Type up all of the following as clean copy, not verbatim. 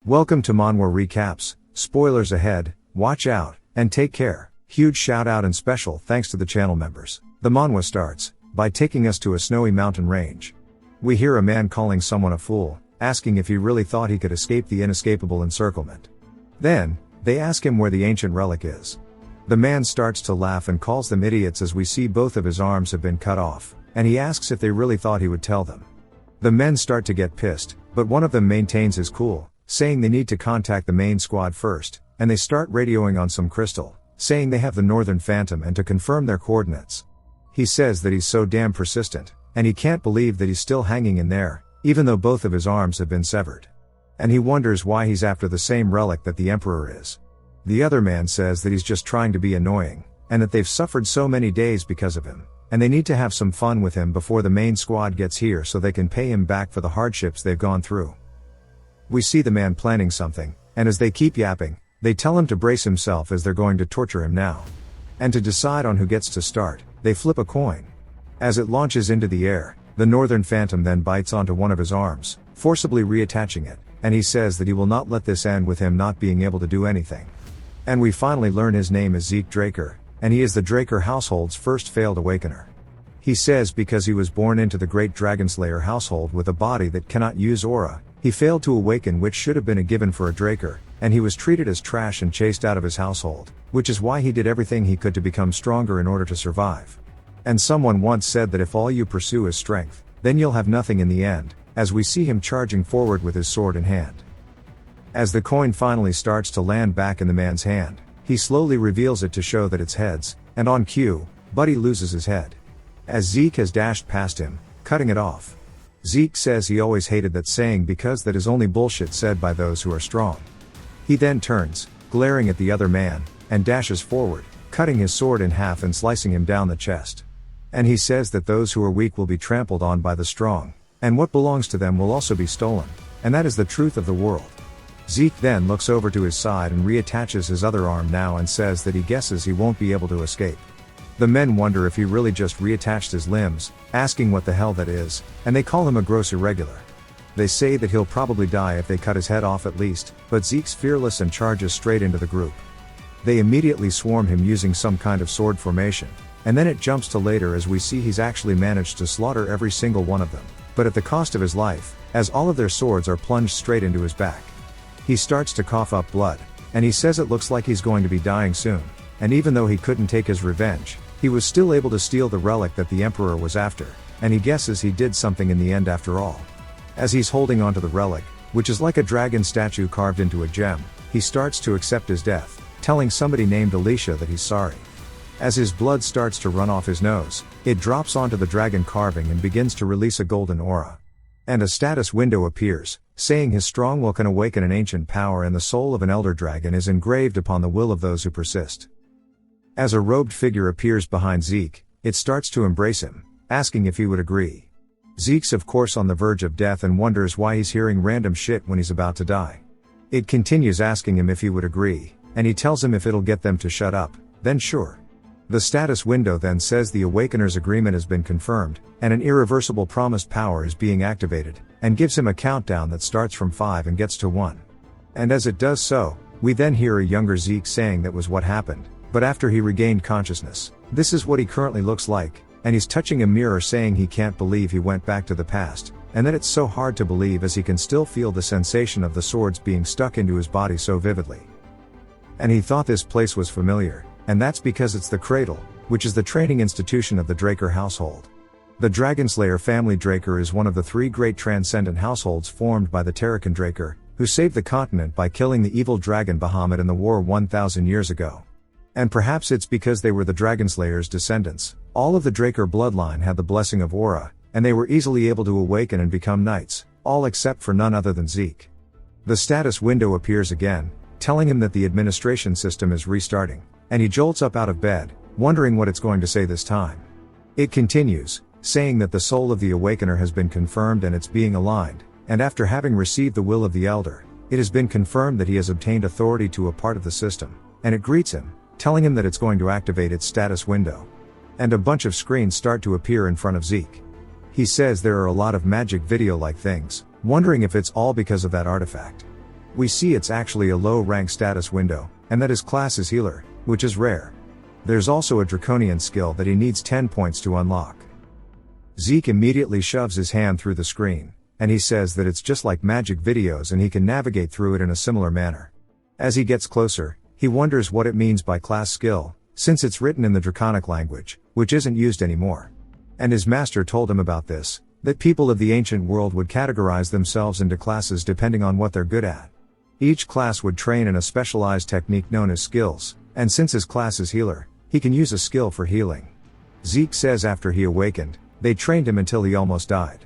Welcome to Manhwa Recaps, spoilers ahead, watch out, and take care. Huge shout out and special thanks to the channel members. The manhwa starts by taking us to a snowy mountain range. We hear a man calling someone a fool, asking if he really thought he could escape the inescapable encirclement. Then, they ask him where the ancient relic is. The man starts to laugh and calls them idiots as we see both of his arms have been cut off, and he asks if they really thought he would tell them. The men start to get pissed, but one of them maintains his cool, saying they need to contact the main squad first, and they start radioing on some crystal, saying they have the Northern Phantom and to confirm their coordinates. He says that he's so damn persistent, and he can't believe that he's still hanging in there, even though both of his arms have been severed. And he wonders why he's after the same relic that the Emperor is. The other man says that he's just trying to be annoying, and that they've suffered so many days because of him, and they need to have some fun with him before the main squad gets here so they can pay him back for the hardships they've gone through. We see the man planning something, and as they keep yapping, they tell him to brace himself as they're going to torture him now. And to decide on who gets to start, they flip a coin. As it launches into the air, the Northern Phantom then bites onto one of his arms, forcibly reattaching it, and he says that he will not let this end with him not being able to do anything. And we finally learn his name is Zeke Draker, and he is the Draker household's first failed awakener. He says because he was born into the great Dragonslayer household with a body that cannot use aura, he failed to awaken, which should have been a given for a Draker, and he was treated as trash and chased out of his household, which is why he did everything he could to become stronger in order to survive. And someone once said that if all you pursue is strength, then you'll have nothing in the end, as we see him charging forward with his sword in hand. As the coin finally starts to land back in the man's hand, he slowly reveals it to show that it's heads, and on cue, Buddy loses his head. As Zeke has dashed past him, cutting it off. Zeke says he always hated that saying because that is only bullshit said by those who are strong. He then turns, glaring at the other man, and dashes forward, cutting his sword in half and slicing him down the chest. And he says that those who are weak will be trampled on by the strong, and what belongs to them will also be stolen, and that is the truth of the world. Zeke then looks over to his side and reattaches his other arm now and says that he guesses he won't be able to escape. The men wonder if he really just reattached his limbs, asking what the hell that is, and they call him a gross irregular. They say that he'll probably die if they cut his head off at least, but Zeke's fearless and charges straight into the group. They immediately swarm him using some kind of sword formation, and then it jumps to later as we see he's actually managed to slaughter every single one of them, but at the cost of his life, as all of their swords are plunged straight into his back. He starts to cough up blood, and he says it looks like he's going to be dying soon, and even though he couldn't take his revenge, he was still able to steal the relic that the Emperor was after, and he guesses he did something in the end after all. As he's holding onto the relic, which is like a dragon statue carved into a gem, he starts to accept his death, telling somebody named Alicia that he's sorry. As his blood starts to run off his nose, it drops onto the dragon carving and begins to release a golden aura. And a status window appears, saying his strong will can awaken an ancient power and the soul of an elder dragon is engraved upon the will of those who persist. As a robed figure appears behind Zeke, it starts to embrace him, asking if he would agree. Zeke's of course on the verge of death and wonders why he's hearing random shit when he's about to die. It continues asking him if he would agree, and he tells him if it'll get them to shut up, then sure. The status window then says the Awakener's agreement has been confirmed, and an irreversible promised power is being activated, and gives him a countdown that starts from 5 and gets to 1. And as it does so, we then hear a younger Zeke saying that was what happened, but after he regained consciousness, this is what he currently looks like, and he's touching a mirror saying he can't believe he went back to the past, and that it's so hard to believe as he can still feel the sensation of the swords being stuck into his body so vividly. And he thought this place was familiar, and that's because it's the Cradle, which is the training institution of the Draker household. The Dragonslayer family Draker is one of the 3 great transcendent households formed by the Terrakan Draker, who saved the continent by killing the evil dragon Bahamut in the war 1,000 years ago. And perhaps it's because they were the Dragonslayer's descendants, all of the Draker bloodline had the blessing of aura, and they were easily able to awaken and become knights, all except for none other than Zeke. The status window appears again, telling him that the administration system is restarting, and he jolts up out of bed, wondering what it's going to say this time. It continues, saying that the soul of the Awakener has been confirmed and it's being aligned, and after having received the will of the Elder, it has been confirmed that he has obtained authority to a part of the system, and it greets him, telling him that it's going to activate its status window. And a bunch of screens start to appear in front of Zeke. He says there are a lot of magic video-like things, wondering if it's all because of that artifact. We see it's actually a low rank status window, and that his class is healer, which is rare. There's also a draconian skill that he needs 10 points to unlock. Zeke immediately shoves his hand through the screen, and he says that it's just like magic videos and he can navigate through it in a similar manner. As he gets closer, he wonders what it means by class skill, since it's written in the draconic language, which isn't used anymore. And his master told him about this, that people of the ancient world would categorize themselves into classes depending on what they're good at. Each class would train in a specialized technique known as skills, and since his class is healer, he can use a skill for healing. Zeke says after he awakened, they trained him until he almost died.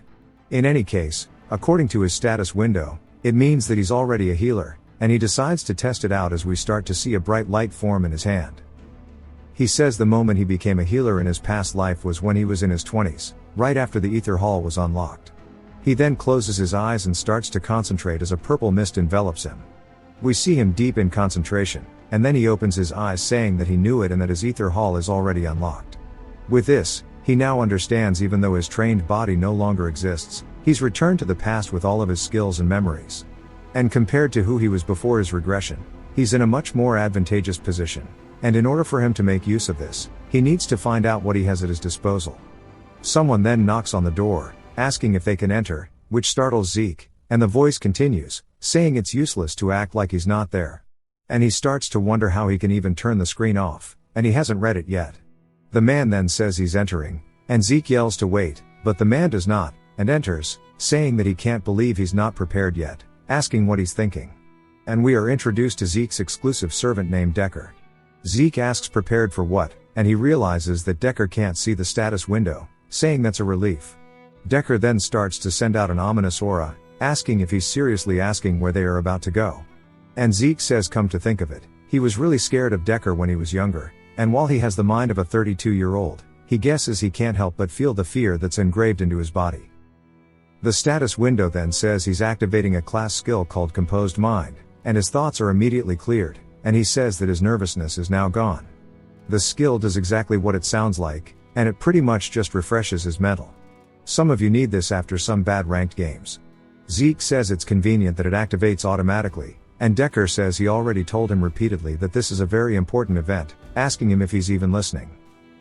In any case, according to his status window, it means that he's already a healer, and he decides to test it out as we start to see a bright light form in his hand. He says the moment he became a healer in his past life was when he was in his 20s, right after the Ether Hall was unlocked. He then closes his eyes and starts to concentrate as a purple mist envelops him. We see him deep in concentration, and then he opens his eyes saying that he knew it and that his Ether Hall is already unlocked. With this, he now understands even though his trained body no longer exists, he's returned to the past with all of his skills and memories. And compared to who he was before his regression, he's in a much more advantageous position, and in order for him to make use of this, he needs to find out what he has at his disposal. Someone then knocks on the door, asking if they can enter, which startles Zeke, and the voice continues, saying it's useless to act like he's not there. And he starts to wonder how he can even turn the screen off, and he hasn't read it yet. The man then says he's entering, and Zeke yells to wait, but the man does not, and enters, saying that he can't believe he's not prepared yet, asking what he's thinking. And we are introduced to Zeke's exclusive servant named Decker. Zeke asks prepared for what, and he realizes that Decker can't see the status window, saying that's a relief. Decker then starts to send out an ominous aura, asking if he's seriously asking where they are about to go. And Zeke says come to think of it, he was really scared of Decker when he was younger, and while he has the mind of a 32-year-old, he guesses he can't help but feel the fear that's engraved into his body. The status window then says he's activating a class skill called Composed Mind, and his thoughts are immediately cleared, and he says that his nervousness is now gone. The skill does exactly what it sounds like, and it pretty much just refreshes his mental. Some of you need this after some bad ranked games. Zeke says it's convenient that it activates automatically, and Decker says he already told him repeatedly that this is a very important event, asking him if he's even listening.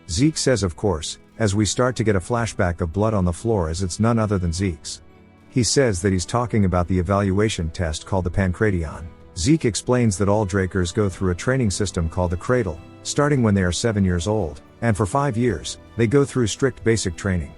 Zeke says of course, as we start to get a flashback of blood on the floor as it's none other than Zeke's. He says that he's talking about the evaluation test called the Pancration. Zeke explains that all Drakers go through a training system called the Cradle, starting when they are 7 years old, and for 5 years, they go through strict basic training.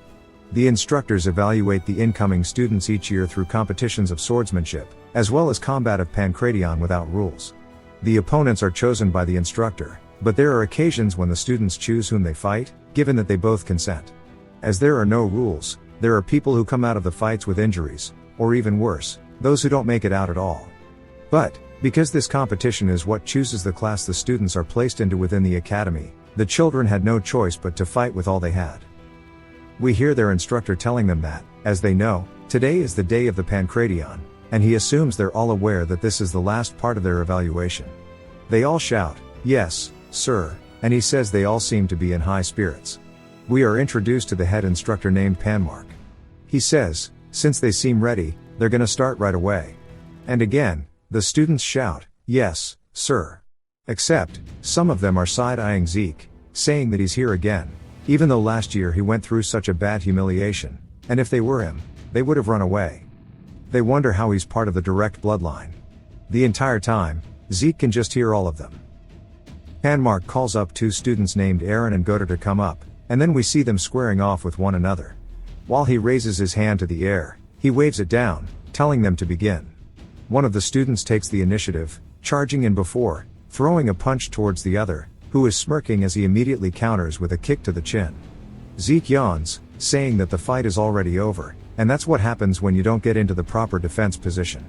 The instructors evaluate the incoming students each year through competitions of swordsmanship, as well as combat of Pancration without rules. The opponents are chosen by the instructor, but there are occasions when the students choose whom they fight, given that they both consent. As there are no rules, there are people who come out of the fights with injuries, or even worse, those who don't make it out at all. But, because this competition is what chooses the class the students are placed into within the academy, the children had no choice but to fight with all they had. We hear their instructor telling them that, as they know, today is the day of the Pancration, and he assumes they're all aware that this is the last part of their evaluation. They all shout, "Yes, sir," and he says they all seem to be in high spirits. We are introduced to the head instructor named Panmark. He says, since they seem ready, they're gonna start right away. And again, the students shout, "Yes, sir." Except, some of them are side-eyeing Zeke, saying that he's here again, even though last year he went through such a bad humiliation, and if they were him, they would have run away. They wonder how he's part of the direct bloodline. The entire time, Zeke can just hear all of them. Panmark calls up 2 students named Aaron and Goder to come up, and then we see them squaring off with one another. While he raises his hand to the air, he waves it down, telling them to begin. One of the students takes the initiative, charging in before, throwing a punch towards the other, who is smirking as he immediately counters with a kick to the chin. Zeke yawns, saying that the fight is already over, and that's what happens when you don't get into the proper defense position.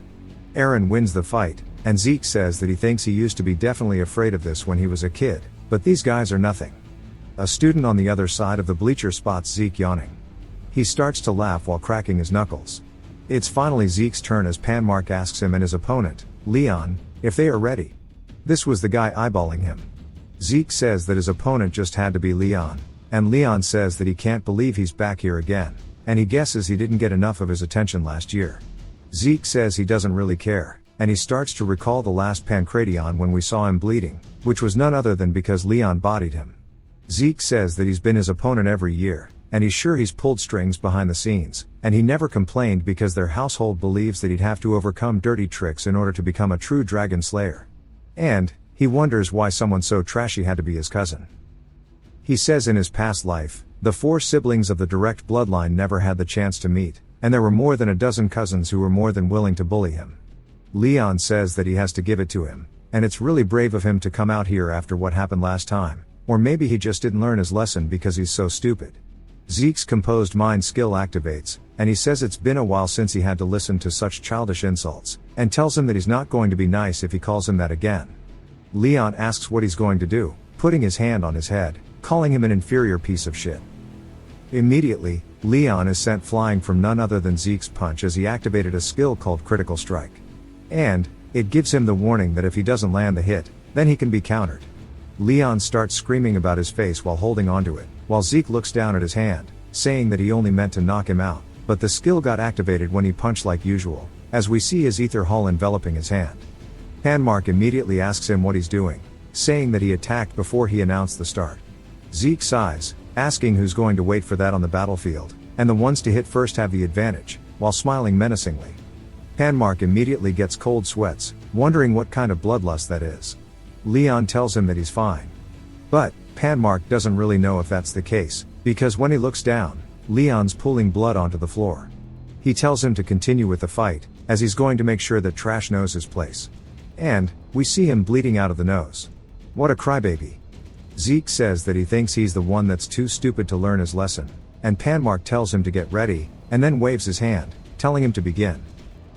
Aaron wins the fight, and Zeke says that he thinks he used to be definitely afraid of this when he was a kid, but these guys are nothing. A student on the other side of the bleacher spots Zeke yawning. He starts to laugh while cracking his knuckles. It's finally Zeke's turn as Panmark asks him and his opponent, Leon, if they are ready. This was the guy eyeballing him. Zeke says that his opponent just had to be Leon, and Leon says that he can't believe he's back here again, and he guesses he didn't get enough of his attention last year. Zeke says he doesn't really care, and he starts to recall the last Pancration when we saw him bleeding, which was none other than because Leon bodied him. Zeke says that he's been his opponent every year, and he's sure he's pulled strings behind the scenes, and he never complained because their household believes that he'd have to overcome dirty tricks in order to become a true Dragonslayer. And he wonders why someone so trashy had to be his cousin. He says in his past life, the 4 siblings of the direct bloodline never had the chance to meet, and there were more than a dozen cousins who were more than willing to bully him. Leon says that he has to give it to him, and it's really brave of him to come out here after what happened last time, or maybe he just didn't learn his lesson because he's so stupid. Zeke's composed mind skill activates, and he says it's been a while since he had to listen to such childish insults, and tells him that he's not going to be nice if he calls him that again. Leon asks what he's going to do, putting his hand on his head, calling him an inferior piece of shit. Immediately, Leon is sent flying from none other than Zeke's punch as he activated a skill called Critical Strike. And it gives him the warning that if he doesn't land the hit, then he can be countered. Leon starts screaming about his face while holding onto it, while Zeke looks down at his hand, saying that he only meant to knock him out, but the skill got activated when he punched like usual, as we see his ether hull enveloping his hand. Panmark immediately asks him what he's doing, saying that he attacked before he announced the start. Zeke sighs, asking who's going to wait for that on the battlefield, and the ones to hit first have the advantage, while smiling menacingly. Panmark immediately gets cold sweats, wondering what kind of bloodlust that is. Leon tells him that he's fine. But Panmark doesn't really know if that's the case, because when he looks down, Leon's pooling blood onto the floor. He tells him to continue with the fight, as he's going to make sure that Trash knows his place. And we see him bleeding out of the nose. What a crybaby. Zeke says that he thinks he's the one that's too stupid to learn his lesson, and Panmark tells him to get ready, and then waves his hand, telling him to begin.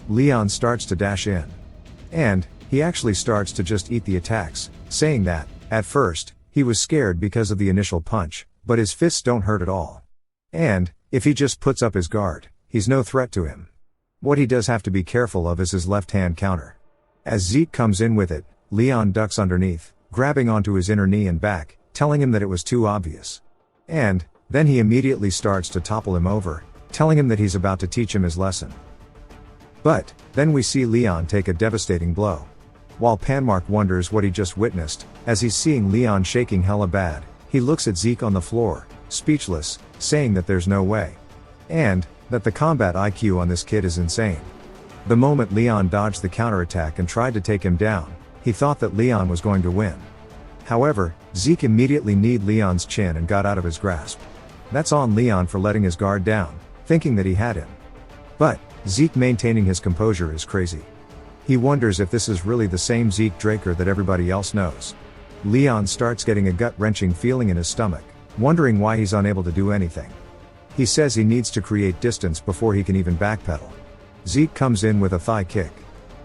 Leon starts to dash in. And he actually starts to just eat the attacks, saying that, at first, he was scared because of the initial punch, but his fists don't hurt at all. And if he just puts up his guard, he's no threat to him. What he does have to be careful of is his left-hand counter. As Zeke comes in with it, Leon ducks underneath, grabbing onto his inner knee and back, telling him that it was too obvious. And then he immediately starts to topple him over, telling him that he's about to teach him his lesson. But then we see Leon take a devastating blow. While Panmark wonders what he just witnessed, as he's seeing Leon shaking hella bad, he looks at Zeke on the floor, speechless, saying that there's no way. And that the combat IQ on this kid is insane. The moment Leon dodged the counterattack and tried to take him down, he thought that Leon was going to win. However, Zeke immediately kneed Leon's chin and got out of his grasp. That's on Leon for letting his guard down, thinking that he had him. But Zeke maintaining his composure is crazy. He wonders if this is really the same Zeke Draker that everybody else knows. Leon starts getting a gut-wrenching feeling in his stomach, wondering why he's unable to do anything. He says he needs to create distance before he can even backpedal. Zeke comes in with a thigh kick.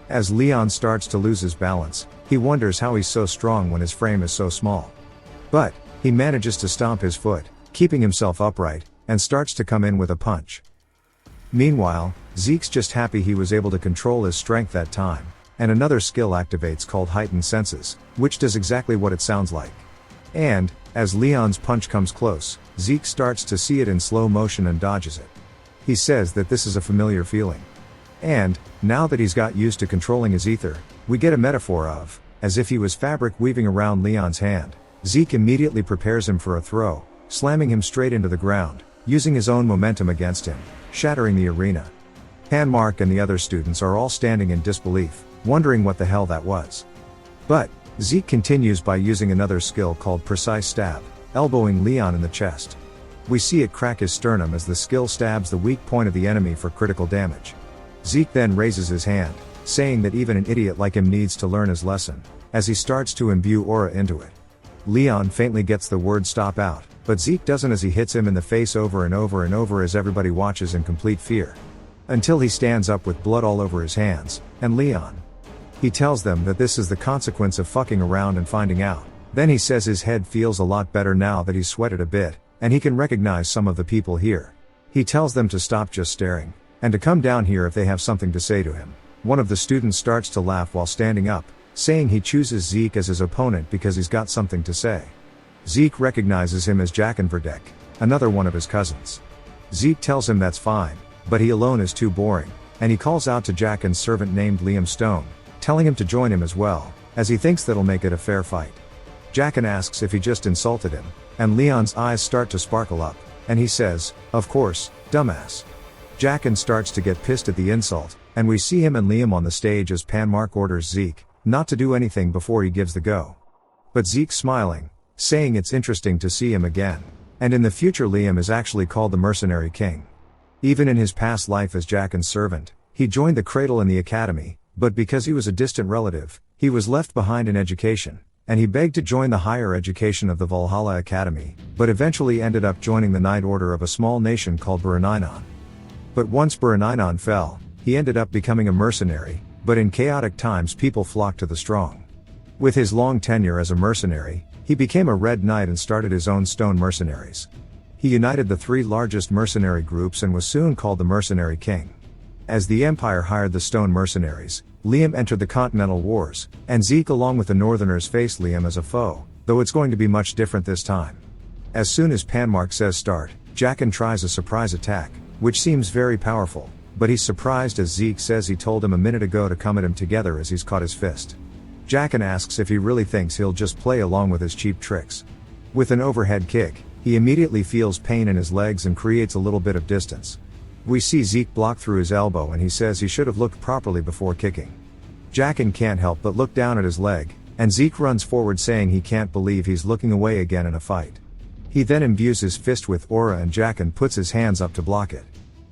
As Leon starts to lose his balance, he wonders how he's so strong when his frame is so small. But he manages to stomp his foot, keeping himself upright, and starts to come in with a punch. Meanwhile, Zeke's just happy he was able to control his strength that time, and another skill activates called Heightened Senses, which does exactly what it sounds like. And as Leon's punch comes close, Zeke starts to see it in slow motion and dodges it. He says that this is a familiar feeling. And now that he's got used to controlling his ether, we get a metaphor of, as if he was fabric weaving around Leon's hand. Zeke immediately prepares him for a throw, slamming him straight into the ground, using his own momentum against him, shattering the arena. Panmark and the other students are all standing in disbelief, wondering what the hell that was. But Zeke continues by using another skill called Precise Stab, elbowing Leon in the chest. We see it crack his sternum as the skill stabs the weak point of the enemy for critical damage. Zeke then raises his hand, saying that even an idiot like him needs to learn his lesson, as he starts to imbue aura into it. Leon faintly gets the word stop out, but Zeke doesn't as he hits him in the face over and over and over as everybody watches in complete fear. Until he stands up with blood all over his hands, and Leon. He tells them that this is the consequence of fucking around and finding out. Then he says his head feels a lot better now that he's sweated a bit, and he can recognize some of the people here. He tells them to stop just staring, and to come down here if they have something to say to him. One of the students starts to laugh while standing up, saying he chooses Zeke as his opponent because he's got something to say. Zeke recognizes him as Jaqen Verdek, another one of his cousins. Zeke tells him that's fine, but he alone is too boring, and he calls out to Jaqen's servant named Liam Stone, telling him to join him as well, as he thinks that'll make it a fair fight. Jackin asks if he just insulted him, and Leon's eyes start to sparkle up, and he says, "Of course, dumbass." Jackin starts to get pissed at the insult, and we see him and Liam on the stage as Panmark orders Zeke not to do anything before he gives the go. But Zeke's smiling, saying it's interesting to see him again, and in the future Liam is actually called the Mercenary King. Even in his past life as Jackin's servant, he joined the cradle in the academy, but because he was a distant relative, he was left behind in education, and he begged to join the higher education of the Valhalla Academy, but eventually ended up joining the Knight Order of a small nation called Buraninon. But once Buraninon fell, he ended up becoming a mercenary, but in chaotic times people flocked to the strong. With his long tenure as a mercenary, he became a Red Knight and started his own Stone Mercenaries. He united the 3 largest mercenary groups and was soon called the Mercenary King. As the Empire hired the Stone Mercenaries, Liam entered the Continental Wars, and Zeke along with the Northerners faced Liam as a foe, though it's going to be much different this time. As soon as Panmark says start, Jackin tries a surprise attack, which seems very powerful, but he's surprised as Zeke says he told him a minute ago to come at him together as he's caught his fist. Jackin asks if he really thinks he'll just play along with his cheap tricks. With an overhead kick, he immediately feels pain in his legs and creates a little bit of distance. We see Zeke block through his elbow and he says he should have looked properly before kicking. Jackin can't help but look down at his leg, and Zeke runs forward saying he can't believe he's looking away again in a fight. He then imbues his fist with aura and Jackin puts his hands up to block it.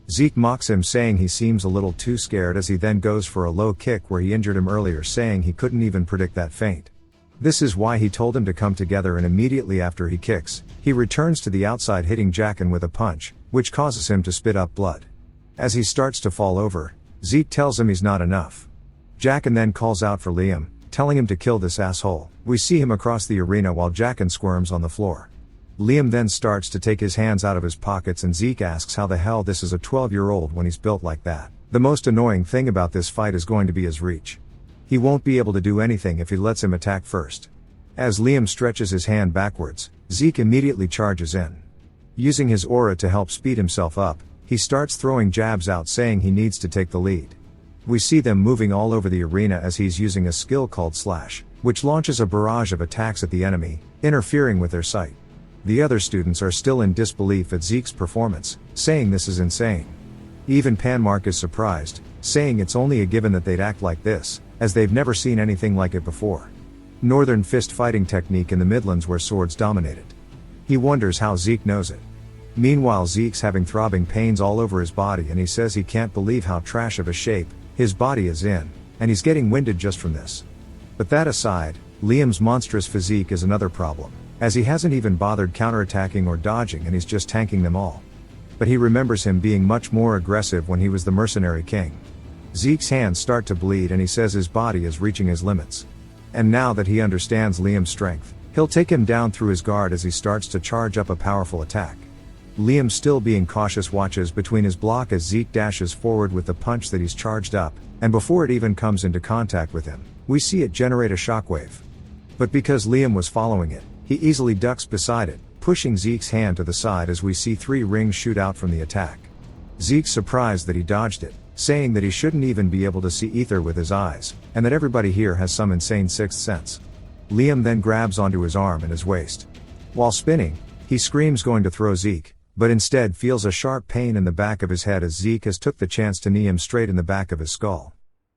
Zeke mocks him saying he seems a little too scared as he then goes for a low kick where he injured him earlier saying he couldn't even predict that feint. This is why he told him to come together and immediately after he kicks, he returns to the outside hitting Jackin with a punch, which causes him to spit up blood. As he starts to fall over, Zeke tells him he's not enough. Jackin then calls out for Liam, telling him to kill this asshole. We see him across the arena while Jackin squirms on the floor. Liam then starts to take his hands out of his pockets and Zeke asks how the hell this is a 12-year-old when he's built like that. The most annoying thing about this fight is going to be his reach. He won't be able to do anything if he lets him attack first. As Liam stretches his hand backwards, Zeke immediately charges in. Using his aura to help speed himself up, he starts throwing jabs out saying he needs to take the lead. We see them moving all over the arena as he's using a skill called Slash, which launches a barrage of attacks at the enemy, interfering with their sight. The other students are still in disbelief at Zeke's performance, saying this is insane. Even Panmark is surprised, saying it's only a given that they'd act like this, as they've never seen anything like it before. Northern fist fighting technique in the Midlands where swords dominated. He wonders how Zeke knows it. Meanwhile Zeke's having throbbing pains all over his body and he says he can't believe how trash of a shape his body is in, and he's getting winded just from this. But that aside, Liam's monstrous physique is another problem, as he hasn't even bothered counterattacking or dodging and he's just tanking them all. But he remembers him being much more aggressive when he was the Mercenary King. Zeke's hands start to bleed and he says his body is reaching his limits. And now that he understands Liam's strength, he'll take him down through his guard as he starts to charge up a powerful attack. Liam, still being cautious, watches between his block as Zeke dashes forward with the punch that he's charged up, and before it even comes into contact with him, we see it generate a shockwave. But because Liam was following it, he easily ducks beside it, pushing Zeke's hand to the side as we see 3 rings shoot out from the attack. Zeke's surprised that he dodged it, saying that he shouldn't even be able to see ether with his eyes, and that everybody here has some insane sixth sense. Liam then grabs onto his arm and his waist. While spinning, he screams going to throw Zeke, but instead feels a sharp pain in the back of his head as Zeke has took the chance to knee him straight in the back of his skull.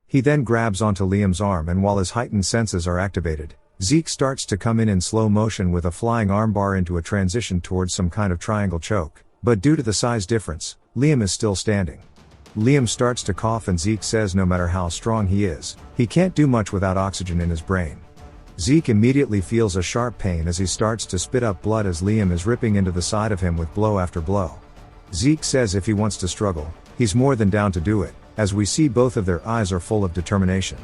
He then grabs onto Liam's arm and while his heightened senses are activated, Zeke starts to come in slow motion with a flying armbar into a transition towards some kind of triangle choke, but due to the size difference, Liam is still standing. Liam starts to cough and Zeke says no matter how strong he is, he can't do much without oxygen in his brain. Zeke immediately feels a sharp pain as he starts to spit up blood as Liam is ripping into the side of him with blow after blow. Zeke says if he wants to struggle, he's more than down to do it, as we see both of their eyes are full of determination.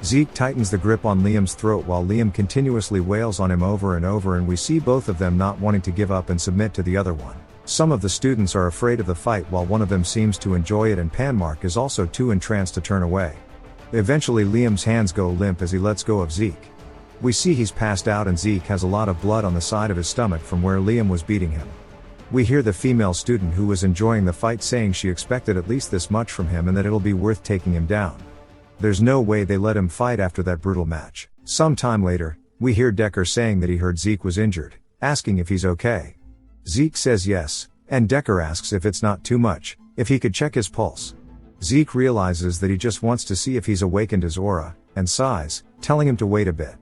Zeke tightens the grip on Liam's throat while Liam continuously wails on him over and over and we see both of them not wanting to give up and submit to the other one. Some of the students are afraid of the fight while one of them seems to enjoy it and Panmark is also too entranced to turn away. Eventually Liam's hands go limp as he lets go of Zeke. We see he's passed out and Zeke has a lot of blood on the side of his stomach from where Liam was beating him. We hear the female student who was enjoying the fight saying she expected at least this much from him and that it'll be worth taking him down. There's no way they let him fight after that brutal match. Some time later, we hear Decker saying that he heard Zeke was injured, asking if he's okay. Zeke says yes, and Decker asks if it's not too much, if he could check his pulse. Zeke realizes that he just wants to see if he's awakened his aura, and sighs, telling him to wait a bit.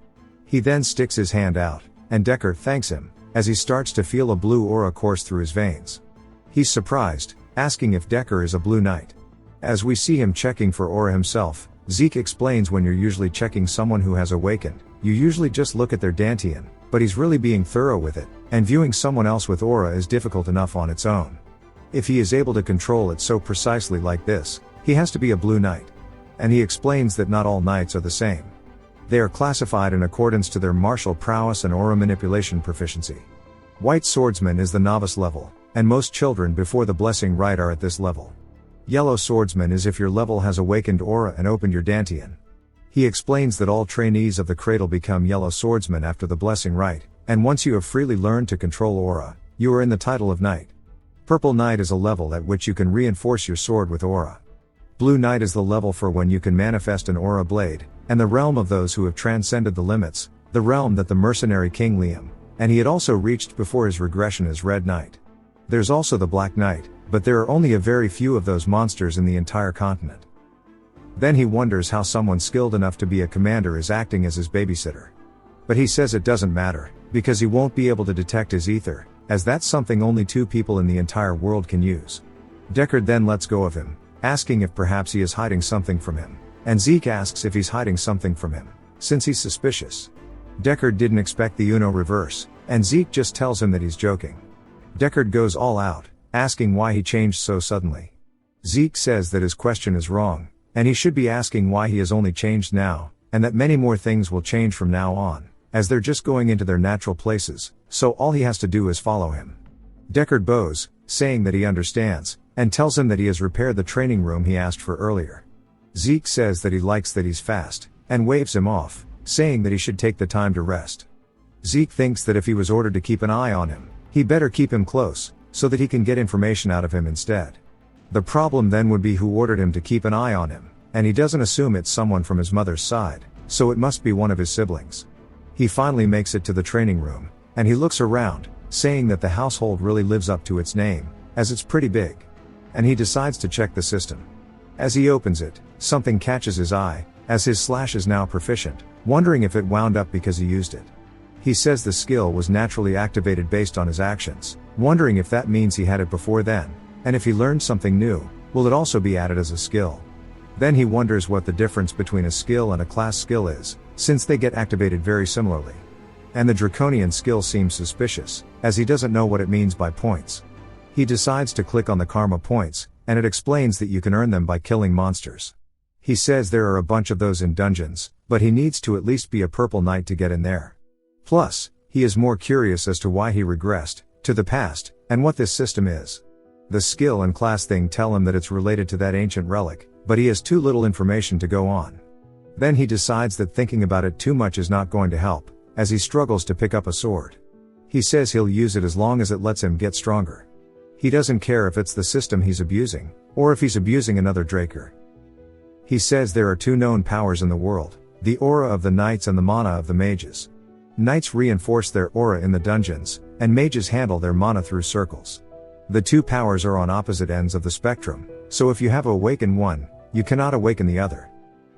He then sticks his hand out, and Decker thanks him, as he starts to feel a blue aura course through his veins. He's surprised, asking if Decker is a blue knight. As we see him checking for aura himself, Zeke explains when you're usually checking someone who has awakened, you usually just look at their dantian, but he's really being thorough with it, and viewing someone else with aura is difficult enough on its own. If he is able to control it so precisely like this, he has to be a blue knight. And he explains that not all knights are the same. They are classified in accordance to their martial prowess and aura manipulation proficiency. White swordsman is the novice level, and most children before the blessing rite are at this level. Yellow swordsman is if your level has awakened aura and opened your dantian. He explains that all trainees of the cradle become yellow swordsmen after the blessing rite, and once you have freely learned to control aura, you are in the title of knight. Purple knight is a level at which you can reinforce your sword with aura. Blue knight is the level for when you can manifest an aura blade, and the realm of those who have transcended the limits, the realm that the mercenary king Liam, and he had also reached before his regression as red knight. There's also the black knight, but there are only a very few of those monsters in the entire continent. Then he wonders how someone skilled enough to be a commander is acting as his babysitter. But he says it doesn't matter, because he won't be able to detect his ether, as that's something only 2 people in the entire world can use. Deckard then lets go of him, asking if perhaps he is hiding something from him, and Zeke asks if he's hiding something from him, since he's suspicious. Deckard didn't expect the Uno reverse, and Zeke just tells him that he's joking. Deckard goes all out, asking why he changed so suddenly. Zeke says that his question is wrong, and he should be asking why he has only changed now, and that many more things will change from now on, as they're just going into their natural places, so all he has to do is follow him. Deckard bows, saying that he understands, and tells him that he has repaired the training room he asked for earlier. Zeke says that he likes that he's fast, and waves him off, saying that he should take the time to rest. Zeke thinks that if he was ordered to keep an eye on him, he better keep him close, so that he can get information out of him instead. The problem then would be who ordered him to keep an eye on him, and he doesn't assume it's someone from his mother's side, so it must be one of his siblings. He finally makes it to the training room, and he looks around, saying that the household really lives up to its name, as it's pretty big. And he decides to check the system. As he opens it, something catches his eye, as his slash is now proficient, wondering if it wound up because he used it. He says the skill was naturally activated based on his actions, wondering if that means he had it before then, and if he learned something new, will it also be added as a skill? Then he wonders what the difference between a skill and a class skill is, since they get activated very similarly. And the draconian skill seems suspicious, as he doesn't know what it means by points. He decides to click on the karma points, and it explains that you can earn them by killing monsters. He says there are a bunch of those in dungeons, but he needs to at least be a purple knight to get in there. Plus, he is more curious as to why he regressed to the past, and what this system is. The skill and class thing tell him that it's related to that ancient relic, but he has too little information to go on. Then he decides that thinking about it too much is not going to help, as he struggles to pick up a sword. He says he'll use it as long as it lets him get stronger. He doesn't care if it's the system he's abusing, or if he's abusing another Draker. He says there are 2 known powers in the world, the aura of the knights and the mana of the mages. Knights reinforce their aura in the dungeons, and mages handle their mana through circles. The 2 powers are on opposite ends of the spectrum, so if you have awakened one, you cannot awaken the other.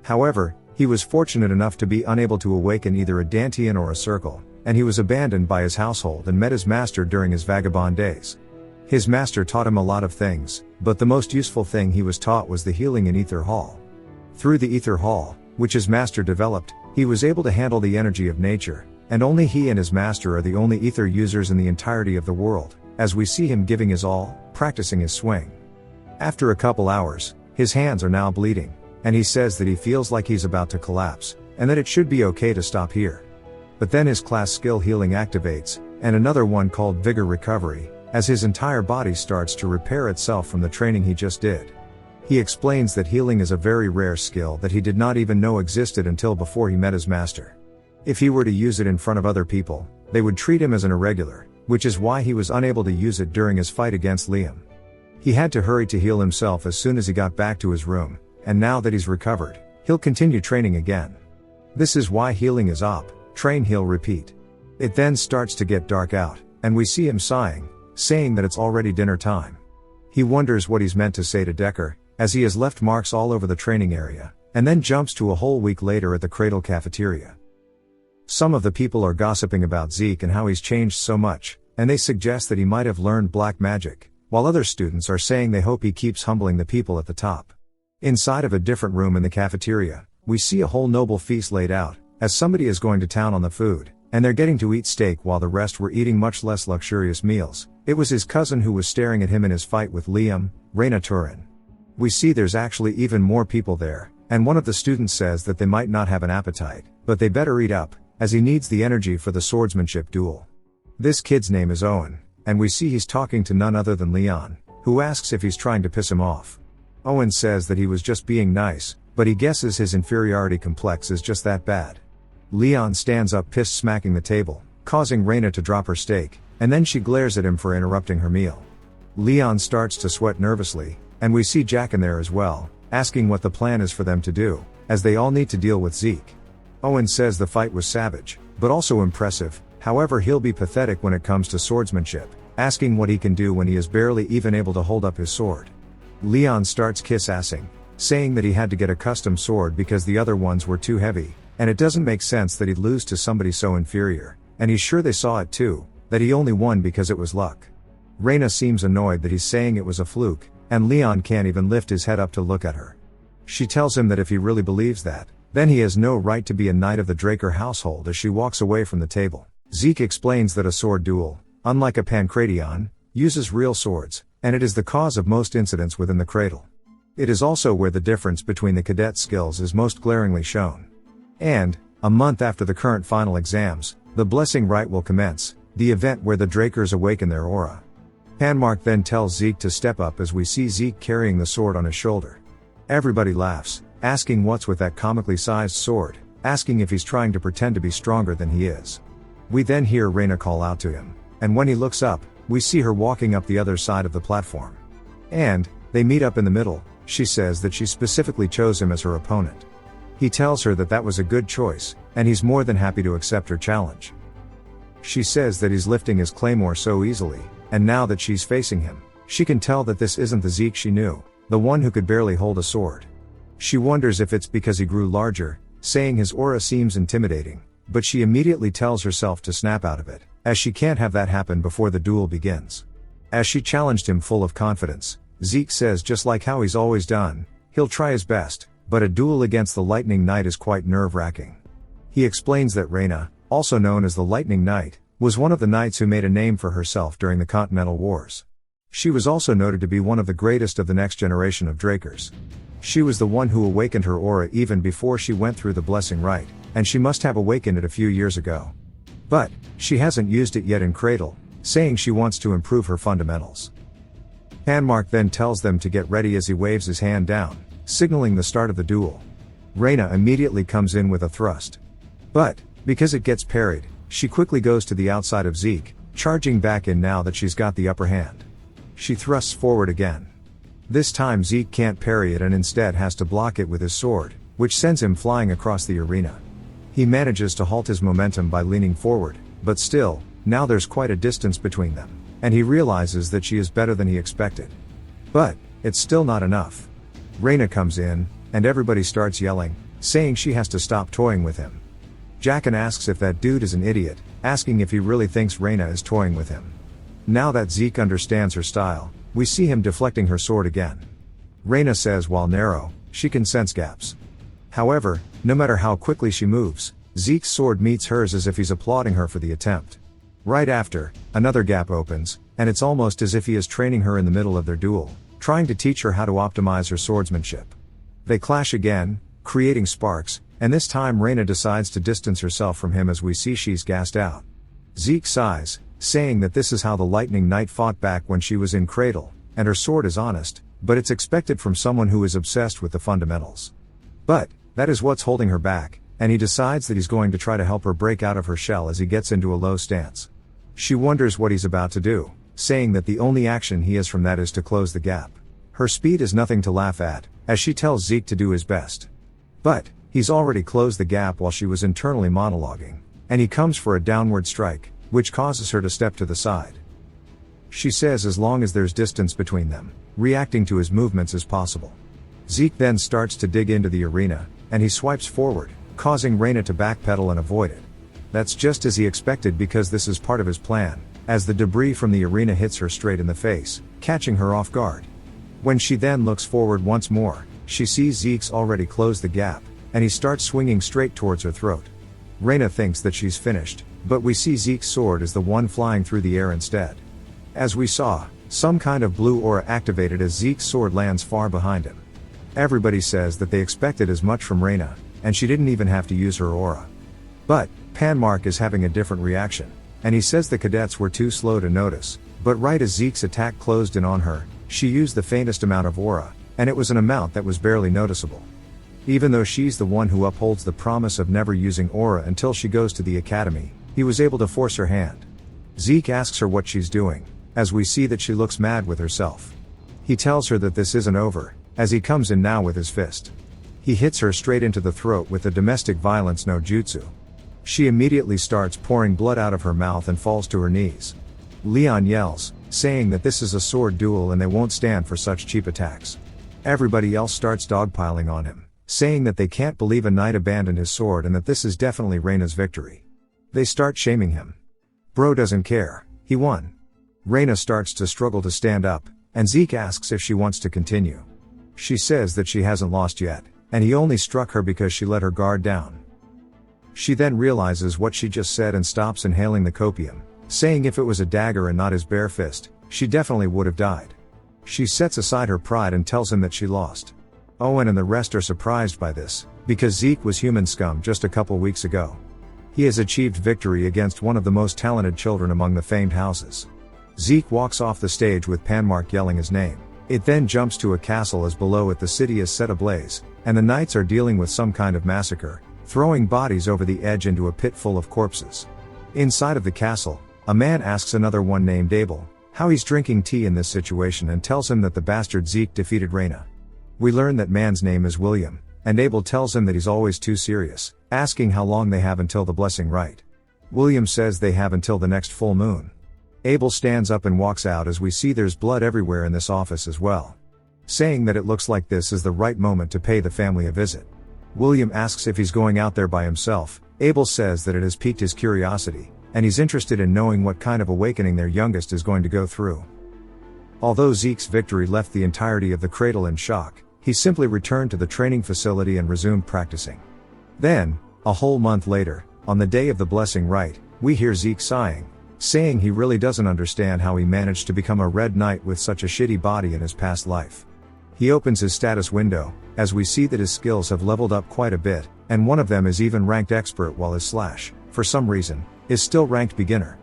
However, he was fortunate enough to be unable to awaken either a dantian or a circle, and he was abandoned by his household and met his master during his vagabond days. His master taught him a lot of things, but the most useful thing he was taught was the healing in Ether Hall. Through the Ether Hall, which his master developed, he was able to handle the energy of nature, and only he and his master are the only ether users in the entirety of the world, as we see him giving his all, practicing his swing. After a couple hours, his hands are now bleeding, and he says that he feels like he's about to collapse, and that it should be okay to stop here. But then his class skill healing activates, and another one called Vigor Recovery, as his entire body starts to repair itself from the training he just did. He explains that healing is a very rare skill that he did not even know existed until before he met his master. If he were to use it in front of other people, they would treat him as an irregular, which is why he was unable to use it during his fight against Liam. He had to hurry to heal himself as soon as he got back to his room, and now that he's recovered, He'll continue training again. This is why healing is op, train heal repeat. It then starts to get dark out, and we see him sighing, saying that it's already dinner time. He wonders what he's meant to say to Decker, as he has left marks all over the training area, and then jumps to a whole week later at the Cradle cafeteria. Some of the people are gossiping about Zeke and how he's changed so much, and they suggest that he might have learned black magic, while other students are saying they hope he keeps humbling the people at the top. Inside of a different room in the cafeteria, we see a whole noble feast laid out, as somebody is going to town on the food, and they're getting to eat steak while the rest were eating much less luxurious meals. It was his cousin who was staring at him in his fight with Liam, Reyna Turin. We see there's actually even more people there, and one of the students says that they might not have an appetite, but they better eat up, as he needs the energy for the swordsmanship duel. This kid's name is Owen, and we see he's talking to none other than Leon, who asks if he's trying to piss him off. Owen says that he was just being nice, but he guesses his inferiority complex is just that bad. Leon stands up pissed, smacking the table, causing Reyna to drop her steak, and then she glares at him for interrupting her meal. Leon starts to sweat nervously, and we see Jack in there as well, asking what the plan is for them to do, as they all need to deal with Zeke. Owen says the fight was savage, but also impressive, however he'll be pathetic when it comes to swordsmanship, asking what he can do when he is barely even able to hold up his sword. Leon starts kiss-assing, saying that he had to get a custom sword because the other ones were too heavy, and it doesn't make sense that he'd lose to somebody so inferior, and he's sure they saw it too, that he only won because it was luck. Reyna seems annoyed that he's saying it was a fluke, and Leon can't even lift his head up to look at her. She tells him that if he really believes that, then he has no right to be a knight of the Draker household as she walks away from the table. Zeke explains that a sword duel, unlike a pancration, uses real swords, and it is the cause of most incidents within the cradle. It is also where the difference between the cadet skills is most glaringly shown. And, a month after the current final exams, the Blessing Rite will commence, the event where the Drakers awaken their aura. Panmark then tells Zeke to step up as we see Zeke carrying the sword on his shoulder. Everybody laughs, asking what's with that comically sized sword, asking if he's trying to pretend to be stronger than he is. We then hear Reyna call out to him, and when he looks up, we see her walking up the other side of the platform. And, they meet up in the middle. She says that she specifically chose him as her opponent. He tells her that that was a good choice, and he's more than happy to accept her challenge. She says that he's lifting his claymore so easily, and now that she's facing him, she can tell that this isn't the Zeke she knew, the one who could barely hold a sword. She wonders if it's because he grew larger, saying his aura seems intimidating, but she immediately tells herself to snap out of it, as she can't have that happen before the duel begins. As she challenged him full of confidence, Zeke says just like how he's always done, he'll try his best, but a duel against the Lightning Knight is quite nerve-wracking. He explains that Reyna, also known as the Lightning Knight, was one of the knights who made a name for herself during the Continental Wars. She was also noted to be one of the greatest of the next generation of Drakers. She was the one who awakened her aura even before she went through the Blessing Rite, and she must have awakened it a few years ago. But, she hasn't used it yet in Cradle, saying she wants to improve her fundamentals. Panmark then tells them to get ready as he waves his hand down, signaling the start of the duel. Reyna immediately comes in with a thrust. But, because it gets parried, she quickly goes to the outside of Zeke, charging back in now that she's got the upper hand. She thrusts forward again. This time Zeke can't parry it and instead has to block it with his sword, which sends him flying across the arena. He manages to halt his momentum by leaning forward, but still, now there's quite a distance between them, and he realizes that she is better than he expected. But, it's still not enough. Reyna comes in, and everybody starts yelling, saying she has to stop toying with him. Jaqen asks if that dude is an idiot, asking if he really thinks Reyna is toying with him. Now that Zeke understands her style, we see him deflecting her sword again. Reyna says while narrow, she can sense gaps. However, no matter how quickly she moves, Zeke's sword meets hers as if he's applauding her for the attempt. Right after, another gap opens, and it's almost as if he is training her in the middle of their duel, trying to teach her how to optimize her swordsmanship. They clash again, creating sparks, and this time Reyna decides to distance herself from him as we see she's gassed out. Zeke sighs, saying that this is how the Lightning Knight fought back when she was in Cradle, and her sword is honest, but it's expected from someone who is obsessed with the fundamentals. But, that is what's holding her back, and he decides that he's going to try to help her break out of her shell as he gets into a low stance. She wonders what he's about to do, saying that the only action he has from that is to close the gap. Her speed is nothing to laugh at, as she tells Zeke to do his best. But, he's already closed the gap while she was internally monologuing, and he comes for a downward strike, which causes her to step to the side. She says as long as there's distance between them, reacting to his movements is possible. Zeke then starts to dig into the arena, and he swipes forward, causing Reina to backpedal and avoid it. That's just as he expected because this is part of his plan, as the debris from the arena hits her straight in the face, catching her off guard. When she then looks forward once more, she sees Zeke's already closed the gap, and he starts swinging straight towards her throat. Reina thinks that she's finished, but we see Zeke's sword is the one flying through the air instead. As we saw, some kind of blue aura activated as Zeke's sword lands far behind him. Everybody says that they expected as much from Reina, and she didn't even have to use her aura. But, Panmark is having a different reaction, and he says the cadets were too slow to notice, but right as Zeke's attack closed in on her, she used the faintest amount of aura, and it was an amount that was barely noticeable. Even though she's the one who upholds the promise of never using aura until she goes to the academy, he was able to force her hand. Zeke asks her what she's doing, as we see that she looks mad with herself. He tells her that this isn't over, as he comes in now with his fist. He hits her straight into the throat with the domestic violence no jutsu. She immediately starts pouring blood out of her mouth and falls to her knees. Leon yells, saying that this is a sword duel and they won't stand for such cheap attacks. Everybody else starts dogpiling on him, saying that they can't believe a knight abandoned his sword and that this is definitely Reina's victory. They start shaming him. Bro doesn't care, he won. Reina starts to struggle to stand up, and Zeke asks if she wants to continue. She says that she hasn't lost yet, and he only struck her because she let her guard down. She then realizes what she just said and stops inhaling the copium, saying if it was a dagger and not his bare fist, she definitely would have died. She sets aside her pride and tells him that she lost. Owen and the rest are surprised by this, because Zeke was human scum just a couple weeks ago. He has achieved victory against one of the most talented children among the famed houses. Zeke walks off the stage with Panmark yelling his name. It then jumps to a castle as below it the city is set ablaze, and the knights are dealing with some kind of massacre, throwing bodies over the edge into a pit full of corpses. Inside of the castle, a man asks another one named Abel how he's drinking tea in this situation and tells him that the bastard Zeke defeated Reina. We learn that man's name is William, and Abel tells him that he's always too serious, asking how long they have until the blessing rite. William says they have until the next full moon. Abel stands up and walks out as we see there's blood everywhere in this office as well, saying that it looks like this is the right moment to pay the family a visit. William asks if he's going out there by himself. Abel says that it has piqued his curiosity, and he's interested in knowing what kind of awakening their youngest is going to go through. Although Zeke's victory left the entirety of the cradle in shock, he simply returned to the training facility and resumed practicing. Then, a whole month later, on the day of the blessing rite, we hear Zeke sighing, saying he really doesn't understand how he managed to become a red knight with such a shitty body in his past life. He opens his status window, as we see that his skills have leveled up quite a bit, and one of them is even ranked expert while his slash, for some reason, is still ranked beginner.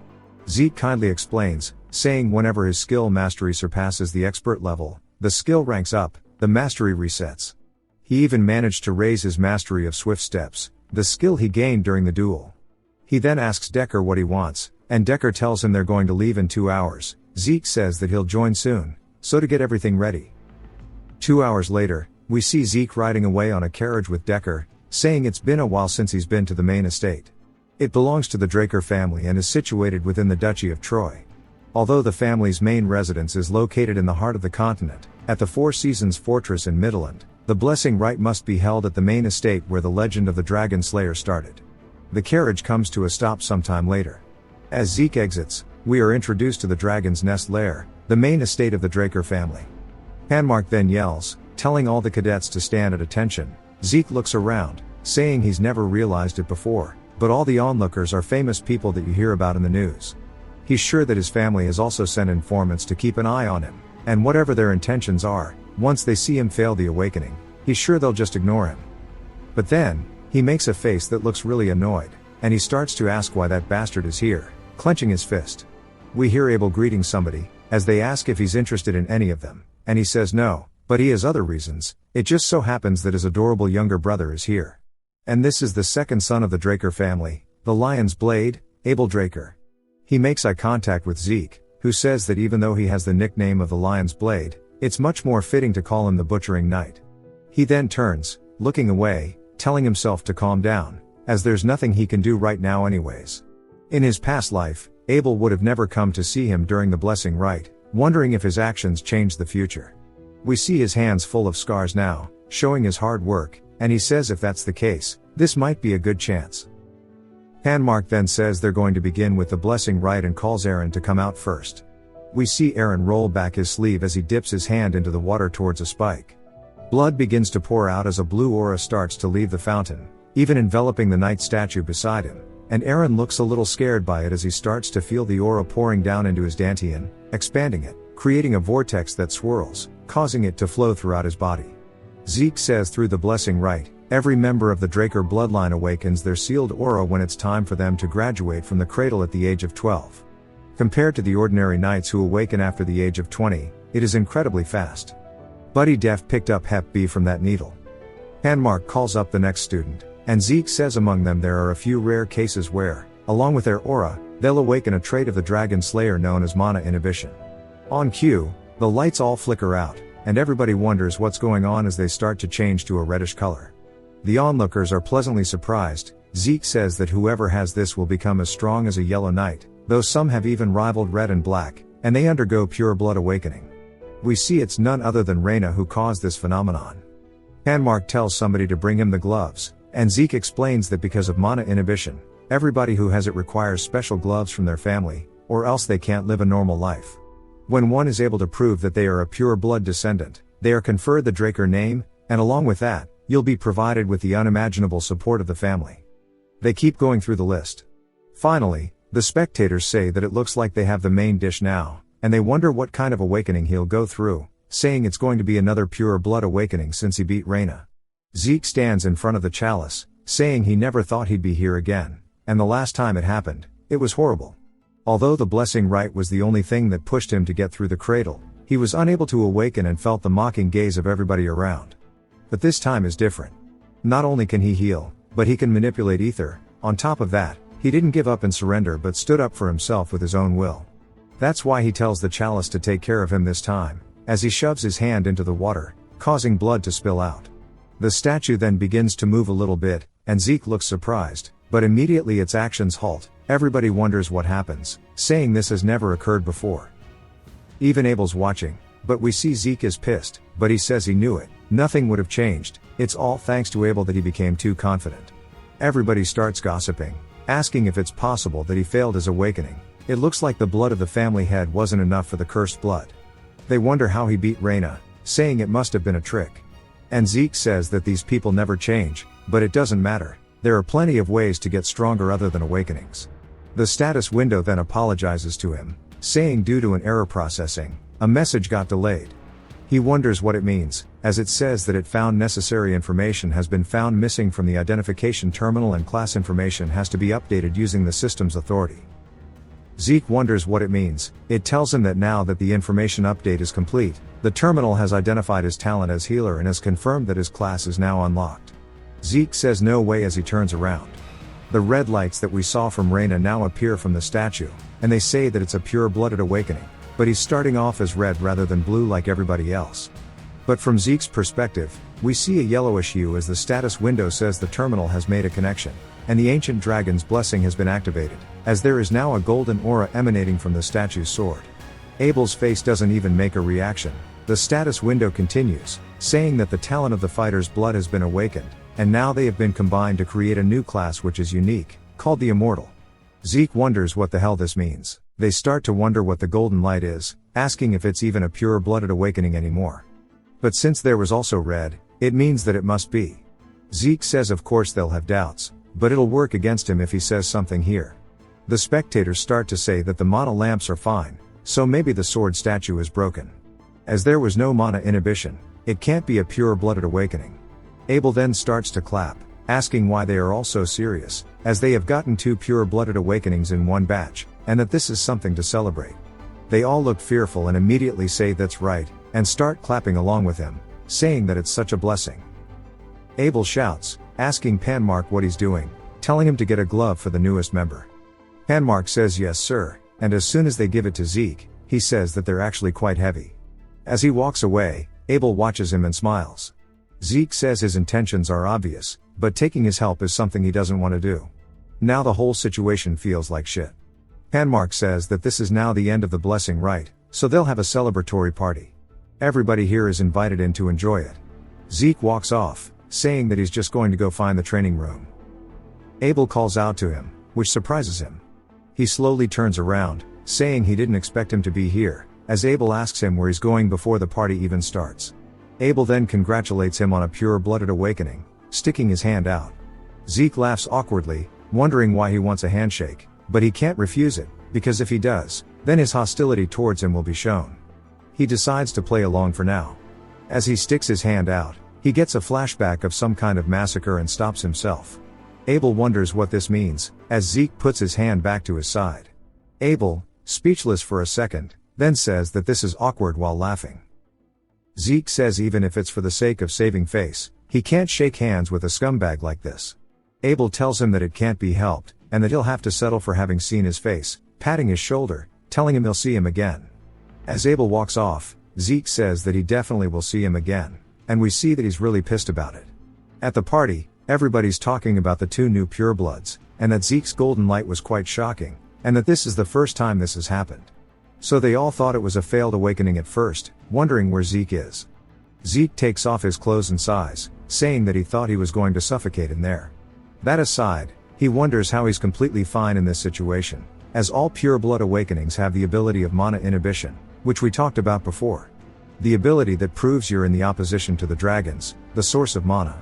Zeke kindly explains, saying whenever his skill mastery surpasses the expert level, the skill ranks up, the mastery resets. He even managed to raise his mastery of swift steps, the skill he gained during the duel. He then asks Decker what he wants, and Decker tells him they're going to leave in 2 hours. Zeke says that he'll join soon, so to get everything ready. 2 hours later, we see Zeke riding away on a carriage with Decker, saying it's been a while since he's been to the main estate. It belongs to the Draker family and is situated within the Duchy of Troy. Although the family's main residence is located in the heart of the continent, at the Four Seasons Fortress in Midland, the blessing rite must be held at the main estate where the legend of the Dragonslayer started. The carriage comes to a stop sometime later. As Zeke exits, we are introduced to the Dragon's Nest Lair, the main estate of the Draker family. Panmark then yells, telling all the cadets to stand at attention. Zeke looks around, saying he's never realized it before, but all the onlookers are famous people that you hear about in the news. He's sure that his family has also sent informants to keep an eye on him, and whatever their intentions are, once they see him fail the awakening, he's sure they'll just ignore him. But then, he makes a face that looks really annoyed, and he starts to ask why that bastard is here, clenching his fist. We hear Abel greeting somebody, as they ask if he's interested in any of them, and he says no, but he has other reasons. It just so happens that his adorable younger brother is here. And this is the second son of the Draker family, the Lion's Blade, Abel Draker. He makes eye contact with Zeke, who says that even though he has the nickname of the Lion's Blade, it's much more fitting to call him the Butchering Knight. He then turns, looking away, telling himself to calm down, as there's nothing he can do right now anyways. In his past life, Abel would have never come to see him during the blessing rite, wondering if his actions changed the future. We see his hands full of scars now, showing his hard work, and he says if that's the case, this might be a good chance. Panmark then says they're going to begin with the blessing rite and calls Aaron to come out first. We see Aaron roll back his sleeve as he dips his hand into the water towards a spike. Blood begins to pour out as a blue aura starts to leave the fountain, even enveloping the knight statue beside him, and Aaron looks a little scared by it as he starts to feel the aura pouring down into his dantian, expanding it, creating a vortex that swirls, causing it to flow throughout his body. Zeke says through the blessing rite, every member of the Draker bloodline awakens their sealed aura when it's time for them to graduate from the cradle at the age of 12. Compared to the ordinary knights who awaken after the age of 20, it is incredibly fast. Buddy Def picked up Hep B from that needle. Panmark calls up the next student, and Zeke says among them there are a few rare cases where, along with their aura, they'll awaken a trait of the Dragonslayer known as mana inhibition. On cue, the lights all flicker out, and everybody wonders what's going on as they start to change to a reddish color. The onlookers are pleasantly surprised. Zeke says that whoever has this will become as strong as a yellow knight, though some have even rivaled red and black, and they undergo pure blood awakening. We see it's none other than Reyna who caused this phenomenon. Panmark tells somebody to bring him the gloves, and Zeke explains that because of mana inhibition, everybody who has it requires special gloves from their family, or else they can't live a normal life. When one is able to prove that they are a pure blood descendant, they are conferred the Draker name, and along with that, you'll be provided with the unimaginable support of the family. They keep going through the list. Finally, the spectators say that it looks like they have the main dish now, and they wonder what kind of awakening he'll go through, saying it's going to be another pure blood awakening since he beat Reyna. Zeke stands in front of the chalice, saying he never thought he'd be here again, and the last time it happened, it was horrible. Although the blessing rite was the only thing that pushed him to get through the cradle, he was unable to awaken and felt the mocking gaze of everybody around. But this time is different. Not only can he heal, but he can manipulate ether. On top of that, he didn't give up and surrender but stood up for himself with his own will. That's why he tells the chalice to take care of him this time, as he shoves his hand into the water, causing blood to spill out. The statue then begins to move a little bit, and Zeke looks surprised, but immediately its actions halt. Everybody wonders what happens, saying this has never occurred before. Even Abel's watching, but we see Zeke is pissed, but he says he knew it, nothing would have changed, it's all thanks to Abel that he became too confident. Everybody starts gossiping, asking if it's possible that he failed his awakening. It looks like the blood of the family head wasn't enough for the cursed blood. They wonder how he beat Reyna, saying it must have been a trick. And Zeke says that these people never change, but it doesn't matter, there are plenty of ways to get stronger other than awakenings. The status window then apologizes to him, saying due to an error processing, a message got delayed. He wonders what it means, as it says that it found necessary information has been found missing from the identification terminal and class information has to be updated using the system's authority. Zeke wonders what it means. It tells him that now that the information update is complete, the terminal has identified his talent as healer and has confirmed that his class is now unlocked. Zeke says no way as he turns around. The red lights that we saw from Reyna now appear from the statue, and they say that it's a pure-blooded awakening, but he's starting off as red rather than blue like everybody else. But from Zeke's perspective, we see a yellowish hue as the status window says the terminal has made a connection, and the ancient dragon's blessing has been activated, as there is now a golden aura emanating from the statue's sword. Abel's face doesn't even make a reaction. The status window continues, saying that the talent of the fighter's blood has been awakened, and now they have been combined to create a new class which is unique, called the Immortal. Zeke wonders what the hell this means. They start to wonder what the golden light is, asking if it's even a pure-blooded awakening anymore. But since there was also red, it means that it must be. Zeke says of course they'll have doubts, but it'll work against him if he says something here. The spectators start to say that the mana lamps are fine, so maybe the sword statue is broken. As there was no mana inhibition, it can't be a pure-blooded awakening. Abel then starts to clap, asking why they are all so serious, as they have gotten 2 pure-blooded awakenings in one batch, and that this is something to celebrate. They all look fearful and immediately say that's right, and start clapping along with him, saying that it's such a blessing. Abel shouts, asking Panmark what he's doing, telling him to get a glove for the newest member. Panmark says yes sir, and as soon as they give it to Zeke, he says that they're actually quite heavy. As he walks away, Abel watches him and smiles. Zeke says his intentions are obvious, but taking his help is something he doesn't want to do. Now the whole situation feels like shit. Panmark says that this is now the end of the blessing rite, so they'll have a celebratory party. Everybody here is invited in to enjoy it. Zeke walks off, saying that he's just going to go find the training room. Abel calls out to him, which surprises him. He slowly turns around, saying he didn't expect him to be here, as Abel asks him where he's going before the party even starts. Abel then congratulates him on a pure-blooded awakening, sticking his hand out. Zeke laughs awkwardly, wondering why he wants a handshake, but he can't refuse it, because if he does, then his hostility towards him will be shown. He decides to play along for now. As he sticks his hand out, he gets a flashback of some kind of massacre and stops himself. Abel wonders what this means, as Zeke puts his hand back to his side. Abel, speechless for a second, then says that this is awkward while laughing. Zeke says even if it's for the sake of saving face, he can't shake hands with a scumbag like this. Abel tells him that it can't be helped, and that he'll have to settle for having seen his face, patting his shoulder, telling him he'll see him again. As Abel walks off, Zeke says that he definitely will see him again, and we see that he's really pissed about it. At the party, everybody's talking about the two new purebloods, and that Zeke's golden light was quite shocking, and that this is the first time this has happened. So they all thought it was a failed awakening at first, wondering where Zeke is. Zeke takes off his clothes and sighs, saying that he thought he was going to suffocate in there. That aside, he wonders how he's completely fine in this situation, as all pure blood awakenings have the ability of mana inhibition, which we talked about before. The ability that proves you're in the opposition to the dragons, the source of mana.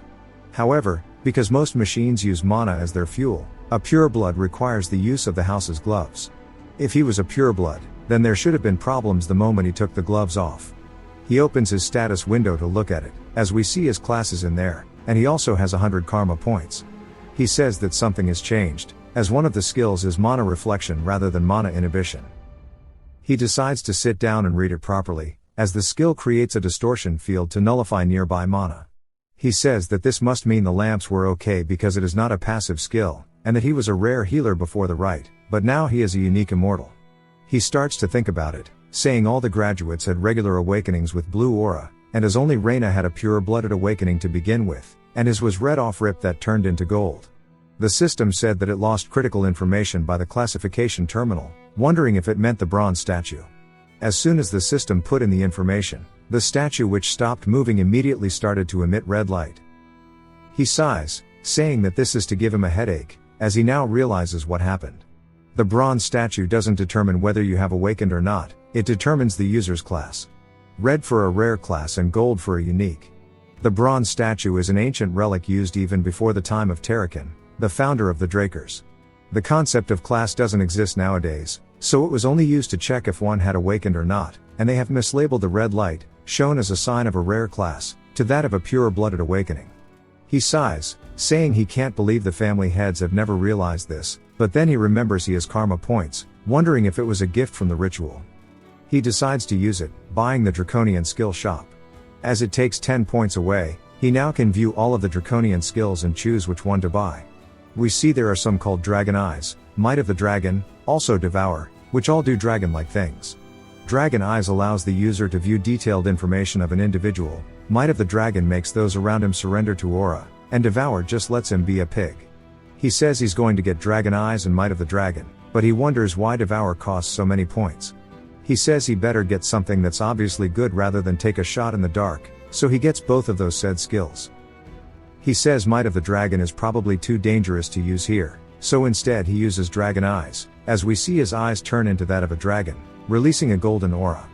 However, because most machines use mana as their fuel, a pure blood requires the use of the house's gloves. If he was a pure blood, then there should have been problems the moment he took the gloves off. He opens his status window to look at it, as we see his classes in there, and he also has 100 karma points. He says that something has changed, as one of the skills is mana reflection rather than mana inhibition. He decides to sit down and read it properly, as the skill creates a distortion field to nullify nearby mana. He says that this must mean the lamps were okay because it is not a passive skill, and that he was a rare healer before the rite, but now he is a unique immortal. He starts to think about it, saying all the graduates had regular awakenings with blue aura, and as only Reina had a pure-blooded awakening to begin with, and his was red off rip that turned into gold. The system said that it lost critical information by the classification terminal, wondering if it meant the bronze statue. As soon as the system put in the information, the statue which stopped moving immediately started to emit red light. He sighs, saying that this is to give him a headache, as he now realizes what happened. The bronze statue doesn't determine whether you have awakened or not, it determines the user's class. Red for a rare class and gold for a unique. The bronze statue is an ancient relic used even before the time of Terrakin, the founder of the Drakers. The concept of class doesn't exist nowadays, so it was only used to check if one had awakened or not, and they have mislabeled the red light, shown as a sign of a rare class, to that of a pure-blooded awakening. He sighs, saying he can't believe the family heads have never realized this, but then he remembers he has karma points, wondering if it was a gift from the ritual. He decides to use it, buying the Draconian skill shop. As it takes 10 points away, he now can view all of the Draconian skills and choose which one to buy. We see there are some called Dragon Eyes, Might of the Dragon, also Devour, which all do dragon-like things. Dragon Eyes allows the user to view detailed information of an individual, Might of the Dragon makes those around him surrender to aura, and Devour just lets him be a pig. He says he's going to get Dragon Eyes and Might of the Dragon, but he wonders why Devour costs so many points. He says he better get something that's obviously good rather than take a shot in the dark, so he gets both of those said skills. He says Might of the Dragon is probably too dangerous to use here, so instead he uses Dragon Eyes, as we see his eyes turn into that of a dragon, releasing a golden aura.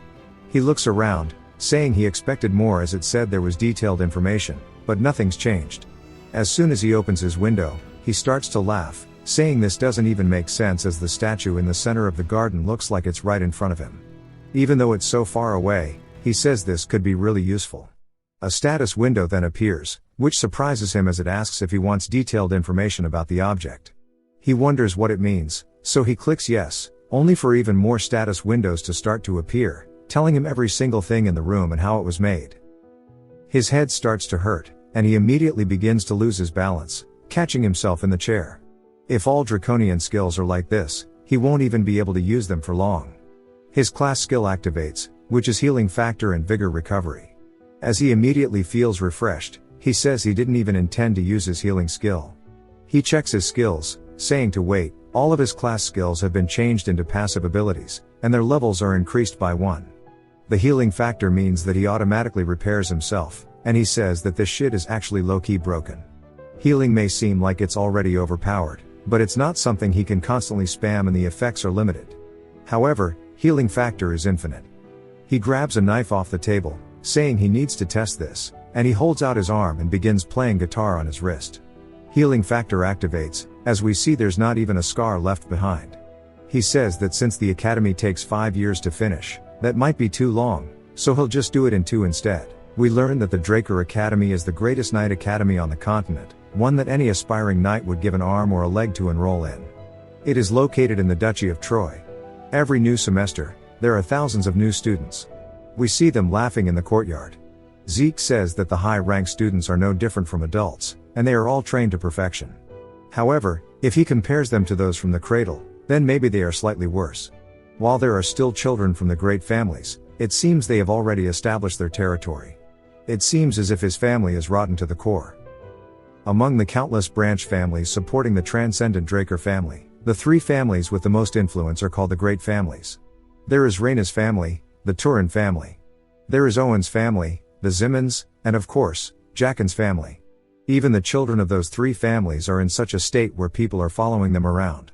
He looks around, saying he expected more as it said there was detailed information, but nothing's changed. As soon as he opens his window, he starts to laugh, saying this doesn't even make sense as the statue in the center of the garden looks like it's right in front of him. Even though it's so far away, he says this could be really useful. A status window then appears, which surprises him as it asks if he wants detailed information about the object. He wonders what it means, so he clicks yes, only for even more status windows to start to appear, telling him every single thing in the room and how it was made. His head starts to hurt, and he immediately begins to lose his balance, catching himself in the chair. If all Draconian skills are like this, he won't even be able to use them for long. His class skill activates, which is Healing Factor and Vigor Recovery. As he immediately feels refreshed, He says he didn't even intend to use his healing skill. He checks his skills, saying to wait, all of his class skills have been changed into passive abilities, and their levels are increased by 1. The healing factor means that he automatically repairs himself, and he says that this shit is actually low-key broken. Healing may seem like it's already overpowered, but it's not something he can constantly spam and the effects are limited. However, healing factor is infinite. He grabs a knife off the table, saying he needs to test this, and he holds out his arm and begins playing guitar on his wrist. Healing factor activates, as we see there's not even a scar left behind. He says that since the academy takes 5 years to finish, that might be too long, so he'll just do it in 2 instead. We learn that the Draker Academy is the greatest knight academy on the continent, one that any aspiring knight would give an arm or a leg to enroll in. It is located in the Duchy of Troy. Every new semester, there are thousands of new students. We see them laughing in the courtyard. Zeke says that the high-ranked students are no different from adults, and they are all trained to perfection. However, if he compares them to those from the cradle, then maybe they are slightly worse. While there are still children from the great families, it seems they have already established their territory. It seems as if his family is rotten to the core. Among the countless branch families supporting the transcendent Draker family, the 3 families with the most influence are called the Great Families. There is Raina's family, the Turin family. There is Owen's family, the Zimmons, and of course, Jackin's family. Even the children of those 3 families are in such a state where people are following them around.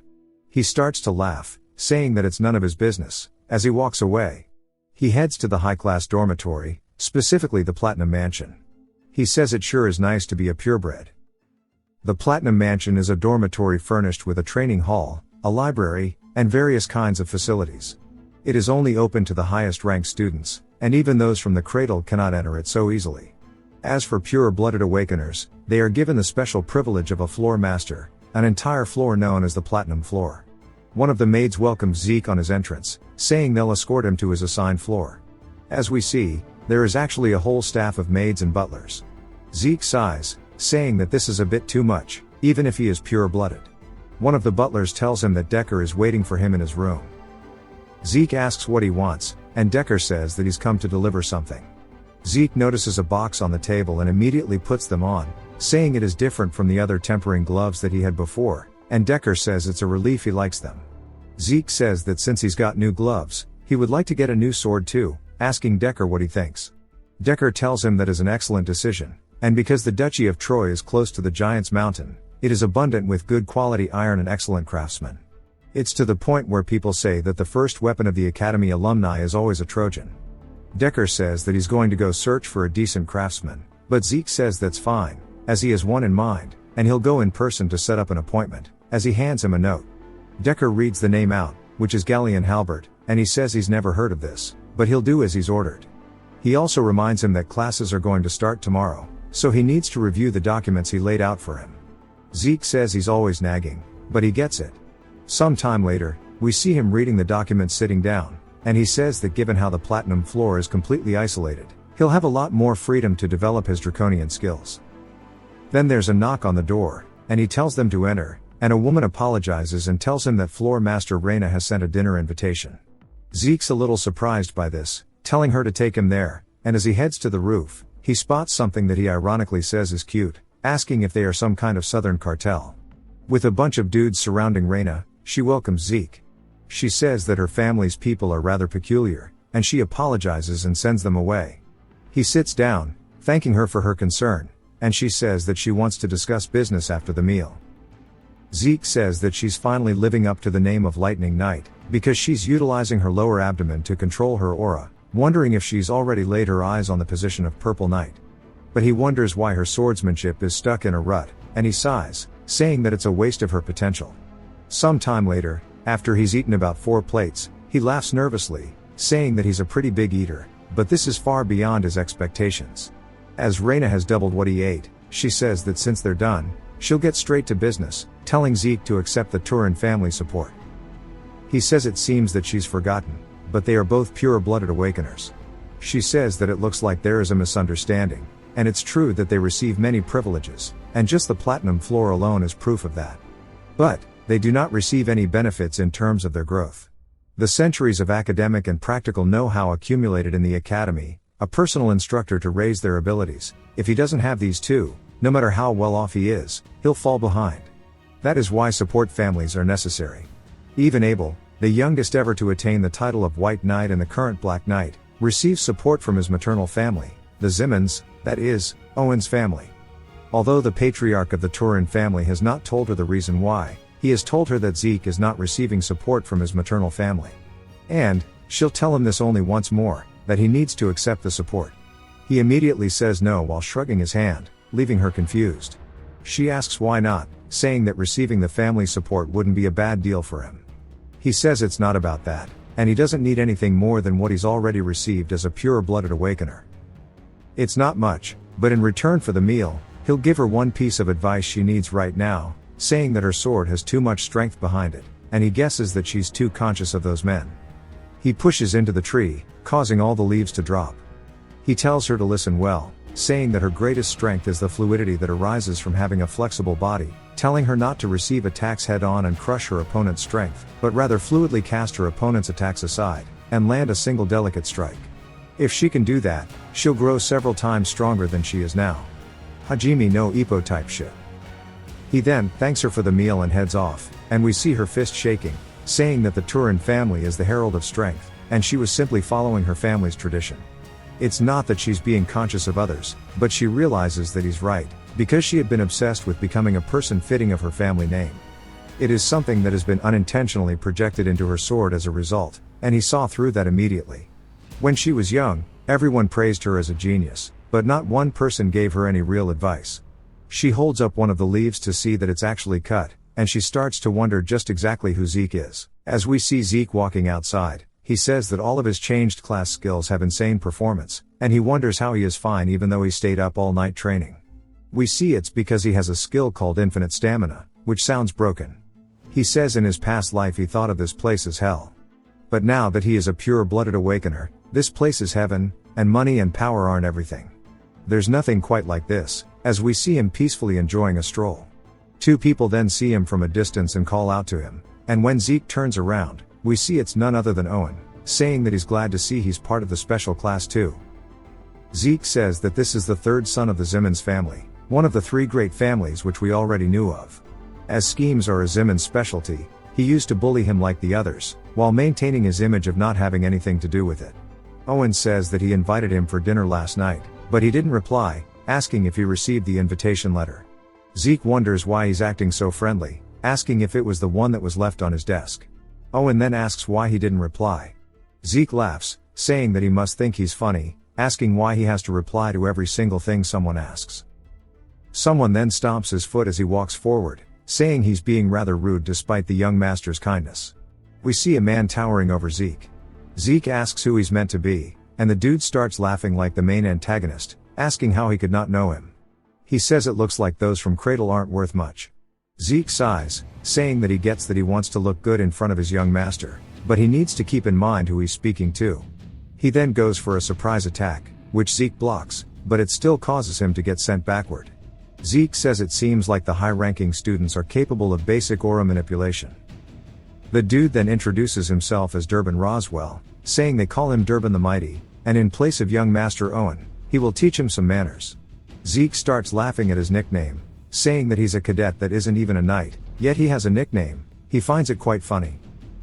He starts to laugh, saying that it's none of his business, as he walks away. He heads to the high-class dormitory, specifically the Platinum Mansion. He says it sure is nice to be a purebred. The Platinum Mansion is a dormitory furnished with a training hall, a library, and various kinds of facilities. It is only open to the highest-ranked students, and even those from the cradle cannot enter it so easily. As for pure-blooded awakeners, they are given the special privilege of a floor master, an entire floor known as the Platinum Floor. One of the maids welcomes Zeke on his entrance, saying they'll escort him to his assigned floor. As we see, there is actually a whole staff of maids and butlers. Zeke sighs, saying that this is a bit too much, even if he is pure-blooded. One of the butlers tells him that Decker is waiting for him in his room. Zeke asks what he wants, and Decker says that he's come to deliver something. Zeke notices a box on the table and immediately puts them on, saying it is different from the other tempering gloves that he had before, and Decker says it's a relief he likes them. Zeke says that since he's got new gloves, he would like to get a new sword too, asking Decker what he thinks. Decker tells him that is an excellent decision, and because the Duchy of Troy is close to the Giant's Mountain, it is abundant with good quality iron and excellent craftsmen. It's to the point where people say that the first weapon of the Academy alumni is always a Trojan. Decker says that he's going to go search for a decent craftsman, but Zeke says that's fine, as he has one in mind, and he'll go in person to set up an appointment, as he hands him a note. Decker reads the name out, which is Galleon Halbert, and he says he's never heard of this, but he'll do as he's ordered. He also reminds him that classes are going to start tomorrow, so he needs to review the documents he laid out for him. Zeke says he's always nagging, but he gets it. Some time later, we see him reading the documents sitting down, and he says that given how the Platinum Floor is completely isolated, he'll have a lot more freedom to develop his draconian skills. Then there's a knock on the door, and he tells them to enter, and a woman apologizes and tells him that Floor Master Reina has sent a dinner invitation. Zeke's a little surprised by this, telling her to take him there, and as he heads to the roof, he spots something that he ironically says is cute, asking if they are some kind of southern cartel. With a bunch of dudes surrounding Reina, she welcomes Zeke. She says that her family's people are rather peculiar, and she apologizes and sends them away. He sits down, thanking her for her concern, and she says that she wants to discuss business after the meal. Zeke says that she's finally living up to the name of Lightning Knight, because she's utilizing her lower abdomen to control her aura, wondering if she's already laid her eyes on the position of Purple Knight. But he wonders why her swordsmanship is stuck in a rut, and he sighs, saying that it's a waste of her potential. Some time later, after he's eaten about 4 plates, he laughs nervously, saying that he's a pretty big eater, but this is far beyond his expectations. As Reina has doubled what he ate, she says that since they're done, she'll get straight to business, telling Zeke to accept the Turin family support. He says it seems that she's forgotten, but they are both pure-blooded awakeners. She says that it looks like there is a misunderstanding, and it's true that they receive many privileges, and just the Platinum Floor alone is proof of that. But they do not receive any benefits in terms of their growth. The centuries of academic and practical know-how accumulated in the Academy, a personal instructor to raise their abilities. If he doesn't have these two, no matter how well off he is, he'll fall behind. That is why support families are necessary. Even Abel, the youngest ever to attain the title of White Knight and the current Black Knight, receives support from his maternal family, the Zimmons, that is, Owen's family. Although the patriarch of the Turin family has not told her the reason why, he has told her that Zeke is not receiving support from his maternal family. And, she'll tell him this only once more, that he needs to accept the support. He immediately says no while shrugging his hand, leaving her confused. She asks why not, saying that receiving the family support wouldn't be a bad deal for him. He says it's not about that, and he doesn't need anything more than what he's already received as a pure-blooded awakener. It's not much, but in return for the meal, he'll give her one piece of advice she needs right now, saying that her sword has too much strength behind it, and he guesses that she's too conscious of those men. He pushes into the tree, causing all the leaves to drop. He tells her to listen well, saying that her greatest strength is the fluidity that arises from having a flexible body, telling her not to receive attacks head-on and crush her opponent's strength, but rather fluidly cast her opponent's attacks aside, and land a single delicate strike. If she can do that, she'll grow several times stronger than she is now. Hajime no Ippo type shit. He then thanks her for the meal and heads off, and we see her fist shaking, saying that the Turin family is the herald of strength, and she was simply following her family's tradition. It's not that she's being conscious of others, but she realizes that he's right, because she had been obsessed with becoming a person fitting of her family name. It is something that has been unintentionally projected into her sword as a result, and he saw through that immediately. When she was young, everyone praised her as a genius, but not one person gave her any real advice. She holds up one of the leaves to see that it's actually cut, and she starts to wonder just exactly who Zeke is. As we see Zeke walking outside, he says that all of his changed class skills have insane performance, and he wonders how he is fine even though he stayed up all night training. We see it's because he has a skill called infinite stamina, which sounds broken. He says in his past life he thought of this place as hell. But now that he is a pure-blooded awakener, this place is heaven, and money and power aren't everything. There's nothing quite like this, as we see him peacefully enjoying a stroll. Two people then see him from a distance and call out to him, and when Zeke turns around, we see it's none other than Owen, saying that he's glad to see he's part of the special class too. Zeke says that this is the third son of the Zimmons family, one of the three great families which we already knew of. As schemes are a Zimmons specialty, he used to bully him like the others, while maintaining his image of not having anything to do with it. Owen says that he invited him for dinner last night, but he didn't reply, asking if he received the invitation letter. Zeke wonders why he's acting so friendly, asking if it was the one that was left on his desk. Owen then asks why he didn't reply. Zeke laughs, saying that he must think he's funny, asking why he has to reply to every single thing someone asks. Someone then stomps his foot as he walks forward, saying he's being rather rude despite the young master's kindness. We see a man towering over Zeke. Zeke asks who he's meant to be, and the dude starts laughing like the main antagonist, asking how he could not know him. He says it looks like those from Cradle aren't worth much. Zeke sighs, saying that he gets that he wants to look good in front of his young master, but he needs to keep in mind who he's speaking to. He then goes for a surprise attack, which Zeke blocks, but it still causes him to get sent backward. Zeke says it seems like the high-ranking students are capable of basic aura manipulation. The dude then introduces himself as Durbin Roswell, saying they call him Durbin the Mighty, and in place of young Master Owen, he will teach him some manners. Zeke starts laughing at his nickname, saying that he's a cadet that isn't even a knight, yet he has a nickname. He finds it quite funny.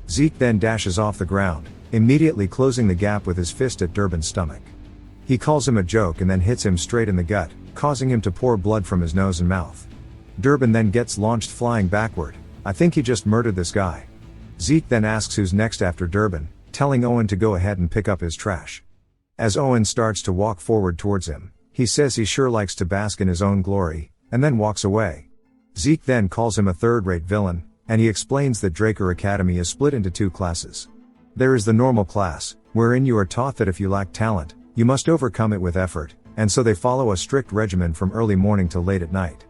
Zeke then dashes off the ground, immediately closing the gap with his fist at Durbin's stomach. He calls him a joke and then hits him straight in the gut, causing him to pour blood from his nose and mouth. Durbin then gets launched flying backward. I think he just murdered this guy. Zeke then asks who's next after Durbin, telling Owen to go ahead and pick up his trash. As Owen starts to walk forward towards him, he says he sure likes to bask in his own glory, and then walks away. Zeke then calls him a third-rate villain, and he explains that Draker Academy is split into two classes. There is the normal class, wherein you are taught that if you lack talent, you must overcome it with effort, and so they follow a strict regimen from early morning till late at night.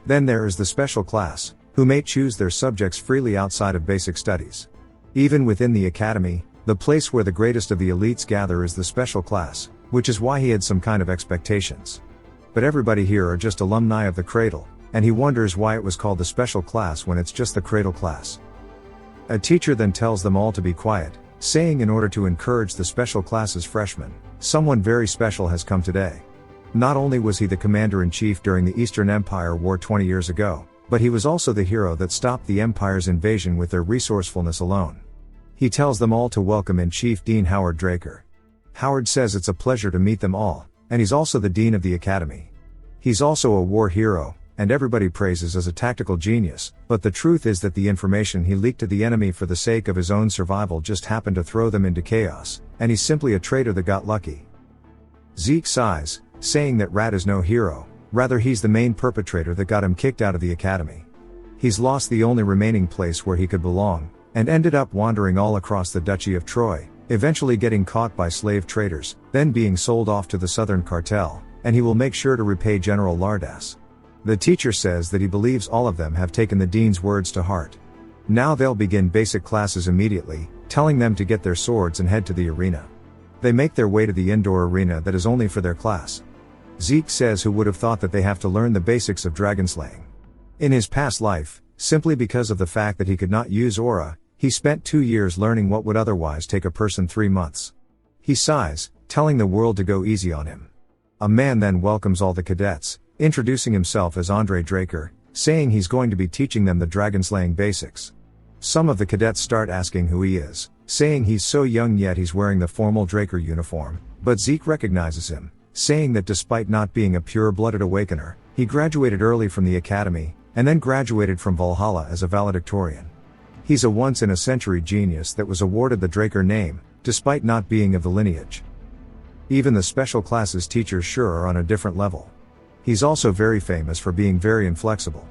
Then there is the special class, who may choose their subjects freely outside of basic studies. Even within the academy, the place where the greatest of the elites gather is the special class, which is why he had some kind of expectations. But everybody here are just alumni of the Cradle, and he wonders why it was called the special class when it's just the Cradle class. A teacher then tells them all to be quiet, saying in order to encourage the special class's freshmen, Someone very special has come today. Not only was he the commander-in-chief during the Eastern Empire War 20 years ago, but he was also the hero that stopped the Empire's invasion with their resourcefulness alone. He tells them all to welcome in Chief Dean Howard Draker. Howard says it's a pleasure to meet them all, and he's also the Dean of the Academy. He's also a war hero, and everybody praises as a tactical genius, but the truth is that the information he leaked to the enemy for the sake of his own survival just happened to throw them into chaos, and he's simply a traitor that got lucky. Zeke sighs, saying that Rat is no hero, rather he's the main perpetrator that got him kicked out of the academy. He's lost the only remaining place where he could belong, and ended up wandering all across the Duchy of Troy, eventually getting caught by slave traders, then being sold off to the Southern Cartel, and he will make sure to repay General Lardas. The teacher says that he believes all of them have taken the dean's words to heart. Now they'll begin basic classes immediately, telling them to get their swords and head to the arena. They make their way to the indoor arena that is only for their class. Zeke says who would have thought that they have to learn the basics of dragonslaying. In his past life, simply because of the fact that he could not use aura, he spent 2 years learning what would otherwise take a person 3 months. He sighs, telling the world to go easy on him. A man then welcomes all the cadets, introducing himself as Andre Draker, saying he's going to be teaching them the dragonslaying basics. Some of the cadets start asking who he is, saying he's so young yet he's wearing the formal Draker uniform, but Zeke recognizes him, saying that despite not being a pure-blooded awakener, he graduated early from the academy, and then graduated from Valhalla as a valedictorian. He's a once-in-a-century genius that was awarded the Draker name, despite not being of the lineage. Even the special classes teachers sure are on a different level. He's also very famous for being very inflexible.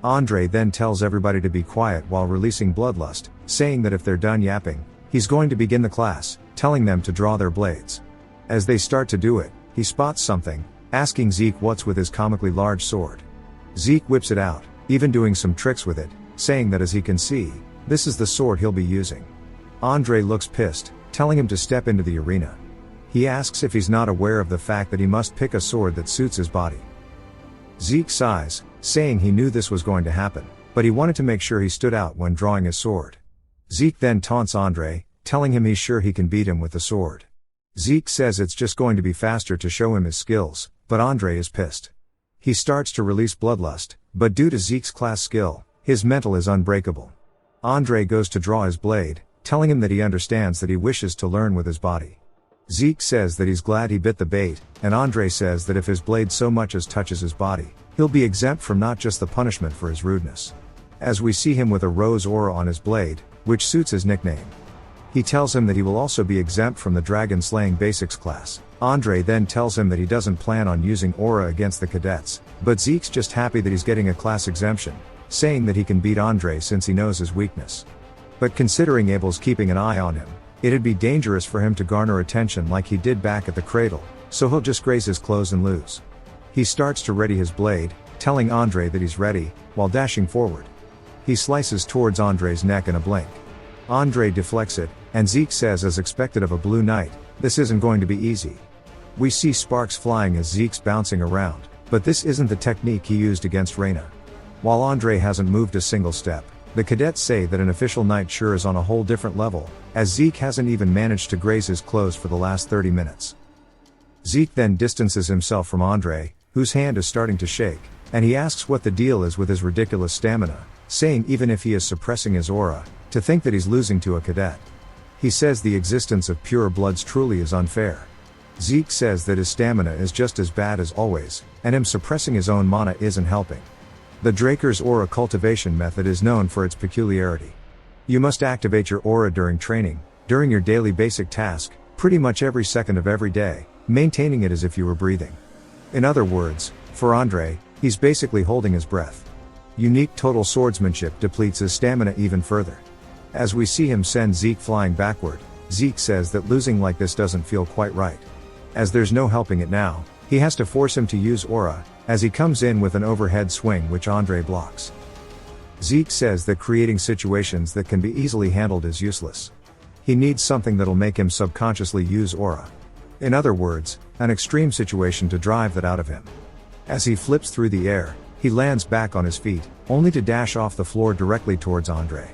Andre then tells everybody to be quiet while releasing bloodlust, saying that if they're done yapping, he's going to begin the class, telling them to draw their blades. As they start to do it, he spots something, asking Zeke what's with his comically large sword. Zeke whips it out, even doing some tricks with it, saying that as he can see, this is the sword he'll be using. Andre looks pissed, telling him to step into the arena. He asks if he's not aware of the fact that he must pick a sword that suits his body. Zeke sighs, saying he knew this was going to happen, but he wanted to make sure he stood out when drawing his sword. Zeke then taunts Andre, telling him he's sure he can beat him with the sword. Zeke says it's just going to be faster to show him his skills, but Andre is pissed. He starts to release bloodlust, but due to Zeke's class skill, his mental is unbreakable. Andre goes to draw his blade, telling him that he understands that he wishes to learn with his body. Zeke says that he's glad he bit the bait, and Andre says that if his blade so much as touches his body, he'll be exempt from not just the punishment for his rudeness. As we see him with a rose aura on his blade, which suits his nickname. He tells him that he will also be exempt from the dragon slaying basics class. Andre then tells him that he doesn't plan on using aura against the cadets, but Zeke's just happy that he's getting a class exemption, saying that he can beat Andre since he knows his weakness. But considering Abel's keeping an eye on him, it'd be dangerous for him to garner attention like he did back at the cradle, so he'll just graze his clothes and lose. He starts to ready his blade, telling Andre that he's ready, while dashing forward. He slices towards Andre's neck in a blink. Andre deflects it, and Zeke says as expected of a blue knight, this isn't going to be easy. We see sparks flying as Zeke's bouncing around, but this isn't the technique he used against Reyna. While Andre hasn't moved a single step, the cadets say that an official knight sure is on a whole different level, as Zeke hasn't even managed to graze his clothes for the last 30 minutes. Zeke then distances himself from Andre, whose hand is starting to shake, and he asks what the deal is with his ridiculous stamina, saying even if he is suppressing his aura, to think that he's losing to a cadet. He says the existence of pure bloods truly is unfair. Zeke says that his stamina is just as bad as always, and him suppressing his own mana isn't helping. The Draker's aura cultivation method is known for its peculiarity. You must activate your aura during training, during your daily basic task, pretty much every second of every day, maintaining it as if you were breathing. In other words, for Andre, he's basically holding his breath. Unique total swordsmanship depletes his stamina even further. As we see him send Zeke flying backward, Zeke says that losing like this doesn't feel quite right. As there's no helping it now, he has to force him to use aura, as he comes in with an overhead swing which Andre blocks. Zeke says that creating situations that can be easily handled is useless. He needs something that'll make him subconsciously use aura. In other words, an extreme situation to drive that out of him. As he flips through the air, he lands back on his feet, only to dash off the floor directly towards Andre.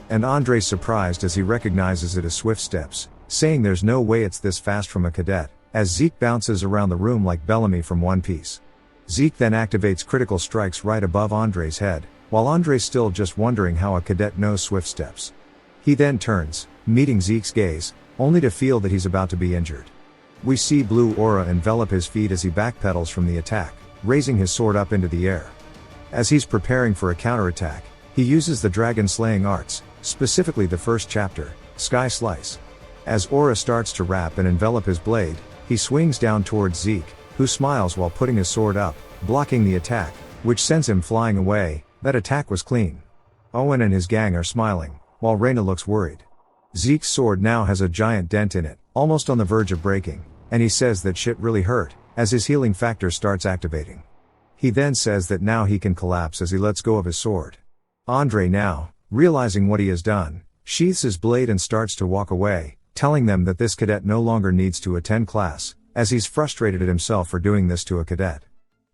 And Andre's surprised as he recognizes it as swift steps, saying there's no way it's this fast from a cadet, as Zeke bounces around the room like Bellamy from One Piece. Zeke then activates critical strikes right above Andre's head, while Andre's still just wondering how a cadet knows swift steps. He then turns, meeting Zeke's gaze, only to feel that he's about to be injured. We see blue aura envelop his feet as he backpedals from the attack, raising his sword up into the air. As he's preparing for a counterattack, he uses the dragon-slaying arts, specifically the first chapter, Sky Slice. As aura starts to wrap and envelop his blade, he swings down towards Zeke, who smiles while putting his sword up, blocking the attack, which sends him flying away. That attack was clean. Owen and his gang are smiling, while Reina looks worried. Zeke's sword now has a giant dent in it, almost on the verge of breaking, and he says that shit really hurt, as his healing factor starts activating. He then says that now he can collapse as he lets go of his sword. Andre now, realizing what he has done, sheaths his blade and starts to walk away, telling them that this cadet no longer needs to attend class, as he's frustrated at himself for doing this to a cadet.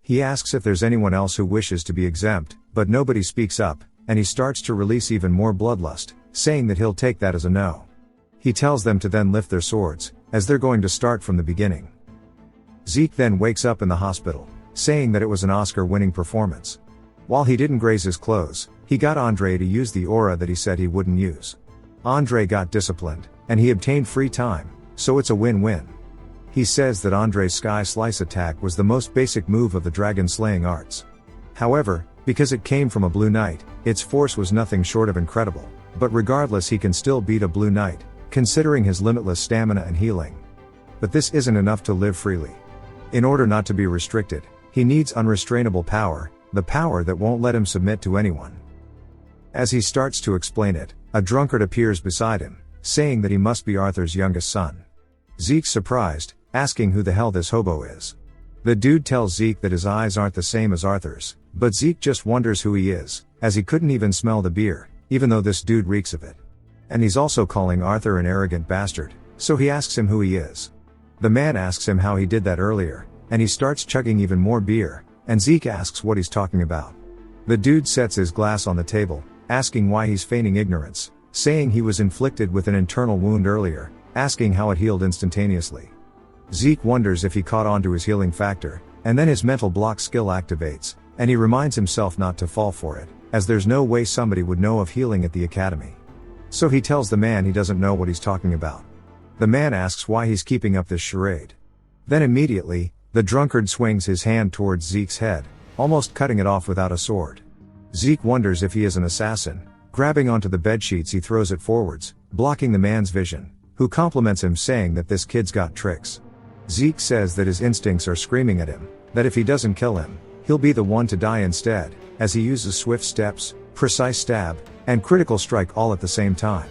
He asks if there's anyone else who wishes to be exempt, but nobody speaks up, and he starts to release even more bloodlust, saying that he'll take that as a no. He tells them to then lift their swords, as they're going to start from the beginning. Zeke then wakes up in the hospital, saying that it was an Oscar-winning performance. While he didn't graze his clothes, he got Andre to use the aura that he said he wouldn't use. Andre got disciplined, and he obtained free time, so it's a win-win. He says that Andre's Sky Slice attack was the most basic move of the dragon-slaying arts. However, because it came from a Blue Knight, its force was nothing short of incredible, but regardless he can still beat a Blue Knight, considering his limitless stamina and healing. But this isn't enough to live freely. In order not to be restricted, he needs unrestrainable power, the power that won't let him submit to anyone. As he starts to explain it, a drunkard appears beside him, saying that he must be Arthur's youngest son. Zeke's surprised, asking who the hell this hobo is. The dude tells Zeke that his eyes aren't the same as Arthur's, but Zeke just wonders who he is, as he couldn't even smell the beer, even though this dude reeks of it. And he's also calling Arthur an arrogant bastard, so he asks him who he is. The man asks him how he did that earlier, and he starts chugging even more beer, and Zeke asks what he's talking about. The dude sets his glass on the table, asking why he's feigning ignorance, saying he was inflicted with an internal wound earlier, asking how it healed instantaneously. Zeke wonders if he caught on to his healing factor, and then his mental block skill activates, and he reminds himself not to fall for it, as there's no way somebody would know of healing at the academy. So he tells the man he doesn't know what he's talking about. The man asks why he's keeping up this charade. Then immediately, the drunkard swings his hand towards Zeke's head, almost cutting it off without a sword. Zeke wonders if he is an assassin. Grabbing onto the bedsheets he throws it forwards, blocking the man's vision, who compliments him saying that this kid's got tricks. Zeke says that his instincts are screaming at him, that if he doesn't kill him, he'll be the one to die instead, as he uses swift steps, precise stab, and critical strike all at the same time.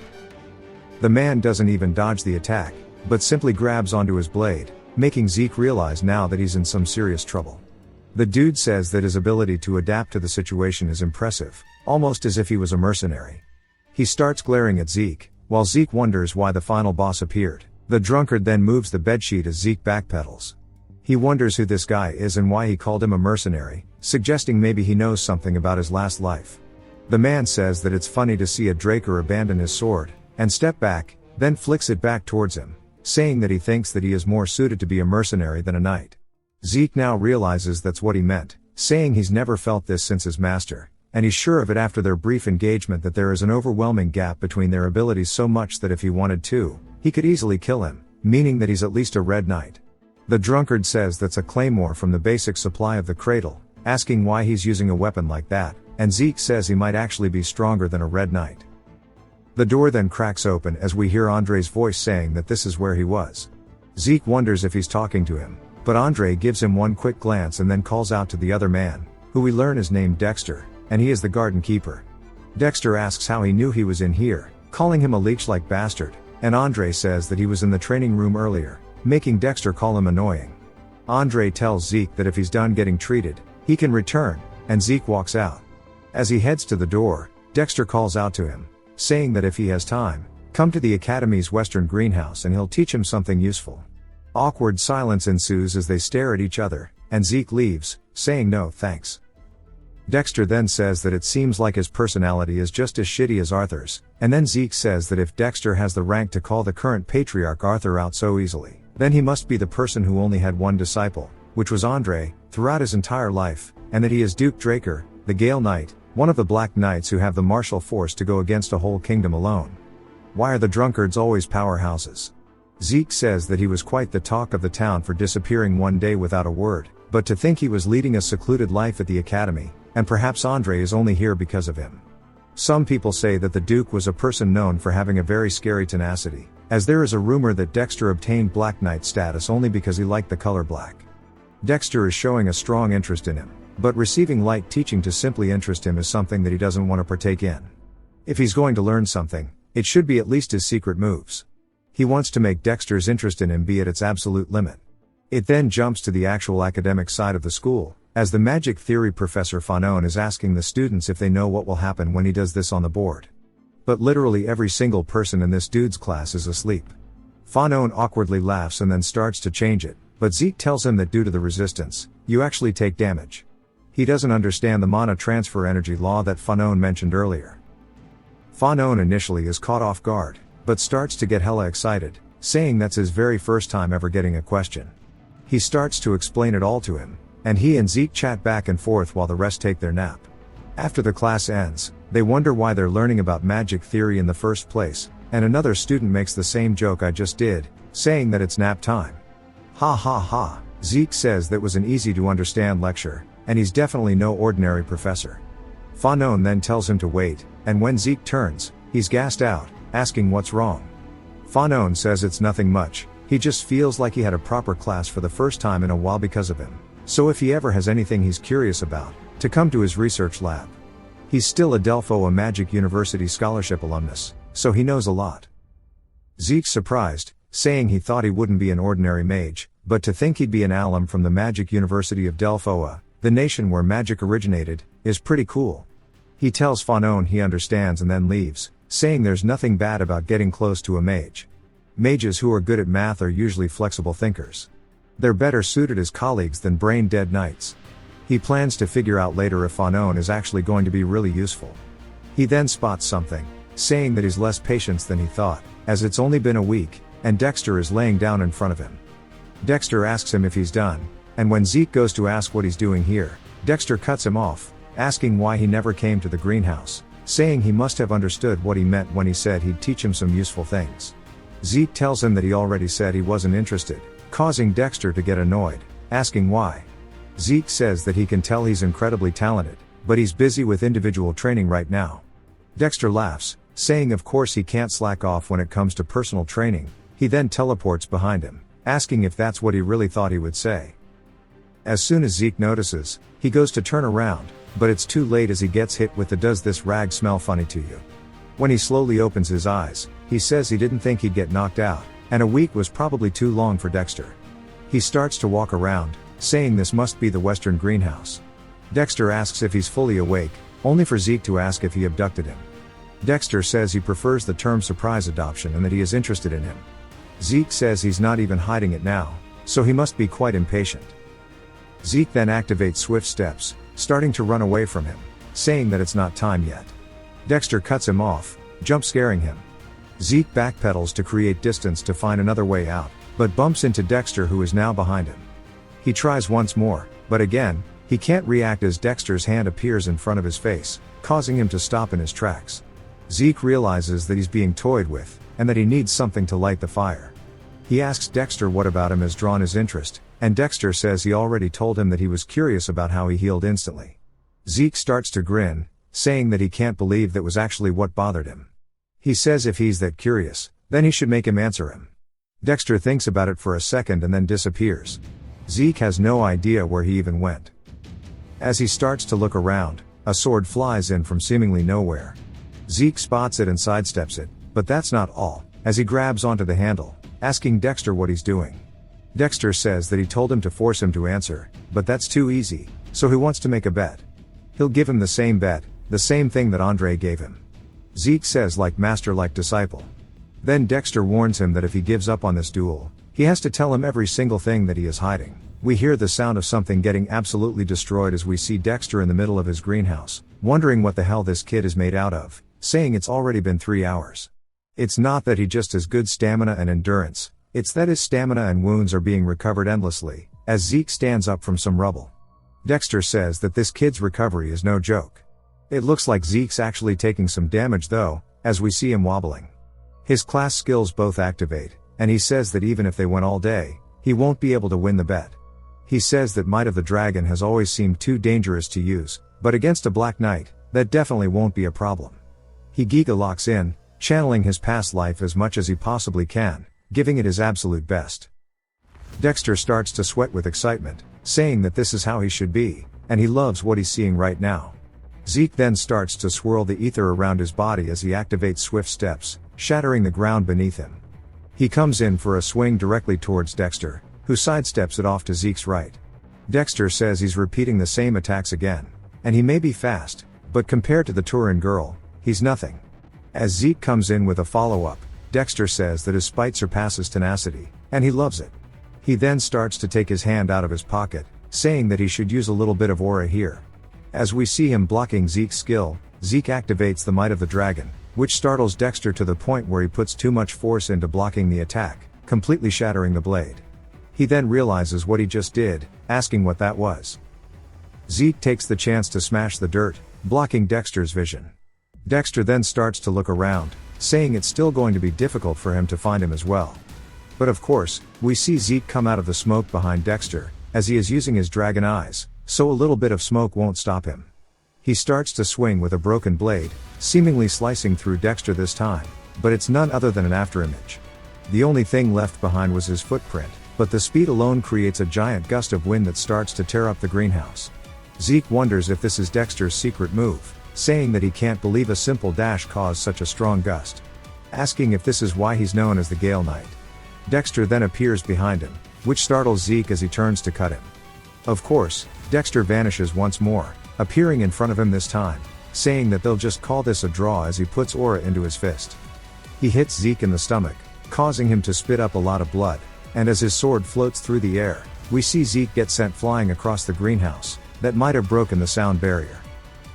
The man doesn't even dodge the attack, but simply grabs onto his blade, making Zeke realize now that he's in some serious trouble. The dude says that his ability to adapt to the situation is impressive, almost as if he was a mercenary. He starts glaring at Zeke, while Zeke wonders why the final boss appeared. The drunkard then moves the bedsheet as Zeke backpedals. He wonders who this guy is and why he called him a mercenary, suggesting maybe he knows something about his last life. The man says that it's funny to see a Draker abandon his sword, and step back, then flicks it back towards him, saying that he thinks that he is more suited to be a mercenary than a knight. Zeke now realizes that's what he meant, saying he's never felt this since his master, and he's sure of it after their brief engagement that there is an overwhelming gap between their abilities so much that if he wanted to, he could easily kill him, meaning that he's at least a red knight. The drunkard says that's a claymore from the basic supply of the cradle, asking why he's using a weapon like that, and Zeke says he might actually be stronger than a red knight. The door then cracks open as we hear Andre's voice saying that this is where he was. Zeke wonders if he's talking to him, but Andre gives him one quick glance and then calls out to the other man, who we learn is named Dexter, and he is the garden keeper. Dexter asks how he knew he was in here, calling him a leech-like bastard, and Andre says that he was in the training room earlier, making Dexter call him annoying. Andre tells Zeke that if he's done getting treated, he can return, and Zeke walks out. As he heads to the door, Dexter calls out to him, saying that if he has time, come to the Academy's western greenhouse and he'll teach him something useful. Awkward silence ensues as they stare at each other, and Zeke leaves, saying no thanks. Dexter then says that it seems like his personality is just as shitty as Arthur's, and then Zeke says that if Dexter has the rank to call the current patriarch Arthur out so easily, Then he must be the person who only had one disciple, which was Andre, throughout his entire life, and that he is Duke Draker, the Gale Knight, one of the Black Knights who have the martial force to go against a whole kingdom alone. Why are the drunkards always powerhouses? Zeke says that he was quite the talk of the town for disappearing one day without a word, but to think he was leading a secluded life at the academy, and perhaps Andre is only here because of him. Some people say that the Duke was a person known for having a very scary tenacity, as there is a rumor that Dexter obtained Black Knight status only because he liked the color black. Dexter is showing a strong interest in him, but receiving light teaching to simply interest him is something that he doesn't want to partake in. If he's going to learn something, it should be at least his secret moves. He wants to make Dexter's interest in him be at its absolute limit. It then jumps to the actual academic side of the school, as the magic theory professor Fanon is asking the students if they know what will happen when he does this on the board. But literally every single person in this dude's class is asleep. Fanon awkwardly laughs and then starts to change it, but Zeke tells him that due to the resistance, you actually take damage. He doesn't understand the mana transfer energy law that Fanon mentioned earlier. Fanon initially is caught off guard, but starts to get hella excited, saying that's his very first time ever getting a question. He starts to explain it all to him, and he and Zeke chat back and forth while the rest take their nap. After the class ends, they wonder why they're learning about magic theory in the first place, and another student makes the same joke I just did, saying that it's nap time. Ha ha ha, Zeke says that was an easy to understand lecture, and he's definitely no ordinary professor. Fanon then tells him to wait, and when Zeke turns, he's gassed out, asking what's wrong. Fanon says it's nothing much, he just feels like he had a proper class for the first time in a while because of him, so if he ever has anything he's curious about, to come to his research lab. He's still a Delphoa Magic University scholarship alumnus, so he knows a lot. Zeke's surprised, saying he thought he wouldn't be an ordinary mage, but to think he'd be an alum from the Magic University of Delphoa, the nation where magic originated, is pretty cool. He tells Fanon he understands and then leaves, saying there's nothing bad about getting close to a mage. Mages who are good at math are usually flexible thinkers. They're better suited as colleagues than brain-dead knights. He plans to figure out later if Fanon is actually going to be really useful. He then spots something, saying that he's less patient than he thought, as it's only been a week, and Dexter is laying down in front of him. Dexter asks him if he's done, and when Zeke goes to ask what he's doing here, Dexter cuts him off, asking why he never came to the greenhouse, saying he must have understood what he meant when he said he'd teach him some useful things. Zeke tells him that he already said he wasn't interested, causing Dexter to get annoyed, asking why. Zeke says that he can tell he's incredibly talented, but he's busy with individual training right now. Dexter laughs, saying of course he can't slack off when it comes to personal training. He then teleports behind him, asking if that's what he really thought he would say. As soon as Zeke notices, he goes to turn around, but it's too late as he gets hit with the "Does this rag smell funny to you?" When he slowly opens his eyes, he says he didn't think he'd get knocked out, and a week was probably too long for Dexter. He starts to walk around, saying this must be the Western greenhouse. Dexter asks if he's fully awake, only for Zeke to ask if he abducted him. Dexter says he prefers the term surprise adoption and that he is interested in him. Zeke says he's not even hiding it now, so he must be quite impatient. Zeke then activates swift steps, starting to run away from him, saying that it's not time yet. Dexter cuts him off, jump scaring him. Zeke backpedals to create distance to find another way out, but bumps into Dexter who is now behind him. He tries once more, but again, he can't react as Dexter's hand appears in front of his face, causing him to stop in his tracks. Zeke realizes that he's being toyed with, and that he needs something to light the fire. He asks Dexter what about him has drawn his interest, and Dexter says he already told him that he was curious about how he healed instantly. Zeke starts to grin, saying that he can't believe that was actually what bothered him. He says if he's that curious, then he should make him answer him. Dexter thinks about it for a second and then disappears. Zeke has no idea where he even went. As he starts to look around, a sword flies in from seemingly nowhere. Zeke spots it and sidesteps it, but that's not all, as he grabs onto the handle, asking Dexter what he's doing. Dexter says that he told him to force him to answer, but that's too easy, so he wants to make a bet. He'll give him the same bet, the same thing that Andre gave him. Zeke says like master like disciple. Then Dexter warns him that if he gives up on this duel, he has to tell him every single thing that he is hiding. We hear the sound of something getting absolutely destroyed as we see Dexter in the middle of his greenhouse, wondering what the hell this kid is made out of, saying it's already been 3 hours. It's not that he just has good stamina and endurance, It's that his stamina and wounds are being recovered endlessly, as Zeke stands up from some rubble. Dexter says that this kid's recovery is no joke. It looks like Zeke's actually taking some damage though, as we see him wobbling. His class skills both activate, and he says that even if they went all day, he won't be able to win the bet. He says that Might of the Dragon has always seemed too dangerous to use, but against a Black Knight, that definitely won't be a problem. He Giga locks in, channeling his past life as much as he possibly can, giving it his absolute best. Dexter starts to sweat with excitement, saying that this is how he should be, and he loves what he's seeing right now. Zeke then starts to swirl the ether around his body as he activates swift steps, shattering the ground beneath him. He comes in for a swing directly towards Dexter, who sidesteps it off to Zeke's right. Dexter says he's repeating the same attacks again, and he may be fast, but compared to the Turin girl, he's nothing. As Zeke comes in with a follow-up, Dexter says that his spite surpasses tenacity, and he loves it. He then starts to take his hand out of his pocket, saying that he should use a little bit of aura here. As we see him blocking Zeke's skill, Zeke activates the Might of the Dragon, which startles Dexter to the point where he puts too much force into blocking the attack, completely shattering the blade. He then realizes what he just did, asking what that was. Zeke takes the chance to smash the dirt, blocking Dexter's vision. Dexter then starts to look around, saying it's still going to be difficult for him to find him as well. But of course, we see Zeke come out of the smoke behind Dexter, as he is using his dragon eyes, so a little bit of smoke won't stop him. He starts to swing with a broken blade, seemingly slicing through Dexter this time, but it's none other than an afterimage. The only thing left behind was his footprint, but the speed alone creates a giant gust of wind that starts to tear up the greenhouse. Zeke wonders if this is Dexter's secret move, saying that he can't believe a simple dash caused such a strong gust. Asking if this is why he's known as the Gale Knight. Dexter then appears behind him, which startles Zeke as he turns to cut him. Of course, Dexter vanishes once more, appearing in front of him this time, saying that they'll just call this a draw as he puts aura into his fist. He hits Zeke in the stomach, causing him to spit up a lot of blood, and as his sword floats through the air, we see Zeke get sent flying across the greenhouse, that might have broken the sound barrier.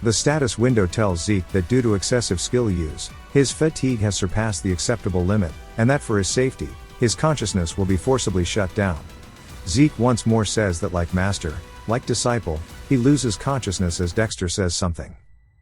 The status window tells Zeke that due to excessive skill use, his fatigue has surpassed the acceptable limit, and that for his safety, his consciousness will be forcibly shut down. Zeke once more says that like master, like disciple, he loses consciousness as Dexter says something.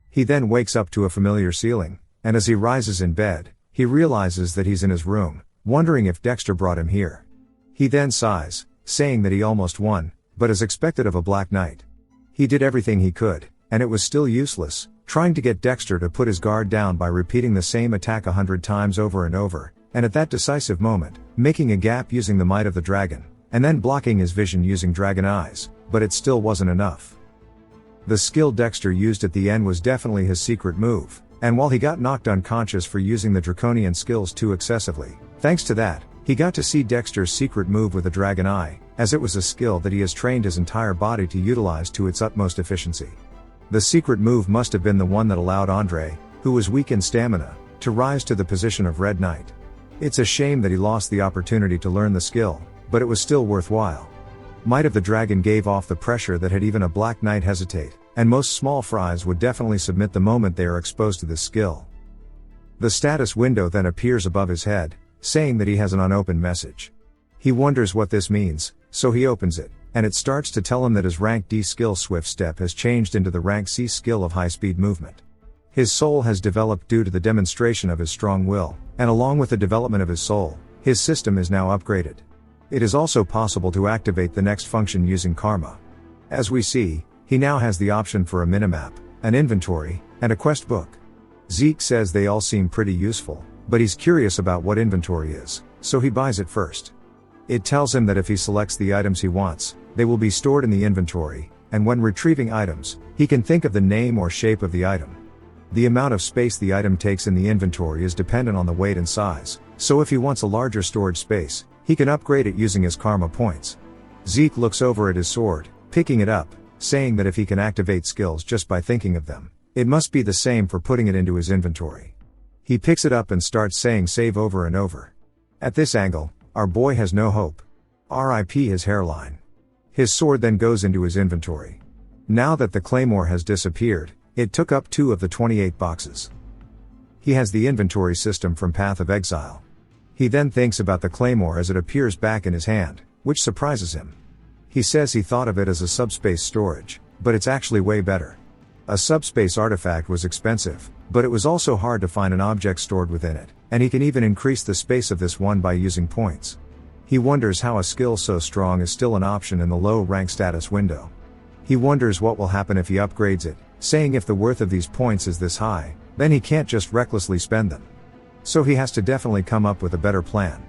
He then wakes up to a familiar ceiling, and as he rises in bed, he realizes that he's in his room, wondering if Dexter brought him here. He then sighs, saying that he almost won, but as expected of a Black Knight. He did everything he could, and it was still useless, trying to get Dexter to put his guard down by repeating the same attack 100 times over and over, and at that decisive moment, making a gap using the Might of the Dragon, and then blocking his vision using Dragon Eyes, but it still wasn't enough. The skill Dexter used at the end was definitely his secret move, and while he got knocked unconscious for using the Draconian skills too excessively, thanks to that, he got to see Dexter's secret move with a Dragon Eye, as it was a skill that he has trained his entire body to utilize to its utmost efficiency. The secret move must have been the one that allowed Andre, who was weak in stamina, to rise to the position of Red Knight. It's a shame that he lost the opportunity to learn the skill, but it was still worthwhile. Might of the Dragon gave off the pressure that had even a Black Knight hesitate, and most small fries would definitely submit the moment they are exposed to this skill. The status window then appears above his head, saying that he has an unopened message. He wonders what this means, so he opens it, and it starts to tell him that his rank D skill Swift Step has changed into the rank C skill of high-speed movement. His soul has developed due to the demonstration of his strong will, and along with the development of his soul, his system is now upgraded. It is also possible to activate the next function using karma. As we see, he now has the option for a minimap, an inventory, and a quest book. Zeke says they all seem pretty useful, but he's curious about what inventory is, so he buys it first. It tells him that if he selects the items he wants, they will be stored in the inventory, and when retrieving items, he can think of the name or shape of the item. The amount of space the item takes in the inventory is dependent on the weight and size, so if he wants a larger storage space, he can upgrade it using his karma points. Zeke looks over at his sword, picking it up, saying that if he can activate skills just by thinking of them, it must be the same for putting it into his inventory. He picks it up and starts saying save over and over. At this angle, our boy has no hope. RIP his hairline. His sword then goes into his inventory. Now that the claymore has disappeared, it took up 2 of the 28 boxes. He has the inventory system from Path of Exile. He then thinks about the claymore as it appears back in his hand, which surprises him. He says he thought of it as a subspace storage, but it's actually way better. A subspace artifact was expensive, but it was also hard to find an object stored within it, and he can even increase the space of this one by using points. He wonders how a skill so strong is still an option in the low rank status window. He wonders what will happen if he upgrades it, saying if the worth of these points is this high, then he can't just recklessly spend them. So he has to definitely come up with a better plan.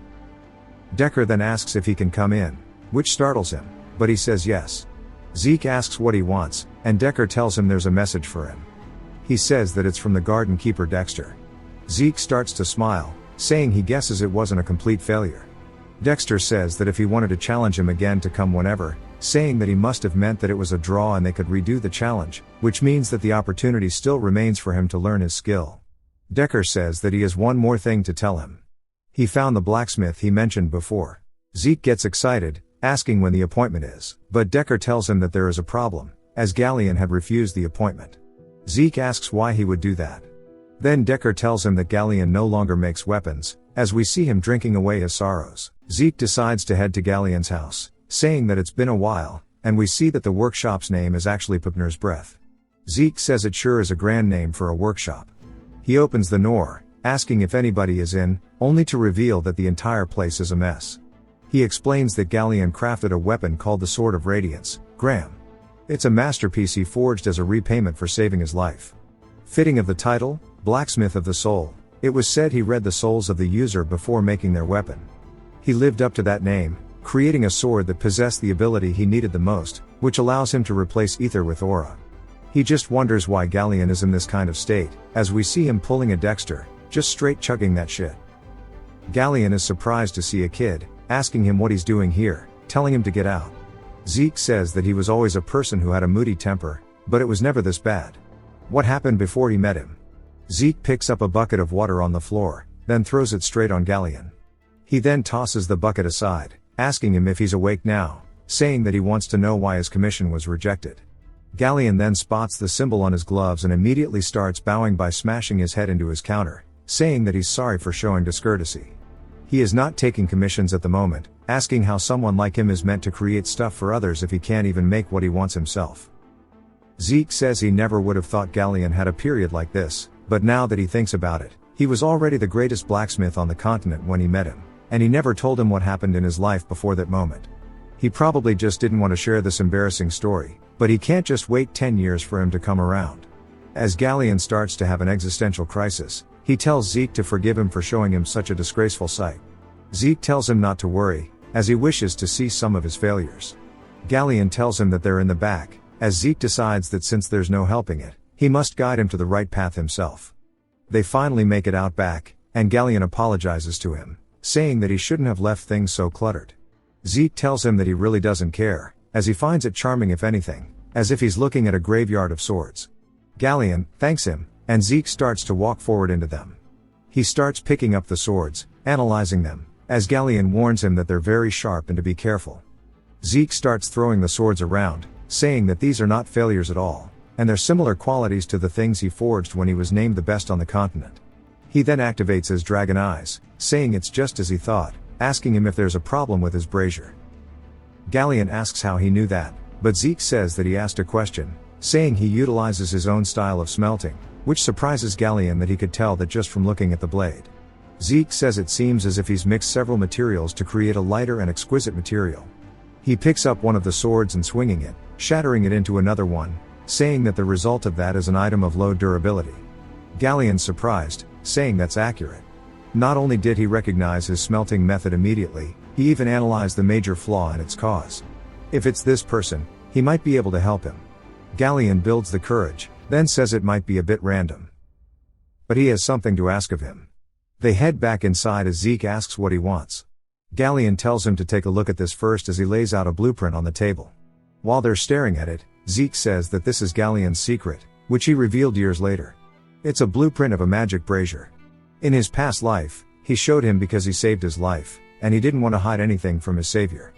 Decker then asks if he can come in, which startles him, but he says yes. Zeke asks what he wants, and Decker tells him there's a message for him. He says that it's from the garden keeper Dexter. Zeke starts to smile, saying he guesses it wasn't a complete failure. Dexter says that if he wanted to challenge him again to come whenever, saying that he must have meant that it was a draw and they could redo the challenge, which means that the opportunity still remains for him to learn his skill. Decker says that he has one more thing to tell him. He found the blacksmith he mentioned before. Zeke gets excited, asking when the appointment is, but Decker tells him that there is a problem, as Galleon had refused the appointment. Zeke asks why he would do that. Then Decker tells him that Galleon no longer makes weapons, as we see him drinking away his sorrows. Zeke decides to head to Galleon's house, saying that it's been a while, and we see that the workshop's name is actually Pupner's Breath. Zeke says it sure is a grand name for a workshop. He opens the door, asking if anybody is in, only to reveal that the entire place is a mess. He explains that Galleon crafted a weapon called the Sword of Radiance, Graham. It's a masterpiece he forged as a repayment for saving his life. Fitting of the title, Blacksmith of the Soul, it was said he read the souls of the user before making their weapon. He lived up to that name, creating a sword that possessed the ability he needed the most, which allows him to replace ether with aura. He just wonders why Galleon is in this kind of state, as we see him pulling a Dexter, just straight chugging that shit. Galleon is surprised to see a kid, asking him what he's doing here, telling him to get out. Zeke says that he was always a person who had a moody temper, but it was never this bad. What happened before he met him? Zeke picks up a bucket of water on the floor, then throws it straight on Galleon. He then tosses the bucket aside, asking him if he's awake now, saying that he wants to know why his commission was rejected. Galleon then spots the symbol on his gloves and immediately starts bowing by smashing his head into his counter, saying that he's sorry for showing discourtesy. He is not taking commissions at the moment, asking how someone like him is meant to create stuff for others if he can't even make what he wants himself. Zeke says he never would have thought Galleon had a period like this, but now that he thinks about it, he was already the greatest blacksmith on the continent when he met him, and he never told him what happened in his life before that moment. He probably just didn't want to share this embarrassing story, but he can't just wait 10 years for him to come around. As Galleon starts to have an existential crisis, he tells Zeke to forgive him for showing him such a disgraceful sight. Zeke tells him not to worry, as he wishes to see some of his failures. Galleon tells him that they're in the back, as Zeke decides that since there's no helping it, he must guide him to the right path himself. They finally make it out back, and Galleon apologizes to him, saying that he shouldn't have left things so cluttered. Zeke tells him that he really doesn't care, as he finds it charming if anything, as if he's looking at a graveyard of swords. Galleon thanks him, and Zeke starts to walk forward into them. He starts picking up the swords, analyzing them, as Galleon warns him that they're very sharp and to be careful. Zeke starts throwing the swords around, saying that these are not failures at all, and they're similar qualities to the things he forged when he was named the best on the continent. He then activates his dragon eyes, saying it's just as he thought, asking him if there's a problem with his brazier. Galleon asks how he knew that, but Zeke says that he asked a question, saying he utilizes his own style of smelting, which surprises Galleon that he could tell that just from looking at the blade. Zeke says it seems as if he's mixed several materials to create a lighter and exquisite material. He picks up one of the swords and swinging it, shattering it into another one, saying that the result of that is an item of low durability. Galleon's surprised, saying that's accurate. Not only did he recognize his smelting method immediately, he even analyzed the major flaw in its cause. If it's this person, he might be able to help him. Galleon builds the courage, then says it might be a bit random. But he has something to ask of him. They head back inside as Zeke asks what he wants. Galleon tells him to take a look at this first as he lays out a blueprint on the table. While they're staring at it, Zeke says that this is Galleon's secret, which he revealed years later. It's a blueprint of a magic brazier. In his past life, he showed him because he saved his life, and he didn't want to hide anything from his savior.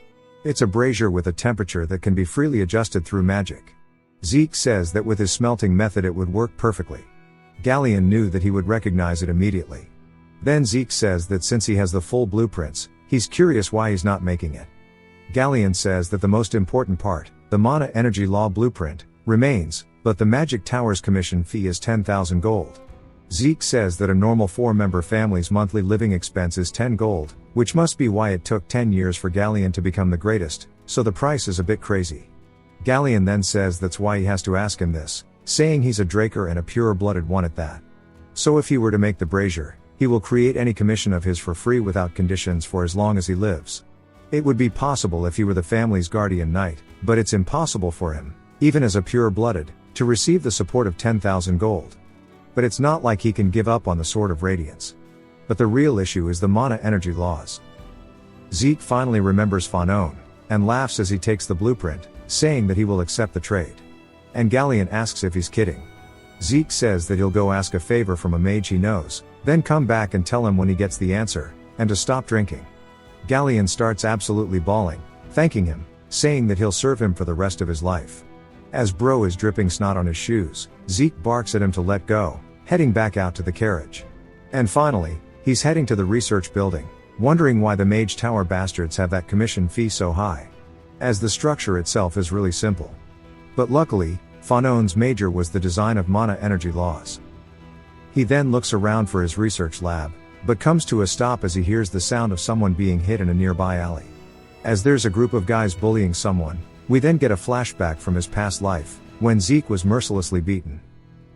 It's a brazier with a temperature that can be freely adjusted through magic. Zeke says that with his smelting method it would work perfectly. Galleon knew that he would recognize it immediately. Then Zeke says that since he has the full blueprints, he's curious why he's not making it. Galleon says that the most important part, the mana energy law blueprint, remains, but the magic tower's commission fee is 10,000 gold. Zeke says that a normal 4-member family's monthly living expense is 10 gold, which must be why it took 10 years for Galleon to become the greatest, so the price is a bit crazy. Galleon then says that's why he has to ask him this, saying he's a Draker and a pure-blooded one at that. So if he were to make the brazier, he will create any commission of his for free without conditions for as long as he lives. It would be possible if he were the family's guardian knight, but it's impossible for him, even as a pure-blooded, to receive the support of 10,000 gold. But it's not like he can give up on the Sword of Radiance. But the real issue is the mana energy laws. Zeke finally remembers Fanon, and laughs as he takes the blueprint, saying that he will accept the trade. And Galleon asks if he's kidding. Zeke says that he'll go ask a favor from a mage he knows, then come back and tell him when he gets the answer, and to stop drinking. Galleon starts absolutely bawling, thanking him, saying that he'll serve him for the rest of his life. As Bro is dripping snot on his shoes, Zeke barks at him to let go, heading back out to the carriage. And finally, he's heading to the research building, wondering why the Mage Tower bastards have that commission fee so high, as the structure itself is really simple. But luckily, Fanon's major was the design of mana energy laws. He then looks around for his research lab, but comes to a stop as he hears the sound of someone being hit in a nearby alley. As there's a group of guys bullying someone, we then get a flashback from his past life, when Zeke was mercilessly beaten.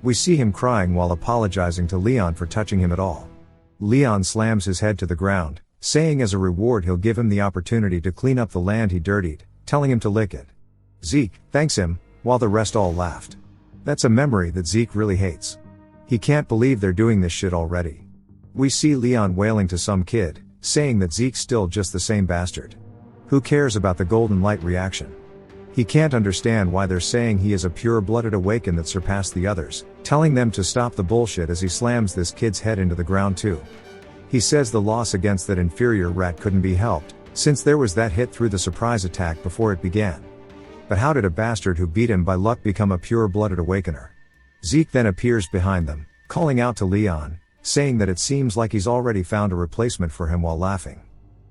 We see him crying while apologizing to Leon for touching him at all. Leon slams his head to the ground, saying as a reward he'll give him the opportunity to clean up the land he dirtied, telling him to lick it. Zeke thanks him, while the rest all laughed. That's a memory that Zeke really hates. He can't believe they're doing this shit already. We see Leon wailing to some kid, saying that Zeke's still just the same bastard. Who cares about the golden light reaction? He can't understand why they're saying he is a pure-blooded awaken that surpassed the others, telling them to stop the bullshit as he slams this kid's head into the ground too. He says the loss against that inferior rat couldn't be helped, since there was that hit through the surprise attack before it began. But how did a bastard who beat him by luck become a pure-blooded awakener? Zeke then appears behind them, calling out to Leon, saying that it seems like he's already found a replacement for him while laughing.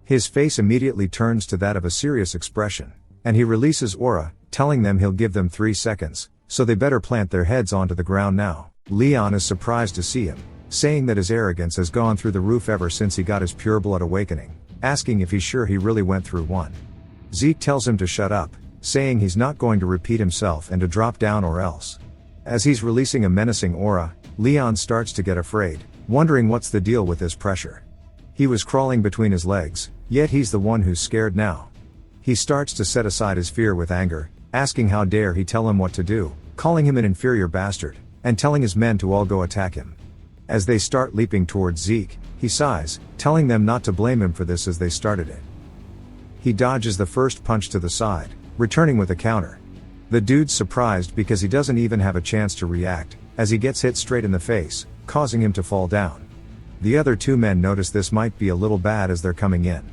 His face immediately turns to that of a serious expression, and he releases Aura, telling them he'll give them 3 seconds, so they better plant their heads onto the ground now. Leon is surprised to see him, saying that his arrogance has gone through the roof ever since he got his pure blood awakening, asking if he's sure he really went through one. Zeke tells him to shut up, saying he's not going to repeat himself and to drop down or else. As he's releasing a menacing aura, Leon starts to get afraid, wondering what's the deal with this pressure. He was crawling between his legs, yet he's the one who's scared now. He starts to set aside his fear with anger, asking how dare he tell him what to do, calling him an inferior bastard, and telling his men to all go attack him. As they start leaping towards Zeke, he sighs, telling them not to blame him for this as they started it. He dodges the first punch to the side, returning with a counter. The dude's surprised because he doesn't even have a chance to react, as he gets hit straight in the face, causing him to fall down. The other 2 men notice this might be a little bad as they're coming in.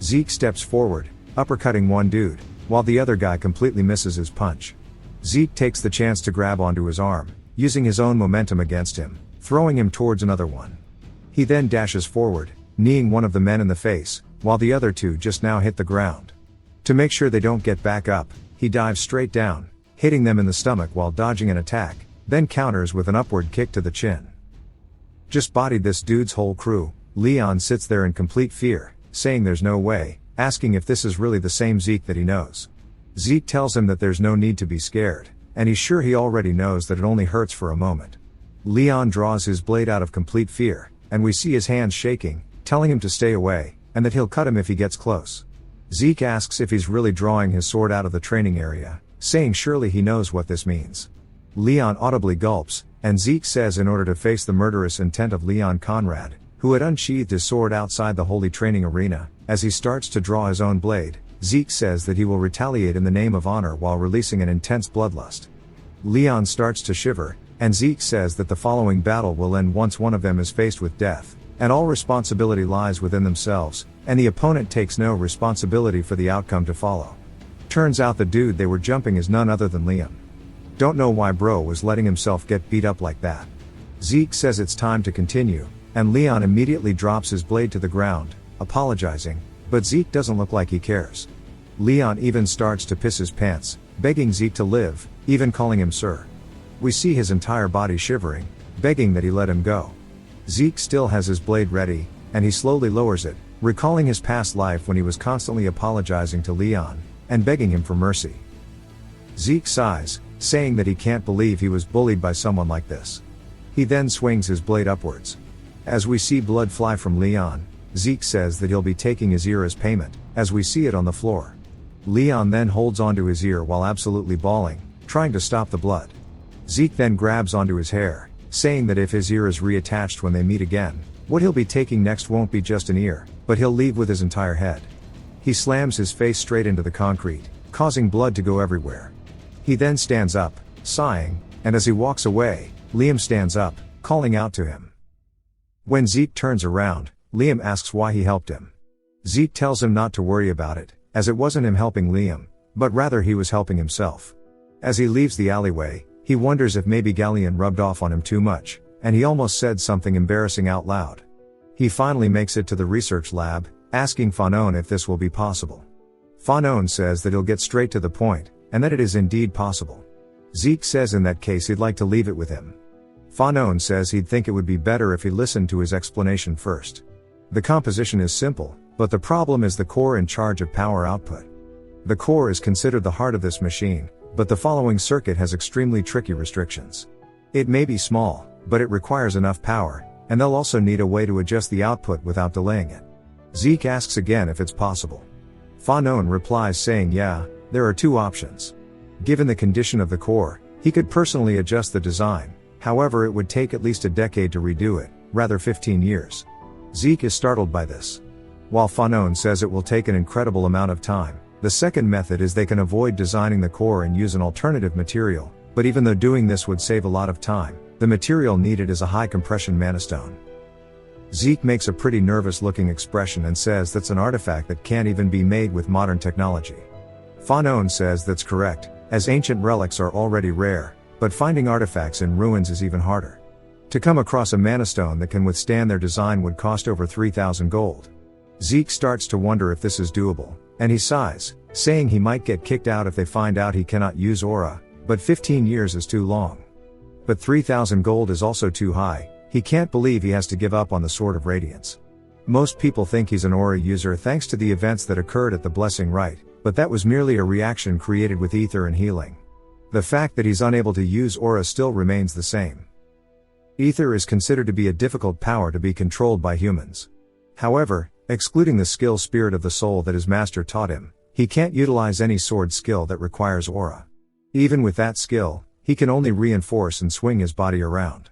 Zeke steps forward, uppercutting one dude, while the other guy completely misses his punch. Zeke takes the chance to grab onto his arm, using his own momentum against him, throwing him towards another one. He then dashes forward, kneeing one of the men in the face, while the other 2 just now hit the ground. To make sure they don't get back up, he dives straight down, hitting them in the stomach while dodging an attack, then counters with an upward kick to the chin. Just bodied this dude's whole crew. Leon sits there in complete fear, saying there's no way, asking if this is really the same Zeke that he knows. Zeke tells him that there's no need to be scared, and he's sure he already knows that it only hurts for a moment. Leon draws his blade out of complete fear, and we see his hands shaking, telling him to stay away, and that he'll cut him if he gets close. Zeke asks if he's really drawing his sword out of the training area, saying surely he knows what this means. Leon audibly gulps, and Zeke says in order to face the murderous intent of Leon Conrad, who had unsheathed his sword outside the holy training arena, as he starts to draw his own blade, Zeke says that he will retaliate in the name of honor while releasing an intense bloodlust. Leon starts to shiver, and Zeke says that the following battle will end once one of them is faced with death, and all responsibility lies within themselves, and the opponent takes no responsibility for the outcome to follow. Turns out the dude they were jumping is none other than Liam. Don't know why bro was letting himself get beat up like that. Zeke says it's time to continue, and Leon immediately drops his blade to the ground, apologizing, but Zeke doesn't look like he cares. Leon even starts to piss his pants, begging Zeke to live, even calling him sir. We see his entire body shivering, begging that he let him go. Zeke still has his blade ready, and he slowly lowers it, recalling his past life when he was constantly apologizing to Leon, and begging him for mercy. Zeke sighs, saying that he can't believe he was bullied by someone like this. He then swings his blade upwards. As we see blood fly from Leon, Zeke says that he'll be taking his ear as payment, as we see it on the floor. Leon then holds onto his ear while absolutely bawling, trying to stop the blood. Zeke then grabs onto his hair, saying that if his ear is reattached when they meet again, what he'll be taking next won't be just an ear, but he'll leave with his entire head. He slams his face straight into the concrete, causing blood to go everywhere. He then stands up, sighing, and as he walks away, Liam stands up, calling out to him. When Zeke turns around, Liam asks why he helped him. Zeke tells him not to worry about it, as it wasn't him helping Liam, but rather he was helping himself. As he leaves the alleyway, he wonders if maybe Galleon rubbed off on him too much, and he almost said something embarrassing out loud. He finally makes it to the research lab, asking Fanon if this will be possible. Fanon says that he'll get straight to the point, and that it is indeed possible. Zeke says in that case he'd like to leave it with him. Fanon says he'd think it would be better if he listened to his explanation first. The composition is simple, but the problem is the core in charge of power output. The core is considered the heart of this machine, but the following circuit has extremely tricky restrictions. It may be small, but it requires enough power, and they'll also need a way to adjust the output without delaying it. Zeke asks again if it's possible. Fanon replies saying yeah, there are two options. Given the condition of the core, he could personally adjust the design, however it would take at least a decade to redo it, rather 15 years. Zeke is startled by this. While Fanon says it will take an incredible amount of time, the second method is they can avoid designing the core and use an alternative material, but even though doing this would save a lot of time, the material needed is a high compression manastone. Zeke makes a pretty nervous looking expression and says that's an artifact that can't even be made with modern technology. Fanon says that's correct, as ancient relics are already rare, but finding artifacts in ruins is even harder. To come across a manastone that can withstand their design would cost over 3,000 gold. Zeke starts to wonder if this is doable, and he sighs, saying he might get kicked out if they find out he cannot use aura, but 15 years is too long. But 3,000 gold is also too high. He can't believe he has to give up on the Sword of Radiance. Most people think he's an aura user thanks to the events that occurred at the Blessing Rite, but that was merely a reaction created with ether and healing. The fact that he's unable to use aura still remains the same. Ether is considered to be a difficult power to be controlled by humans. However, excluding the skill spirit of the soul that his master taught him, he can't utilize any sword skill that requires aura. Even with that skill, he can only reinforce and swing his body around.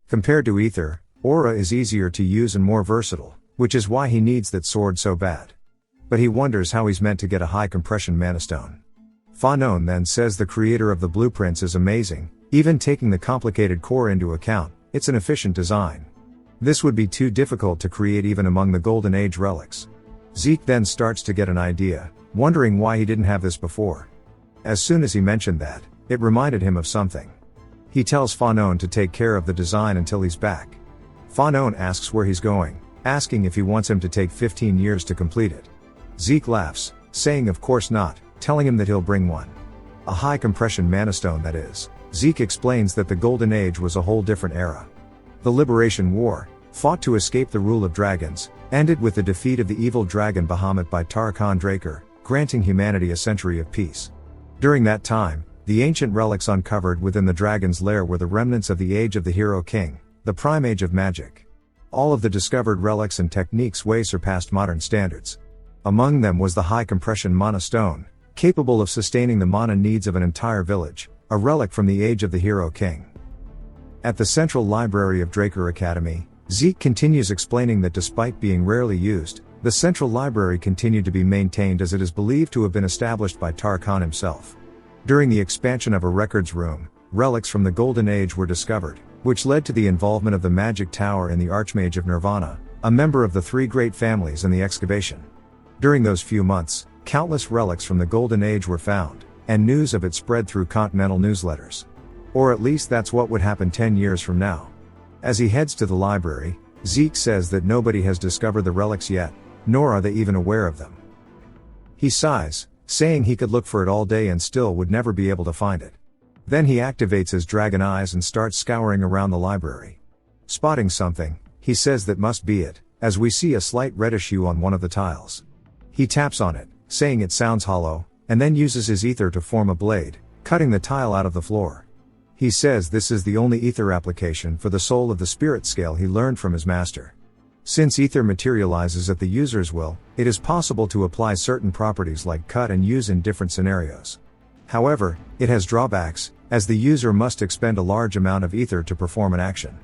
Compared to ether, aura is easier to use and more versatile, which is why he needs that sword so bad. But he wonders how he's meant to get a high compression manastone. Fanon then says the creator of the blueprints is amazing, even taking the complicated core into account, it's an efficient design. This would be too difficult to create even among the Golden Age relics. Zeke then starts to get an idea, wondering why he didn't have this before. As soon as he mentioned that, it reminded him of something. He tells Fanon to take care of the design until he's back. Fanon asks where he's going, asking if he wants him to take 15 years to complete it. Zeke laughs, saying of course not, telling him that he'll bring one. A high compression manastone that is. Zeke explains that the Golden Age was a whole different era. The Liberation War, fought to escape the rule of dragons, ended with the defeat of the evil dragon Bahamut by Tarkhan Draker, granting humanity a century of peace. During that time, the ancient relics uncovered within the dragon's lair were the remnants of the age of the Hero King, the prime age of magic. All of the discovered relics and techniques way surpassed modern standards. Among them was the high compression mana stone, capable of sustaining the mana needs of an entire village, a relic from the age of the Hero King. At the Central Library of Draker Academy, Zeke continues explaining that despite being rarely used, the Central Library continued to be maintained as it is believed to have been established by Tarkhan himself. During the expansion of a records room, relics from the Golden Age were discovered, which led to the involvement of the Magic Tower and the Archmage of Nirvana, a member of the three great families in the excavation. During those few months, countless relics from the Golden Age were found, and news of it spread through continental newsletters. Or at least that's what would happen 10 years from now. As he heads to the library, Zeke says that nobody has discovered the relics yet, nor are they even aware of them. He sighs, saying he could look for it all day and still would never be able to find it. Then he activates his dragon eyes and starts scouring around the library. Spotting something, he says that must be it, as we see a slight reddish hue on one of the tiles. He taps on it, saying it sounds hollow, and then uses his ether to form a blade, cutting the tile out of the floor. He says this is the only ether application for the soul of the spirit scale he learned from his master. Since ether materializes at the user's will, it is possible to apply certain properties like cut and use in different scenarios. However, it has drawbacks, as the user must expend a large amount of ether to perform an action.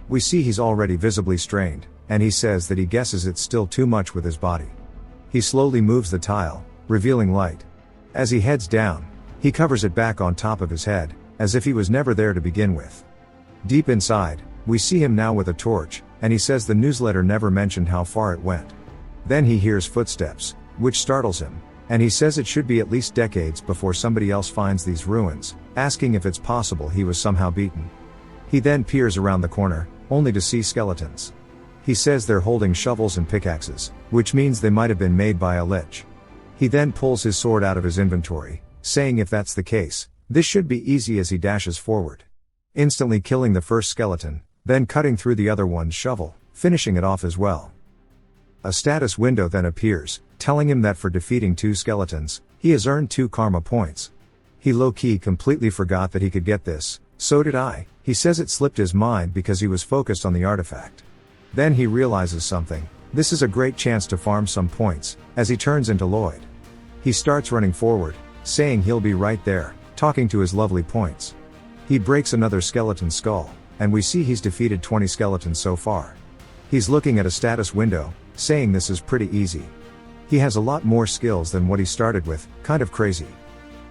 We see he's already visibly strained, and he says that he guesses it's still too much with his body. He slowly moves the tile, revealing light. As he heads down, he covers it back on top of his head, as if he was never there to begin with. Deep inside, we see him now with a torch, and he says the newsletter never mentioned how far it went. Then he hears footsteps, which startles him, and he says it should be at least decades before somebody else finds these ruins, asking if it's possible he was somehow beaten. He then peers around the corner, only to see skeletons. He says they're holding shovels and pickaxes, which means they might have been made by a lich. He then pulls his sword out of his inventory, saying if that's the case, this should be easy as he dashes forward, instantly killing the first skeleton, then cutting through the other one's shovel, finishing it off as well. A status window then appears, telling him that for defeating 2 skeletons, he has earned 2 karma points. He low-key completely forgot that he could get this, so did I. He says it slipped his mind because he was focused on the artifact. Then he realizes something. This is a great chance to farm some points, as he turns into Lloyd. He starts running forward, saying he'll be right there, talking to his lovely points. He breaks another skeleton skull, and we see he's defeated 20 skeletons so far. He's looking at a status window, saying this is pretty easy. He has a lot more skills than what he started with, kind of crazy.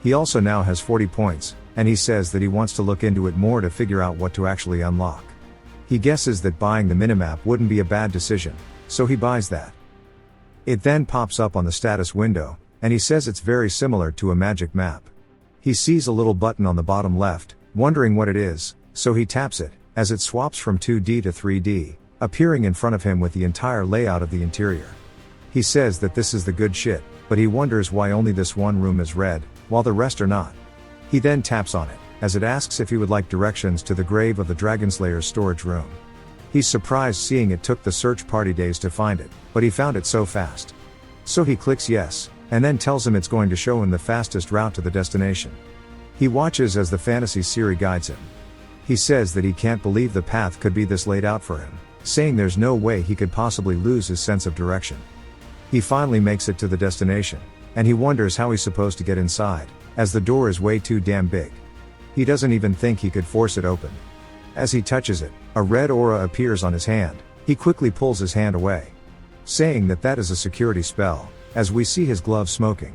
He also now has 40 points, and he says that he wants to look into it more to figure out what to actually unlock. He guesses that buying the minimap wouldn't be a bad decision, so he buys that. It then pops up on the status window, and he says it's very similar to a magic map. He sees a little button on the bottom left, wondering what it is, so he taps it, as it swaps from 2D to 3D, appearing in front of him with the entire layout of the interior. He says that this is the good shit, but he wonders why only this one room is red, while the rest are not. He then taps on it, as it asks if he would like directions to the grave of the Dragonslayer's storage room. He's surprised seeing it took the search party days to find it, but he found it so fast. So he clicks yes, and then tells him it's going to show him the fastest route to the destination. He watches as the fantasy Siri guides him. He says that he can't believe the path could be this laid out for him, saying there's no way he could possibly lose his sense of direction. He finally makes it to the destination, and he wonders how he's supposed to get inside, as the door is way too damn big. He doesn't even think he could force it open. As he touches it, a red aura appears on his hand. He quickly pulls his hand away, saying that that is a security spell, as we see his glove smoking.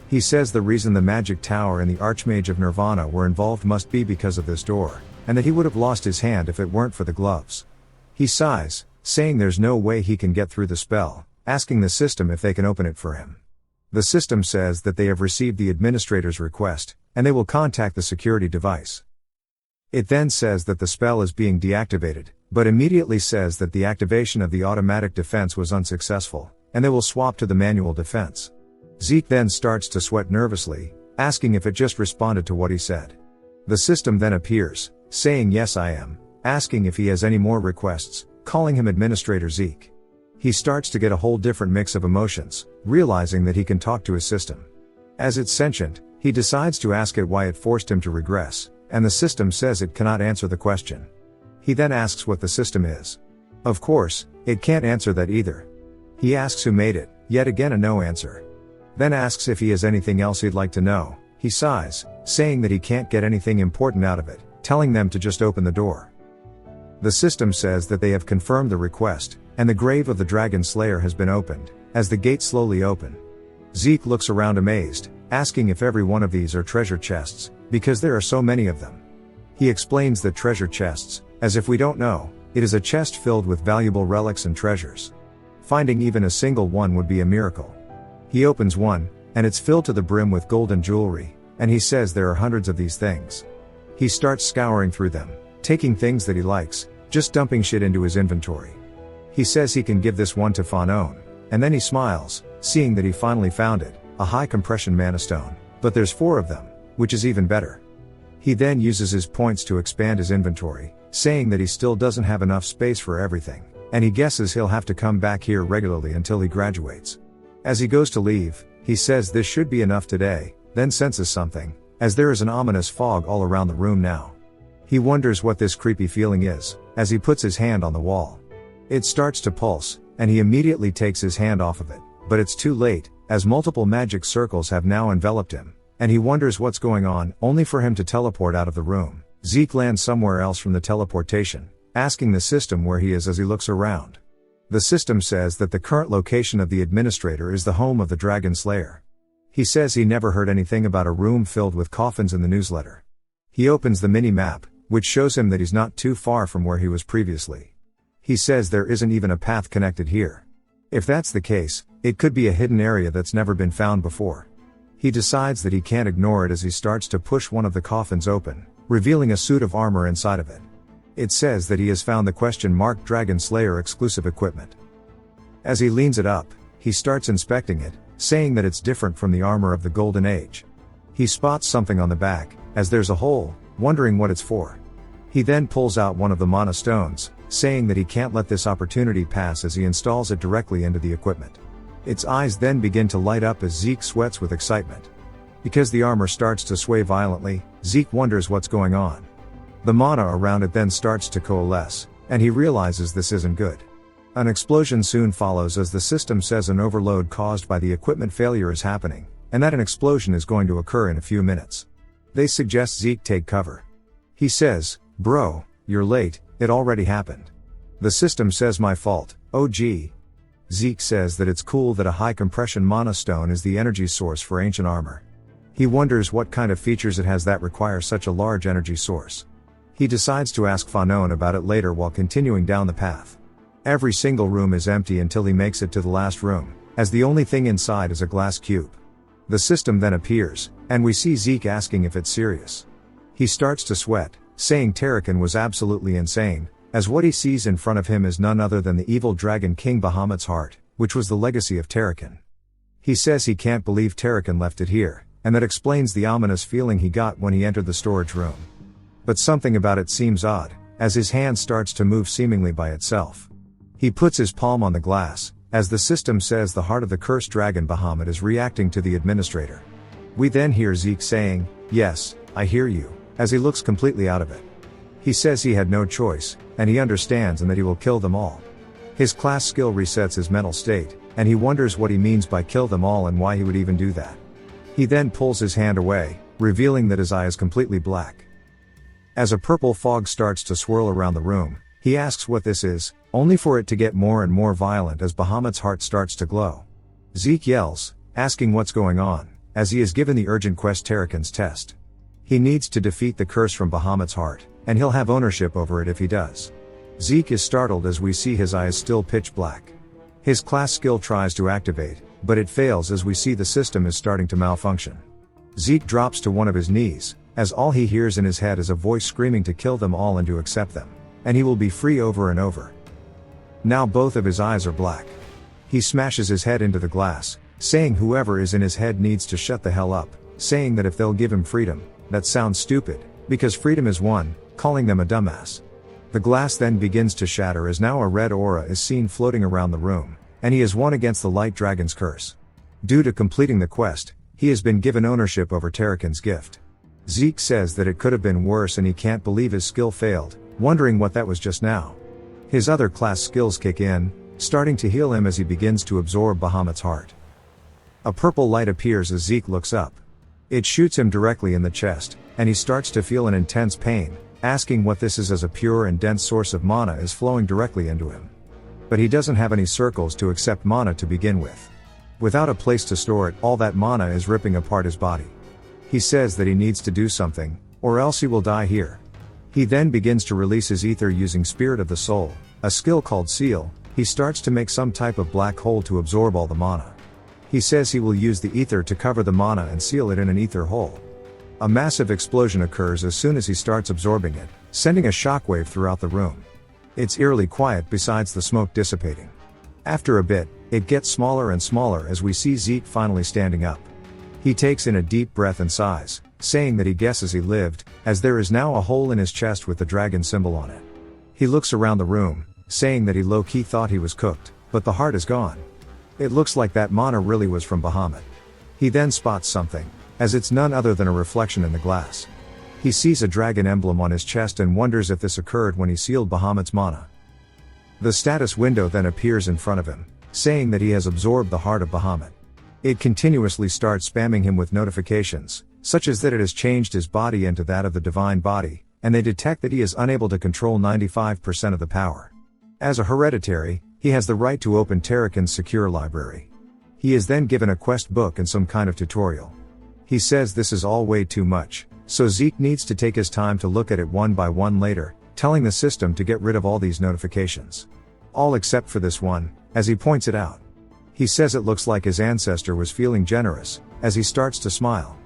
He says the reason the Magic Tower and the Archmage of Nirvana were involved must be because of this door, and that he would have lost his hand if it weren't for the gloves. He sighs, saying there's no way he can get through the spell, asking the system if they can open it for him. The system says that they have received the administrator's request, and they will contact the security device. It then says that the spell is being deactivated, but immediately says that the activation of the automatic defense was unsuccessful, and they will swap to the manual defense. Zeke then starts to sweat nervously, asking if it just responded to what he said. The system then appears, saying yes I am, asking if he has any more requests, calling him Administrator Zeke. He starts to get a whole different mix of emotions, realizing that he can talk to his system. As it's sentient, he decides to ask it why it forced him to regress, and the system says it cannot answer the question. He then asks what the system is. Of course, it can't answer that either. He asks who made it, yet again a no answer. Then asks if he has anything else he'd like to know. He sighs, saying that he can't get anything important out of it, telling them to just open the door. The system says that they have confirmed the request, and the grave of the Dragonslayer has been opened, as the gates slowly open. Zeke looks around amazed, asking if every one of these are treasure chests, because there are so many of them. He explains that treasure chests, as if we don't know, it is a chest filled with valuable relics and treasures. Finding even a single one would be a miracle. He opens one, and it's filled to the brim with golden jewelry, and he says there are hundreds of these things. He starts scouring through them, taking things that he likes, just dumping shit into his inventory. He says he can give this one to Fanon, and then he smiles, seeing that he finally found it, a high compression mana stone, but there's 4 of them, which is even better. He then uses his points to expand his inventory, saying that he still doesn't have enough space for everything, and he guesses he'll have to come back here regularly until he graduates. As he goes to leave, he says this should be enough today, then senses something, as there is an ominous fog all around the room now. He wonders what this creepy feeling is, as he puts his hand on the wall. It starts to pulse, and he immediately takes his hand off of it, but it's too late, as multiple magic circles have now enveloped him, and he wonders what's going on, only for him to teleport out of the room. Zeke lands somewhere else from the teleportation, asking the system where he is as he looks around. The system says that the current location of the administrator is the home of the Dragonslayer. He says he never heard anything about a room filled with coffins in the newsletter. He opens the mini-map, which shows him that he's not too far from where he was previously. He says there isn't even a path connected here. If that's the case, it could be a hidden area that's never been found before. He decides that he can't ignore it as he starts to push one of the coffins open, revealing a suit of armor inside of it. It says that he has found the question-marked Dragonslayer exclusive equipment. As he leans it up, he starts inspecting it, saying that it's different from the armor of the Golden Age. He spots something on the back, as there's a hole, wondering what it's for. He then pulls out one of the mana stones, saying that he can't let this opportunity pass as he installs it directly into the equipment. Its eyes then begin to light up as Zeke sweats with excitement. Because the armor starts to sway violently, Zeke wonders what's going on. The mana around it then starts to coalesce, and he realizes this isn't good. An explosion soon follows as the system says an overload caused by the equipment failure is happening, and that an explosion is going to occur in a few minutes. They suggest Zeke take cover. He says, "Bro, you're late, it already happened." The system says my fault, oh gee. Zeke says that it's cool that a high compression mana stone is the energy source for ancient armor. He wonders what kind of features it has that require such a large energy source. He decides to ask Fanon about it later while continuing down the path. Every single room is empty until he makes it to the last room, as the only thing inside is a glass cube. The system then appears, and we see Zeke asking if it's serious. He starts to sweat, saying Terrakin was absolutely insane, as what he sees in front of him is none other than the evil dragon King Bahamut's heart, which was the legacy of Terrakin. He says he can't believe Terrakin left it here, and that explains the ominous feeling he got when he entered the storage room. But something about it seems odd, as his hand starts to move seemingly by itself. He puts his palm on the glass, as the system says the heart of the cursed dragon Bahamut is reacting to the administrator. We then hear Zeke saying, "Yes, I hear you," as he looks completely out of it. He says he had no choice, and he understands and that he will kill them all. His class skill resets his mental state, and he wonders what he means by kill them all and why he would even do that. He then pulls his hand away, revealing that his eye is completely black. As a purple fog starts to swirl around the room, he asks what this is, only for it to get more and more violent as Bahamut's heart starts to glow. Zeke yells, asking what's going on, as he is given the urgent quest Terrakin's test. He needs to defeat the curse from Bahamut's heart, and he'll have ownership over it if he does. Zeke is startled as we see his eyes still pitch black. His class skill tries to activate, but it fails as we see the system is starting to malfunction. Zeke drops to one of his knees, as all he hears in his head is a voice screaming to kill them all and to accept them, and he will be free over and over. Now both of his eyes are black. He smashes his head into the glass, saying whoever is in his head needs to shut the hell up, saying that if they'll give him freedom, that sounds stupid, because freedom is won, calling them a dumbass. The glass then begins to shatter as now a red aura is seen floating around the room, and he has won against the Light Dragon's curse. Due to completing the quest, he has been given ownership over Terrakin's gift. Zeke says that it could have been worse and he can't believe his skill failed, wondering what that was just now. His other class skills kick in, starting to heal him as he begins to absorb Bahamut's heart. A purple light appears as Zeke looks up. It shoots him directly in the chest, and he starts to feel an intense pain, asking what this is as a pure and dense source of mana is flowing directly into him. But he doesn't have any circles to accept mana to begin with. Without a place to store it, all that mana is ripping apart his body. He says that he needs to do something, or else he will die here. He then begins to release his ether using Spirit of the Soul, a skill called Seal. He starts to make some type of black hole to absorb all the mana. He says he will use the ether to cover the mana and seal it in an ether hole. A massive explosion occurs as soon as he starts absorbing it, sending a shockwave throughout the room. It's eerily quiet besides the smoke dissipating. After a bit, it gets smaller and smaller as we see Zeke finally standing up. He takes in a deep breath and sighs, saying that he guesses he lived, as there is now a hole in his chest with the dragon symbol on it. He looks around the room, saying that he low-key thought he was cooked, but the heart is gone. It looks like that mana really was from Bahamut. He then spots something, as it's none other than a reflection in the glass. He sees a dragon emblem on his chest and wonders if this occurred when he sealed Bahamut's mana. The status window then appears in front of him, saying that he has absorbed the heart of Bahamut. It continuously starts spamming him with notifications, such as that it has changed his body into that of the divine body, and they detect that he is unable to control 95% of the power. As a hereditary, he has the right to open Terrakin's secure library. He is then given a quest book and some kind of tutorial. He says this is all way too much, so Zeke needs to take his time to look at it one by one later, telling the system to get rid of all these notifications. All except for this one, as he points it out. He says it looks like his ancestor was feeling generous, as he starts to smile.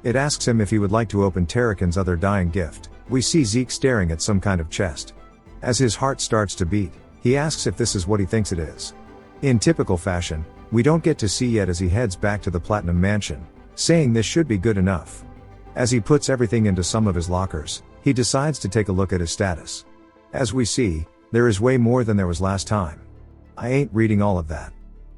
It asks him if he would like to open Terrakin's other dying gift. We see Zeke staring at some kind of chest. As his heart starts to beat, he asks if this is what he thinks it is. In typical fashion, we don't get to see yet as he heads back to the Platinum Mansion, saying this should be good enough. As he puts everything into some of his lockers, he decides to take a look at his status. As we see, there is way more than there was last time. I ain't reading all of that.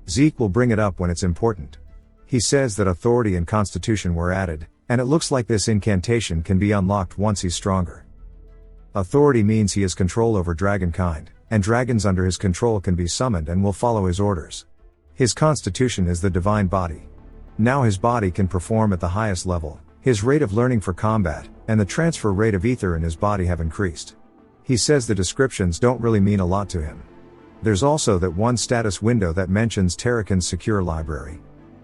Zeke will bring it up when it's important. He says that authority and constitution were added, and it looks like this incantation can be unlocked once he's stronger. Authority means he has control over dragonkind, and dragons under his control can be summoned and will follow his orders. His constitution is the divine body. Now his body can perform at the highest level, his rate of learning for combat, and the transfer rate of ether in his body have increased. He says the descriptions don't really mean a lot to him. There's also that one status window that mentions Terrakin's secure library.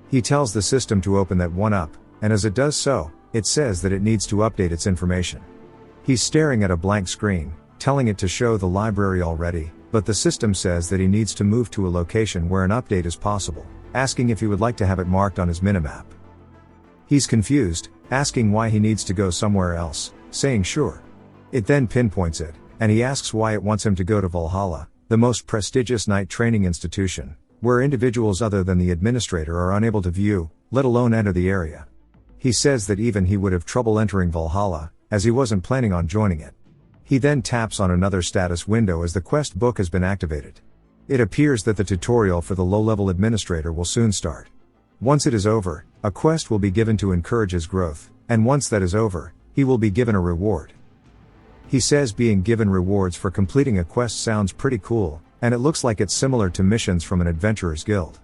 He tells the system to open that one up, and as it does so, it says that it needs to update its information. He's staring at a blank screen, telling it to show the library already, but the system says that he needs to move to a location where an update is possible, asking if he would like to have it marked on his minimap. He's confused, asking why he needs to go somewhere else, saying sure. It then pinpoints it, and he asks why it wants him to go to Valhalla, the most prestigious knight training institution, where individuals other than the administrator are unable to view, let alone enter the area. He says that even he would have trouble entering Valhalla, as he wasn't planning on joining it. He then taps on another status window as the quest book has been activated. It appears that the tutorial for the low-level administrator will soon start. Once it is over, a quest will be given to encourage his growth, and once that is over, he will be given a reward. He says being given rewards for completing a quest sounds pretty cool, and it looks like it's similar to missions from an adventurer's guild.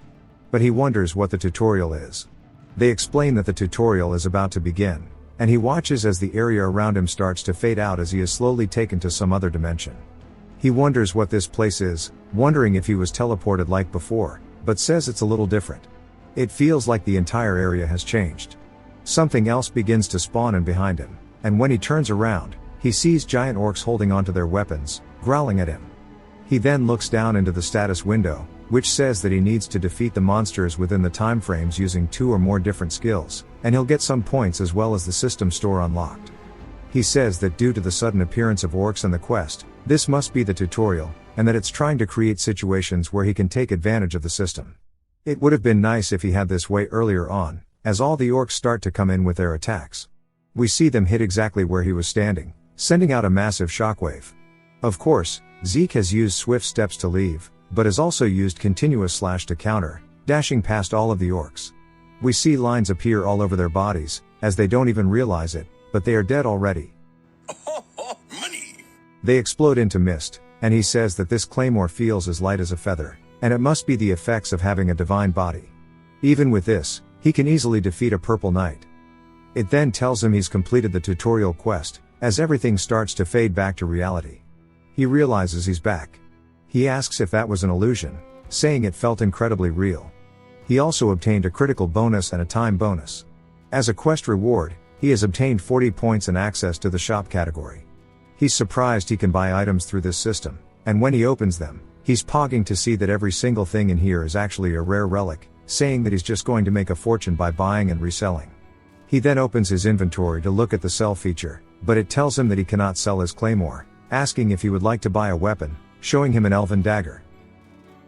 But he wonders what the tutorial is. They explain that the tutorial is about to begin, and he watches as the area around him starts to fade out as he is slowly taken to some other dimension. He wonders what this place is, wondering if he was teleported like before, but says it's a little different. It feels like the entire area has changed. Something else begins to spawn in behind him, and when he turns around, he sees giant orcs holding onto their weapons, growling at him. He then looks down into the status window, which says that he needs to defeat the monsters within the time frames using 2 or more different skills, and he'll get some points as well as the system store unlocked. He says that due to the sudden appearance of orcs and the quest, this must be the tutorial, and that it's trying to create situations where he can take advantage of the system. It would have been nice if he had this way earlier on, as all the orcs start to come in with their attacks. We see them hit exactly where he was standing, sending out a massive shockwave. Of course, Zeke has used swift steps to leave, but has also used continuous slash to counter, dashing past all of the orcs. We see lines appear all over their bodies, as they don't even realize it, but they are dead already. Money! They explode into mist, and he says that this claymore feels as light as a feather, and it must be the effects of having a divine body. Even with this, he can easily defeat a purple knight. It then tells him he's completed the tutorial quest, as everything starts to fade back to reality. He realizes he's back. He asks if that was an illusion, saying it felt incredibly real. He also obtained a critical bonus and a time bonus. As a quest reward, he has obtained 40 points and access to the shop category. He's surprised he can buy items through this system, and when he opens them, he's pogging to see that every single thing in here is actually a rare relic, saying that he's just going to make a fortune by buying and reselling. He then opens his inventory to look at the sell feature, but it tells him that he cannot sell his claymore, asking if he would like to buy a weapon, showing him an elven dagger.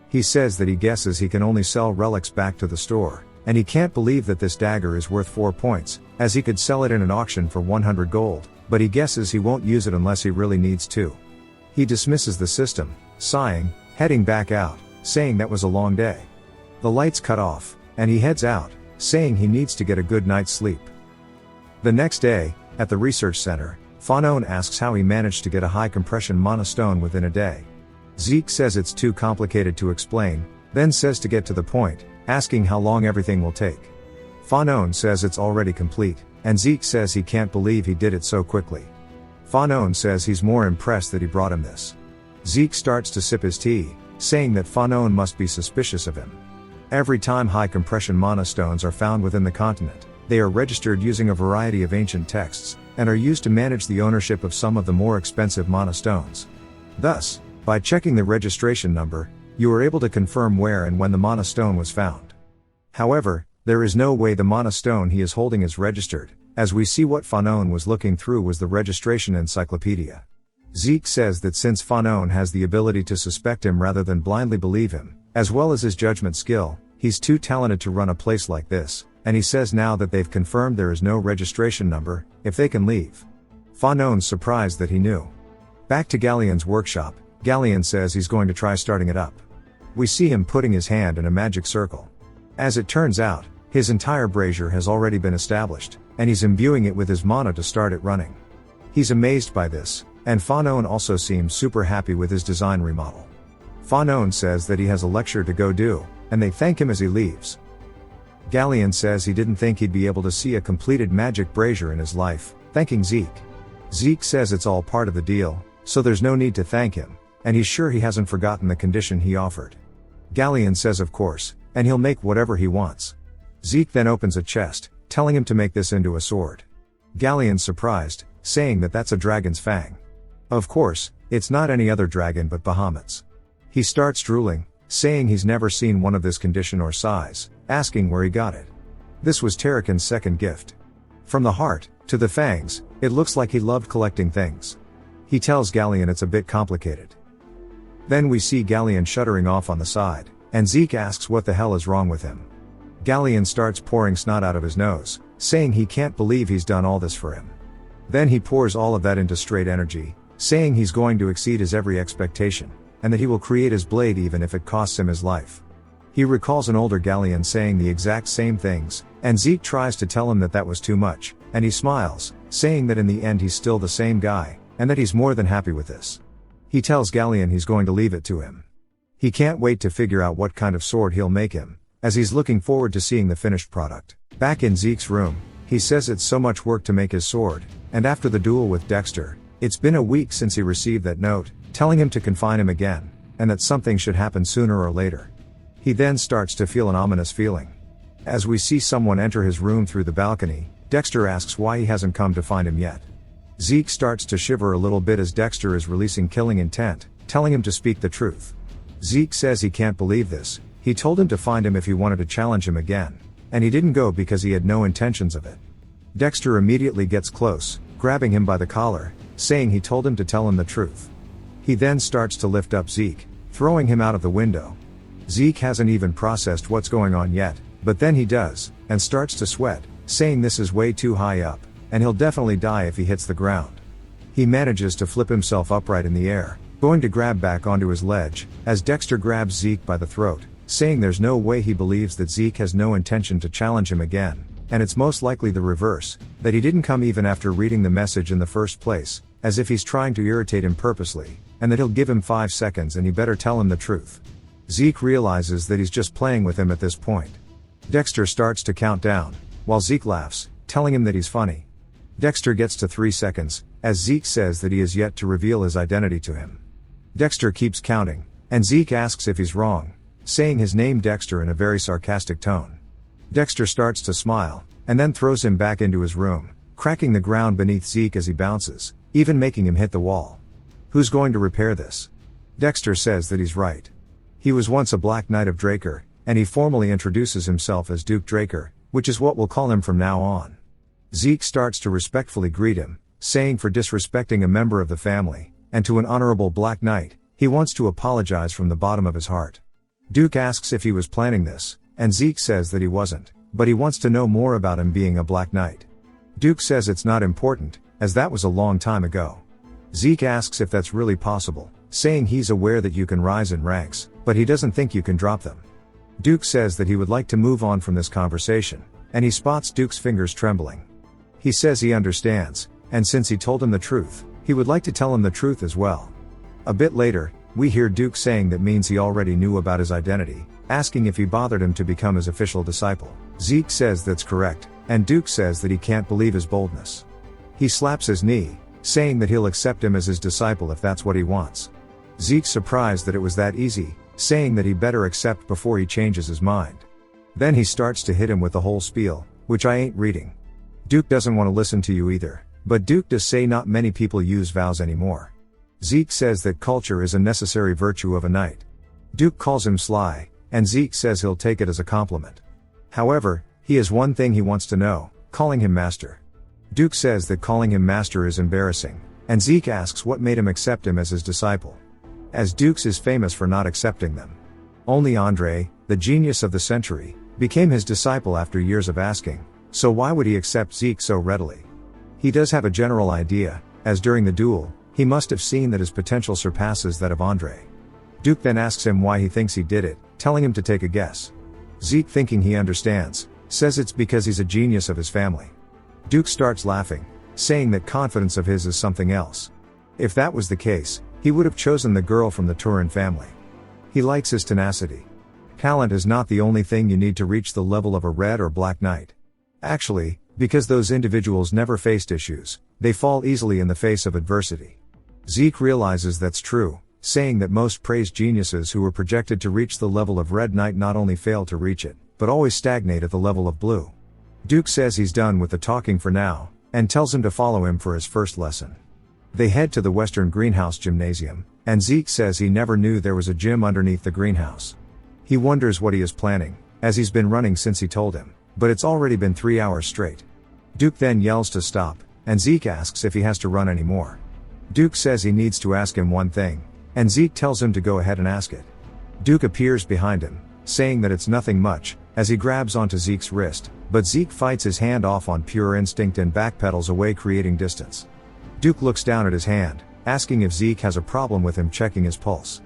He says that he guesses he can only sell relics back to the store, and he can't believe that this dagger is worth 4 points, as he could sell it in an auction for 100 gold, but he guesses he won't use it unless he really needs to. He dismisses the system, sighing, heading back out, saying that was a long day. The lights cut off, and he heads out, saying he needs to get a good night's sleep. The next day, at the research center, Fanon asks how he managed to get a high compression mana stone within a day. Zeke says it's too complicated to explain, then says to get to the point, asking how long everything will take. Fanon says it's already complete, and Zeke says he can't believe he did it so quickly. Fanon says he's more impressed that he brought him this. Zeke starts to sip his tea, saying that Fanon must be suspicious of him. Every time high compression mana stones are found within the continent, they are registered using a variety of ancient texts, and are used to manage the ownership of some of the more expensive mana stones. Thus, by checking the registration number, you are able to confirm where and when the mana stone was found. However, there is no way the mana stone he is holding is registered, as we see what Fanon was looking through was the registration encyclopedia. Zeke says that since Fanon has the ability to suspect him rather than blindly believe him, as well as his judgment skill, he's too talented to run a place like this, and he says now that they've confirmed there is no registration number, if they can leave. Fanon's surprised that he knew. Back to Galleon's workshop, Galleon says he's going to try starting it up. We see him putting his hand in a magic circle. As it turns out, his entire brazier has already been established, and he's imbuing it with his mana to start it running. He's amazed by this, and Fanon also seems super happy with his design remodel. Fanon says that he has a lecture to go do, and they thank him as he leaves. Galleon says he didn't think he'd be able to see a completed magic brazier in his life, thanking Zeke. Zeke says it's all part of the deal, so there's no need to thank him, and he's sure he hasn't forgotten the condition he offered. Galleon says of course, and he'll make whatever he wants. Zeke then opens a chest, telling him to make this into a sword. Galleon's surprised, saying that that's a dragon's fang. Of course, it's not any other dragon but Bahamut's. He starts drooling, saying he's never seen one of this condition or size, asking where he got it. This was Tarakan's second gift. From the heart, to the fangs, it looks like he loved collecting things. He tells Galleon it's a bit complicated. Then we see Galleon shuddering off on the side, and Zeke asks what the hell is wrong with him. Galleon starts pouring snot out of his nose, saying he can't believe he's done all this for him. Then he pours all of that into straight energy, saying he's going to exceed his every expectation, and that he will create his blade even if it costs him his life. He recalls an older Galleon saying the exact same things, and Zeke tries to tell him that that was too much, and he smiles, saying that in the end he's still the same guy, and that he's more than happy with this. He tells Galleon he's going to leave it to him. He can't wait to figure out what kind of sword he'll make him, as he's looking forward to seeing the finished product. Back in Zeke's room, he says it's so much work to make his sword, and after the duel with Dexter, it's been a week since he received that note, telling him to confine him again, and that something should happen sooner or later. He then starts to feel an ominous feeling. As we see someone enter his room through the balcony, Dexter asks why he hasn't come to find him yet. Zeke starts to shiver a little bit as Dexter is releasing killing intent, telling him to speak the truth. Zeke says he can't believe this. He told him to find him if he wanted to challenge him again, and he didn't go because he had no intentions of it. Dexter immediately gets close, grabbing him by the collar, saying he told him to tell him the truth. He then starts to lift up Zeke, throwing him out of the window. Zeke hasn't even processed what's going on yet, but then he does, and starts to sweat, saying this is way too high up, and he'll definitely die if he hits the ground. He manages to flip himself upright in the air, going to grab back onto his ledge, as Dexter grabs Zeke by the throat, saying there's no way he believes that Zeke has no intention to challenge him again, and it's most likely the reverse, that he didn't come even after reading the message in the first place, as if he's trying to irritate him purposely, and that he'll give him 5 seconds and he better tell him the truth. Zeke realizes that he's just playing with him at this point. Dexter starts to count down, while Zeke laughs, telling him that he's funny. Dexter gets to 3 seconds, as Zeke says that he has yet to reveal his identity to him. Dexter keeps counting, and Zeke asks if he's wrong, saying his name Dexter in a very sarcastic tone. Dexter starts to smile, and then throws him back into his room, cracking the ground beneath Zeke as he bounces, even making him hit the wall. Who's going to repair this? Dexter says that he's right. He was once a Black Knight of Draker, and he formally introduces himself as Duke Draker, which is what we'll call him from now on. Zeke starts to respectfully greet him, saying for disrespecting a member of the family, and to an honorable Black Knight, He wants to apologize from the bottom of his heart. Duke asks if he was planning this, and Zeke says that he wasn't, but he wants to know more about him being a Black Knight. Duke says it's not important, as that was a long time ago. Zeke asks if that's really possible, saying he's aware that you can rise in ranks, but he doesn't think you can drop them. Duke says that he would like to move on from this conversation, and he spots Duke's fingers trembling. He says he understands, and since he told him the truth, he would like to tell him the truth as well. A bit later, we hear Duke saying that means he already knew about his identity, asking if he bothered him to become his official disciple. Zeke says that's correct, and Duke says that he can't believe his boldness. He slaps his knee, saying that he'll accept him as his disciple if that's what he wants. Zeke's surprised that it was that easy, saying that he better accept before he changes his mind. Then he starts to hit him with the whole spiel, which I ain't reading. Duke doesn't want to listen to you either, but Duke does say not many people use vows anymore. Zeke says that culture is a necessary virtue of a knight. Duke calls him sly, and Zeke says he'll take it as a compliment. However, he has one thing he wants to know, calling him master. Duke says that calling him master is embarrassing, and Zeke asks what made him accept him as his disciple. As Duke's is famous for not accepting them. Only Andre, the genius of the century, became his disciple after years of asking, so why would he accept Zeke so readily? He does have a general idea, as during the duel, he must have seen that his potential surpasses that of Andre. Duke then asks him why he thinks he did it, telling him to take a guess. Zeke, thinking he understands, says it's because he's a genius of his family. Duke starts laughing, saying that confidence of his is something else. If that was the case, he would have chosen the girl from the Turin family. He likes his tenacity. Talent is not the only thing you need to reach the level of a red or black knight. Actually, because those individuals never faced issues, they fall easily in the face of adversity. Zeke realizes that's true, saying that most praised geniuses who were projected to reach the level of Red Knight not only fail to reach it, but always stagnate at the level of Blue. Duke says he's done with the talking for now, and tells him to follow him for his first lesson. They head to the Western Greenhouse Gymnasium, and Zeke says he never knew there was a gym underneath the greenhouse. He wonders what he is planning, as he's been running since he told him, but it's already been 3 hours straight. Duke then yells to stop, and Zeke asks if he has to run anymore. Duke says he needs to ask him one thing, and Zeke tells him to go ahead and ask it. Duke appears behind him, saying that it's nothing much, as he grabs onto Zeke's wrist, but Zeke fights his hand off on pure instinct and backpedals away, creating distance. Duke looks down at his hand, asking if Zeke has a problem with him checking his pulse.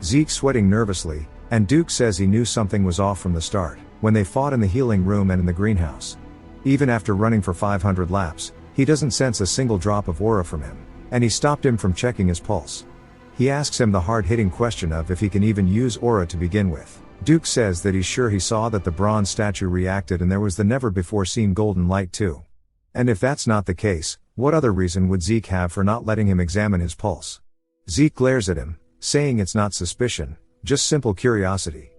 Zeke sweating nervously, and Duke says he knew something was off from the start, when they fought in the healing room and in the greenhouse. Even after running for 500 laps, he doesn't sense a single drop of aura from him, and he stopped him from checking his pulse. He asks him the hard-hitting question of if he can even use aura to begin with. Duke says that he's sure he saw that the bronze statue reacted and there was the never-before-seen golden light too. And if that's not the case, what other reason would Zeke have for not letting him examine his pulse? Zeke glares at him, saying it's not suspicion, just simple curiosity.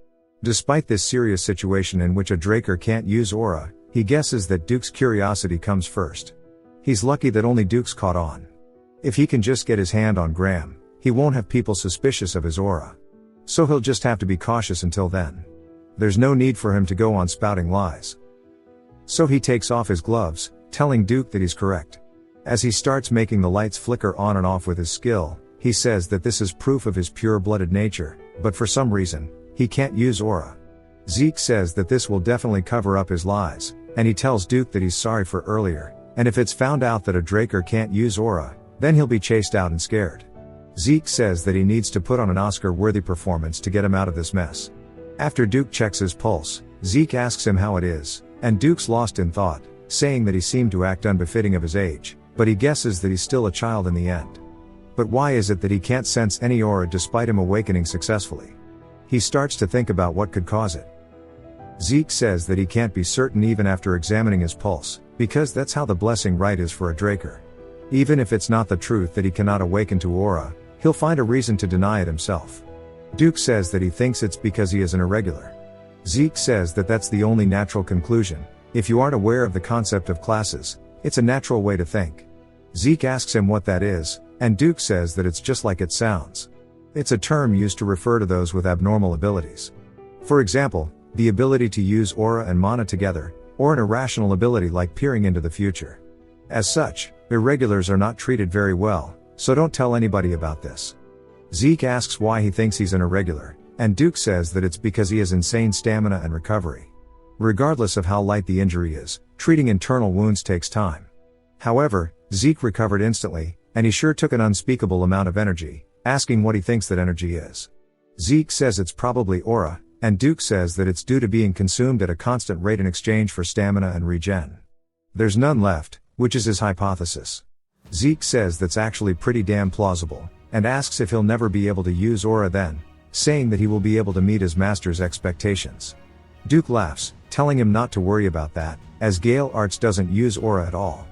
Despite this serious situation in which a Draker can't use aura, he guesses that Duke's curiosity comes first. He's lucky that only Duke's caught on. If he can just get his hand on Graham, he won't have people suspicious of his aura. So he'll just have to be cautious until then. There's no need for him to go on spouting lies. So he takes off his gloves, telling Duke that he's correct. As he starts making the lights flicker on and off with his skill, he says that this is proof of his pure-blooded nature, but for some reason, he can't use aura. Zeke says that this will definitely cover up his lies, and he tells Duke that he's sorry for earlier, and if it's found out that a Draker can't use aura, then he'll be chased out and scared. Zeke says that he needs to put on an Oscar-worthy performance to get him out of this mess. After Duke checks his pulse, Zeke asks him how it is, and Duke's lost in thought, saying that he seemed to act unbefitting of his age, but he guesses that he's still a child in the end. But why is it that he can't sense any aura despite him awakening successfully? He starts to think about what could cause it. Zeke says that he can't be certain even after examining his pulse, because that's how the blessing rite is for a Draker. Even if it's not the truth that he cannot awaken to aura, he'll find a reason to deny it himself. Duke says that he thinks it's because he is an irregular. Zeke says that that's the only natural conclusion. If you aren't aware of the concept of classes, it's a natural way to think. Zeke asks him what that is, and Duke says that it's just like it sounds. It's a term used to refer to those with abnormal abilities. For example, the ability to use aura and mana together, or an irrational ability like peering into the future. As such, irregulars are not treated very well, so don't tell anybody about this. Zeke asks why he thinks he's an irregular, and Duke says that it's because he has insane stamina and recovery. Regardless of how light the injury is, treating internal wounds takes time. However, Zeke recovered instantly, and he sure took an unspeakable amount of energy, asking what he thinks that energy is. Zeke says it's probably aura, and Duke says that it's due to being consumed at a constant rate in exchange for stamina and regen. There's none left, which is his hypothesis. Zeke says that's actually pretty damn plausible, and asks if he'll never be able to use aura then, saying that he will be able to meet his master's expectations. Duke laughs, telling him not to worry about that, as Gale Arts doesn't use aura at all.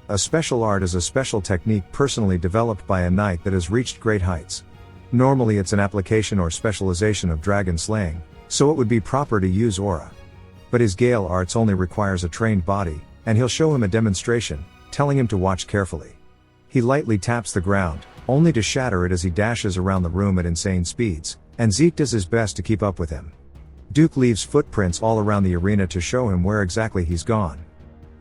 A special art is a special technique personally developed by a knight that has reached great heights. Normally it's an application or specialization of dragon slaying, so it would be proper to use aura. But his Gale Arts only requires a trained body, and he'll show him a demonstration, telling him to watch carefully. He lightly taps the ground, only to shatter it as he dashes around the room at insane speeds, and Zeke does his best to keep up with him. Duke leaves footprints all around the arena to show him where exactly he's gone.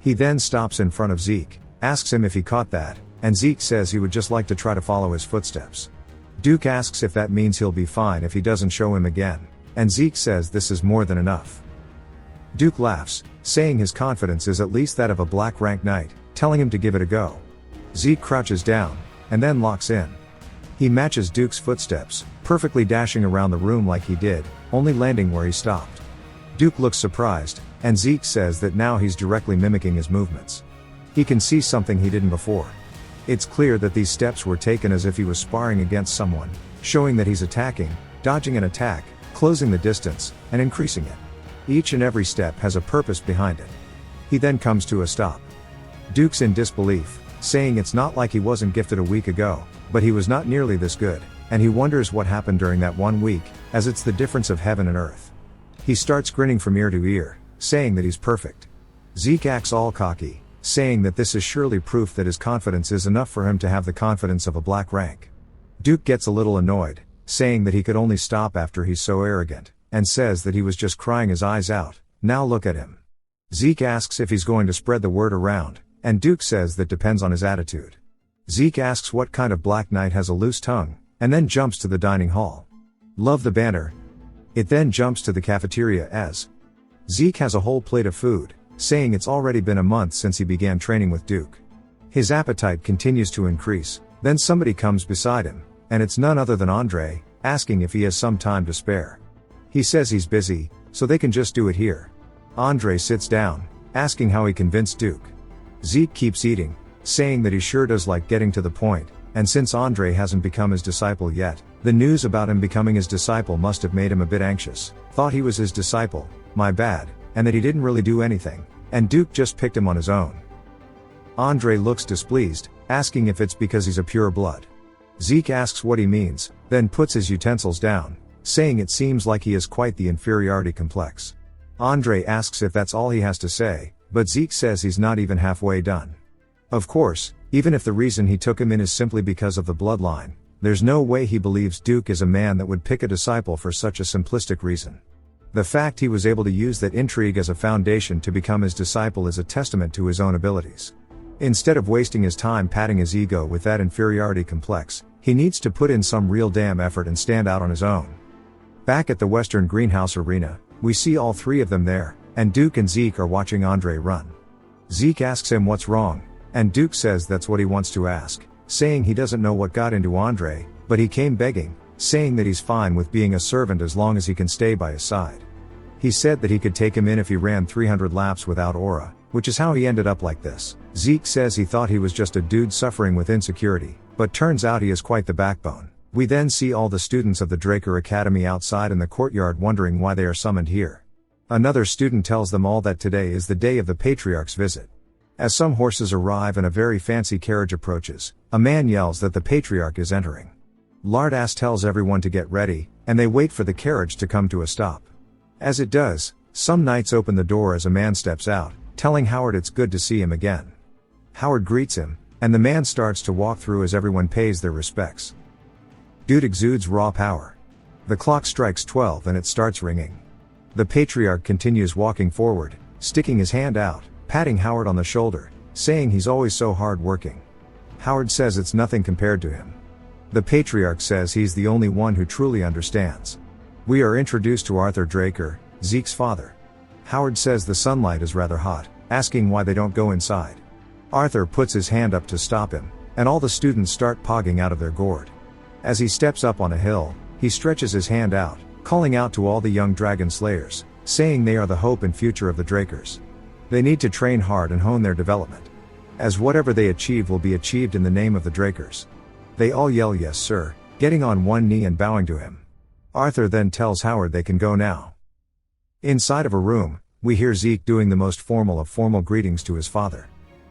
He then stops in front of Zeke, asks him if he caught that, and Zeke says he would just like to try to follow his footsteps. Duke asks if that means he'll be fine if he doesn't show him again, and Zeke says this is more than enough. Duke laughs, saying his confidence is at least that of a black rank knight, telling him to give it a go. Zeke crouches down, and then locks in. He matches Duke's footsteps, perfectly dashing around the room like he did, only landing where he stopped. Duke looks surprised, and Zeke says that now he's directly mimicking his movements. He can see something he didn't before. It's clear that these steps were taken as if he was sparring against someone, showing that he's attacking, dodging an attack, closing the distance, and increasing it. Each and every step has a purpose behind it. He then comes to a stop. Duke's in disbelief, saying it's not like he wasn't gifted a week ago, but he was not nearly this good, and he wonders what happened during that 1 week, as it's the difference of heaven and earth. He starts grinning from ear to ear, saying that he's perfect. Zeke acts all cocky, saying that this is surely proof that his confidence is enough for him to have the confidence of a black rank. Duke gets a little annoyed, saying that he could only stop after he's so arrogant, and says that he was just crying his eyes out, now look at him. Zeke asks if he's going to spread the word around, and Duke says that depends on his attitude. Zeke asks what kind of black knight has a loose tongue, and then jumps to the dining hall. Love the banter. It then jumps to the cafeteria as Zeke has a whole plate of food, saying it's already been a month since he began training with Duke. His appetite continues to increase, then somebody comes beside him, and it's none other than Andre, asking if he has some time to spare. He says he's busy, so they can just do it here. Andre sits down, asking how he convinced Duke. Zeke keeps eating, saying that he sure does like getting to the point, and since Andre hasn't become his disciple yet, the news about him becoming his disciple must have made him a bit anxious. Thought he was his disciple, my bad, and that he didn't really do anything, and Duke just picked him on his own. Andre looks displeased, asking if it's because he's a pure blood. Zeke asks what he means, then puts his utensils down, saying it seems like he has quite the inferiority complex. Andre asks if that's all he has to say, but Zeke says he's not even halfway done. Of course, even if the reason he took him in is simply because of the bloodline, there's no way he believes Duke is a man that would pick a disciple for such a simplistic reason. The fact he was able to use that intrigue as a foundation to become his disciple is a testament to his own abilities. Instead of wasting his time patting his ego with that inferiority complex, he needs to put in some real damn effort and stand out on his own. Back at the Western Greenhouse Arena, we see all three of them there, and Duke and Zeke are watching Andre run. Zeke asks him what's wrong, and Duke says that's what he wants to ask, saying he doesn't know what got into Andre, but he came begging, saying that he's fine with being a servant as long as he can stay by his side. He said that he could take him in if he ran 300 laps without aura, which is how he ended up like this. Zeke says he thought he was just a dude suffering with insecurity, but turns out he has quite the backbone. We then see all the students of the Draker Academy outside in the courtyard wondering why they are summoned here. Another student tells them all that today is the day of the Patriarch's visit. As some horses arrive and a very fancy carriage approaches, a man yells that the Patriarch is entering. Lardass tells everyone to get ready, and they wait for the carriage to come to a stop. As it does, some knights open the door as a man steps out, telling Howard it's good to see him again. Howard greets him, and the man starts to walk through as everyone pays their respects. Dude exudes raw power. The clock strikes 12 and it starts ringing. The Patriarch continues walking forward, sticking his hand out, patting Howard on the shoulder, saying he's always so hard working. Howard says it's nothing compared to him. The patriarch says he's the only one who truly understands. We are introduced to Arthur Draker, Zeke's father. Howard says the sunlight is rather hot, asking why they don't go inside. Arthur puts his hand up to stop him, and all the students start pogging out of their gourd. As he steps up on a hill, he stretches his hand out, calling out to all the young Dragonslayers, saying they are the hope and future of the Drakers. They need to train hard and hone their development, as whatever they achieve will be achieved in the name of the Drakers. They all yell yes sir, getting on one knee and bowing to him. Arthur then tells Howard they can go now. Inside of a room, we hear Zeke doing the most formal of formal greetings to his father.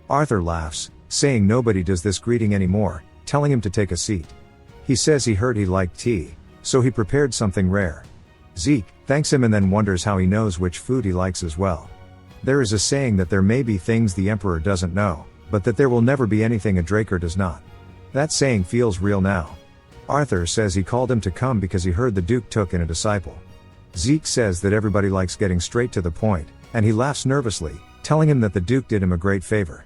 Arthur laughs, saying nobody does this greeting anymore, telling him to take a seat. He says he heard he liked tea, so he prepared something rare. Zeke thanks him and then wonders how he knows which food he likes as well. There is a saying that there may be things the Emperor doesn't know, but that there will never be anything a Draker does not. That saying feels real now. Arthur says he called him to come because he heard the Duke took in a disciple. Zeke says that everybody likes getting straight to the point, and he laughs nervously, telling him that the Duke did him a great favor.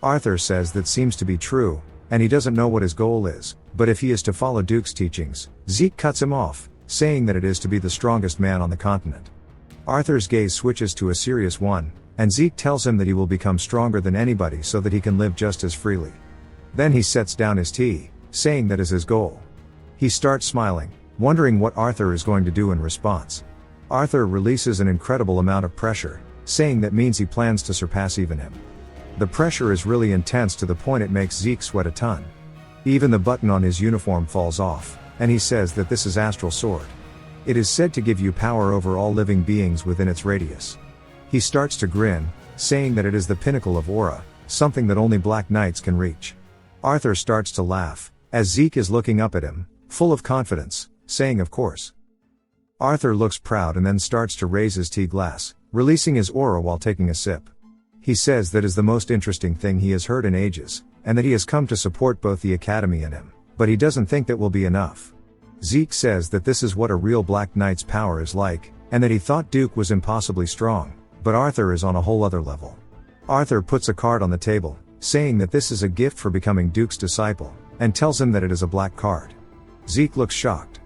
Arthur says that seems to be true, and he doesn't know what his goal is, but if he is to follow Duke's teachings, Zeke cuts him off, saying that it is to be the strongest man on the continent. Arthur's gaze switches to a serious one, and Zeke tells him that he will become stronger than anybody so that he can live just as freely. Then he sets down his tea, saying that is his goal. He starts smiling, wondering what Arthur is going to do in response. Arthur releases an incredible amount of pressure, saying that means he plans to surpass even him. The pressure is really intense to the point it makes Zeke sweat a ton. Even the button on his uniform falls off, and he says that this is Astral Sword. It is said to give you power over all living beings within its radius. He starts to grin, saying that it is the pinnacle of aura, something that only Black Knights can reach. Arthur starts to laugh, as Zeke is looking up at him, full of confidence, saying of course. Arthur looks proud and then starts to raise his tea glass, releasing his aura while taking a sip. He says that is the most interesting thing he has heard in ages, and that he has come to support both the Academy and him, but he doesn't think that will be enough. Zeke says that this is what a real Black Knight's power is like, and that he thought Duke was impossibly strong, but Arthur is on a whole other level. Arthur puts a card on the table, saying that this is a gift for becoming Duke's disciple, and tells him that it is a black card. Zeke looks shocked.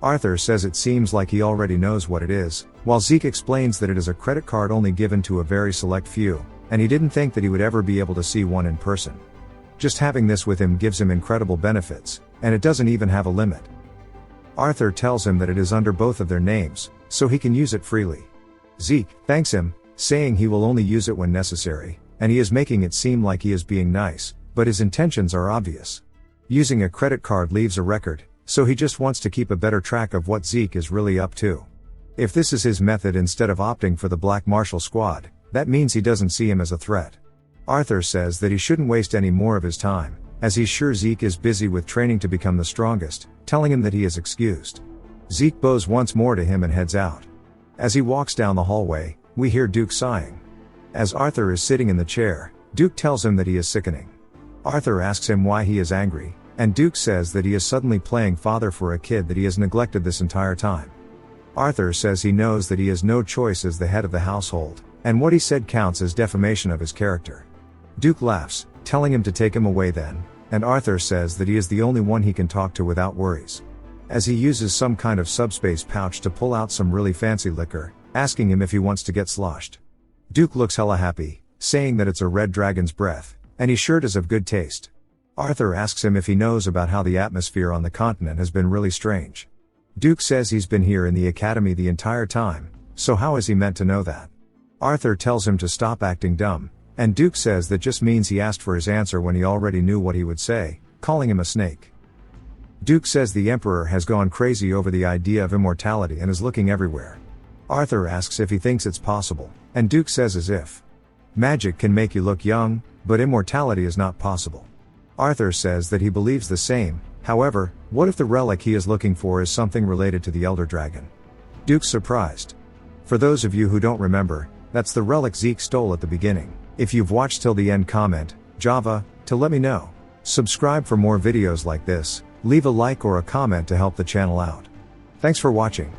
Arthur says it seems like he already knows what it is, while Zeke explains that it is a credit card only given to a very select few, and he didn't think that he would ever be able to see one in person. Just having this with him gives him incredible benefits, and it doesn't even have a limit. Arthur tells him that it is under both of their names, so he can use it freely. Zeke thanks him, saying he will only use it when necessary, and he is making it seem like he is being nice, but his intentions are obvious. Using a credit card leaves a record, so he just wants to keep a better track of what Zeke is really up to. If this is his method instead of opting for the Black Martial Squad, that means he doesn't see him as a threat. Arthur says that he shouldn't waste any more of his time, as he's sure Zeke is busy with training to become the strongest, telling him that he is excused. Zeke bows once more to him and heads out. As he walks down the hallway, we hear Duke sighing. As Arthur is sitting in the chair, Duke tells him that he is sickening. Arthur asks him why he is angry, and Duke says that he is suddenly playing father for a kid that he has neglected this entire time. Arthur says he knows that he has no choice as the head of the household, and what he said counts as defamation of his character. Duke laughs, telling him to take him away then, and Arthur says that he is the only one he can talk to without worries. As he uses some kind of subspace pouch to pull out some really fancy liquor, asking him if he wants to get sloshed. Duke looks hella happy, saying that it's a red dragon's breath, and he sure does have good taste. Arthur asks him if he knows about how the atmosphere on the continent has been really strange. Duke says he's been here in the academy the entire time, so how is he meant to know that? Arthur tells him to stop acting dumb, and Duke says that just means he asked for his answer when he already knew what he would say, calling him a snake. Duke says the Emperor has gone crazy over the idea of immortality and is looking everywhere. Arthur asks if he thinks it's possible, and Duke says as if magic can make you look young, but immortality is not possible. Arthur says that he believes the same, however, what if the relic he is looking for is something related to the Elder Dragon? Duke's surprised. For those of you who don't remember, that's the relic Zeke stole at the beginning. If you've watched till the end, comment Java to let me know. Subscribe for more videos like this, leave a like or a comment to help the channel out. Thanks for watching.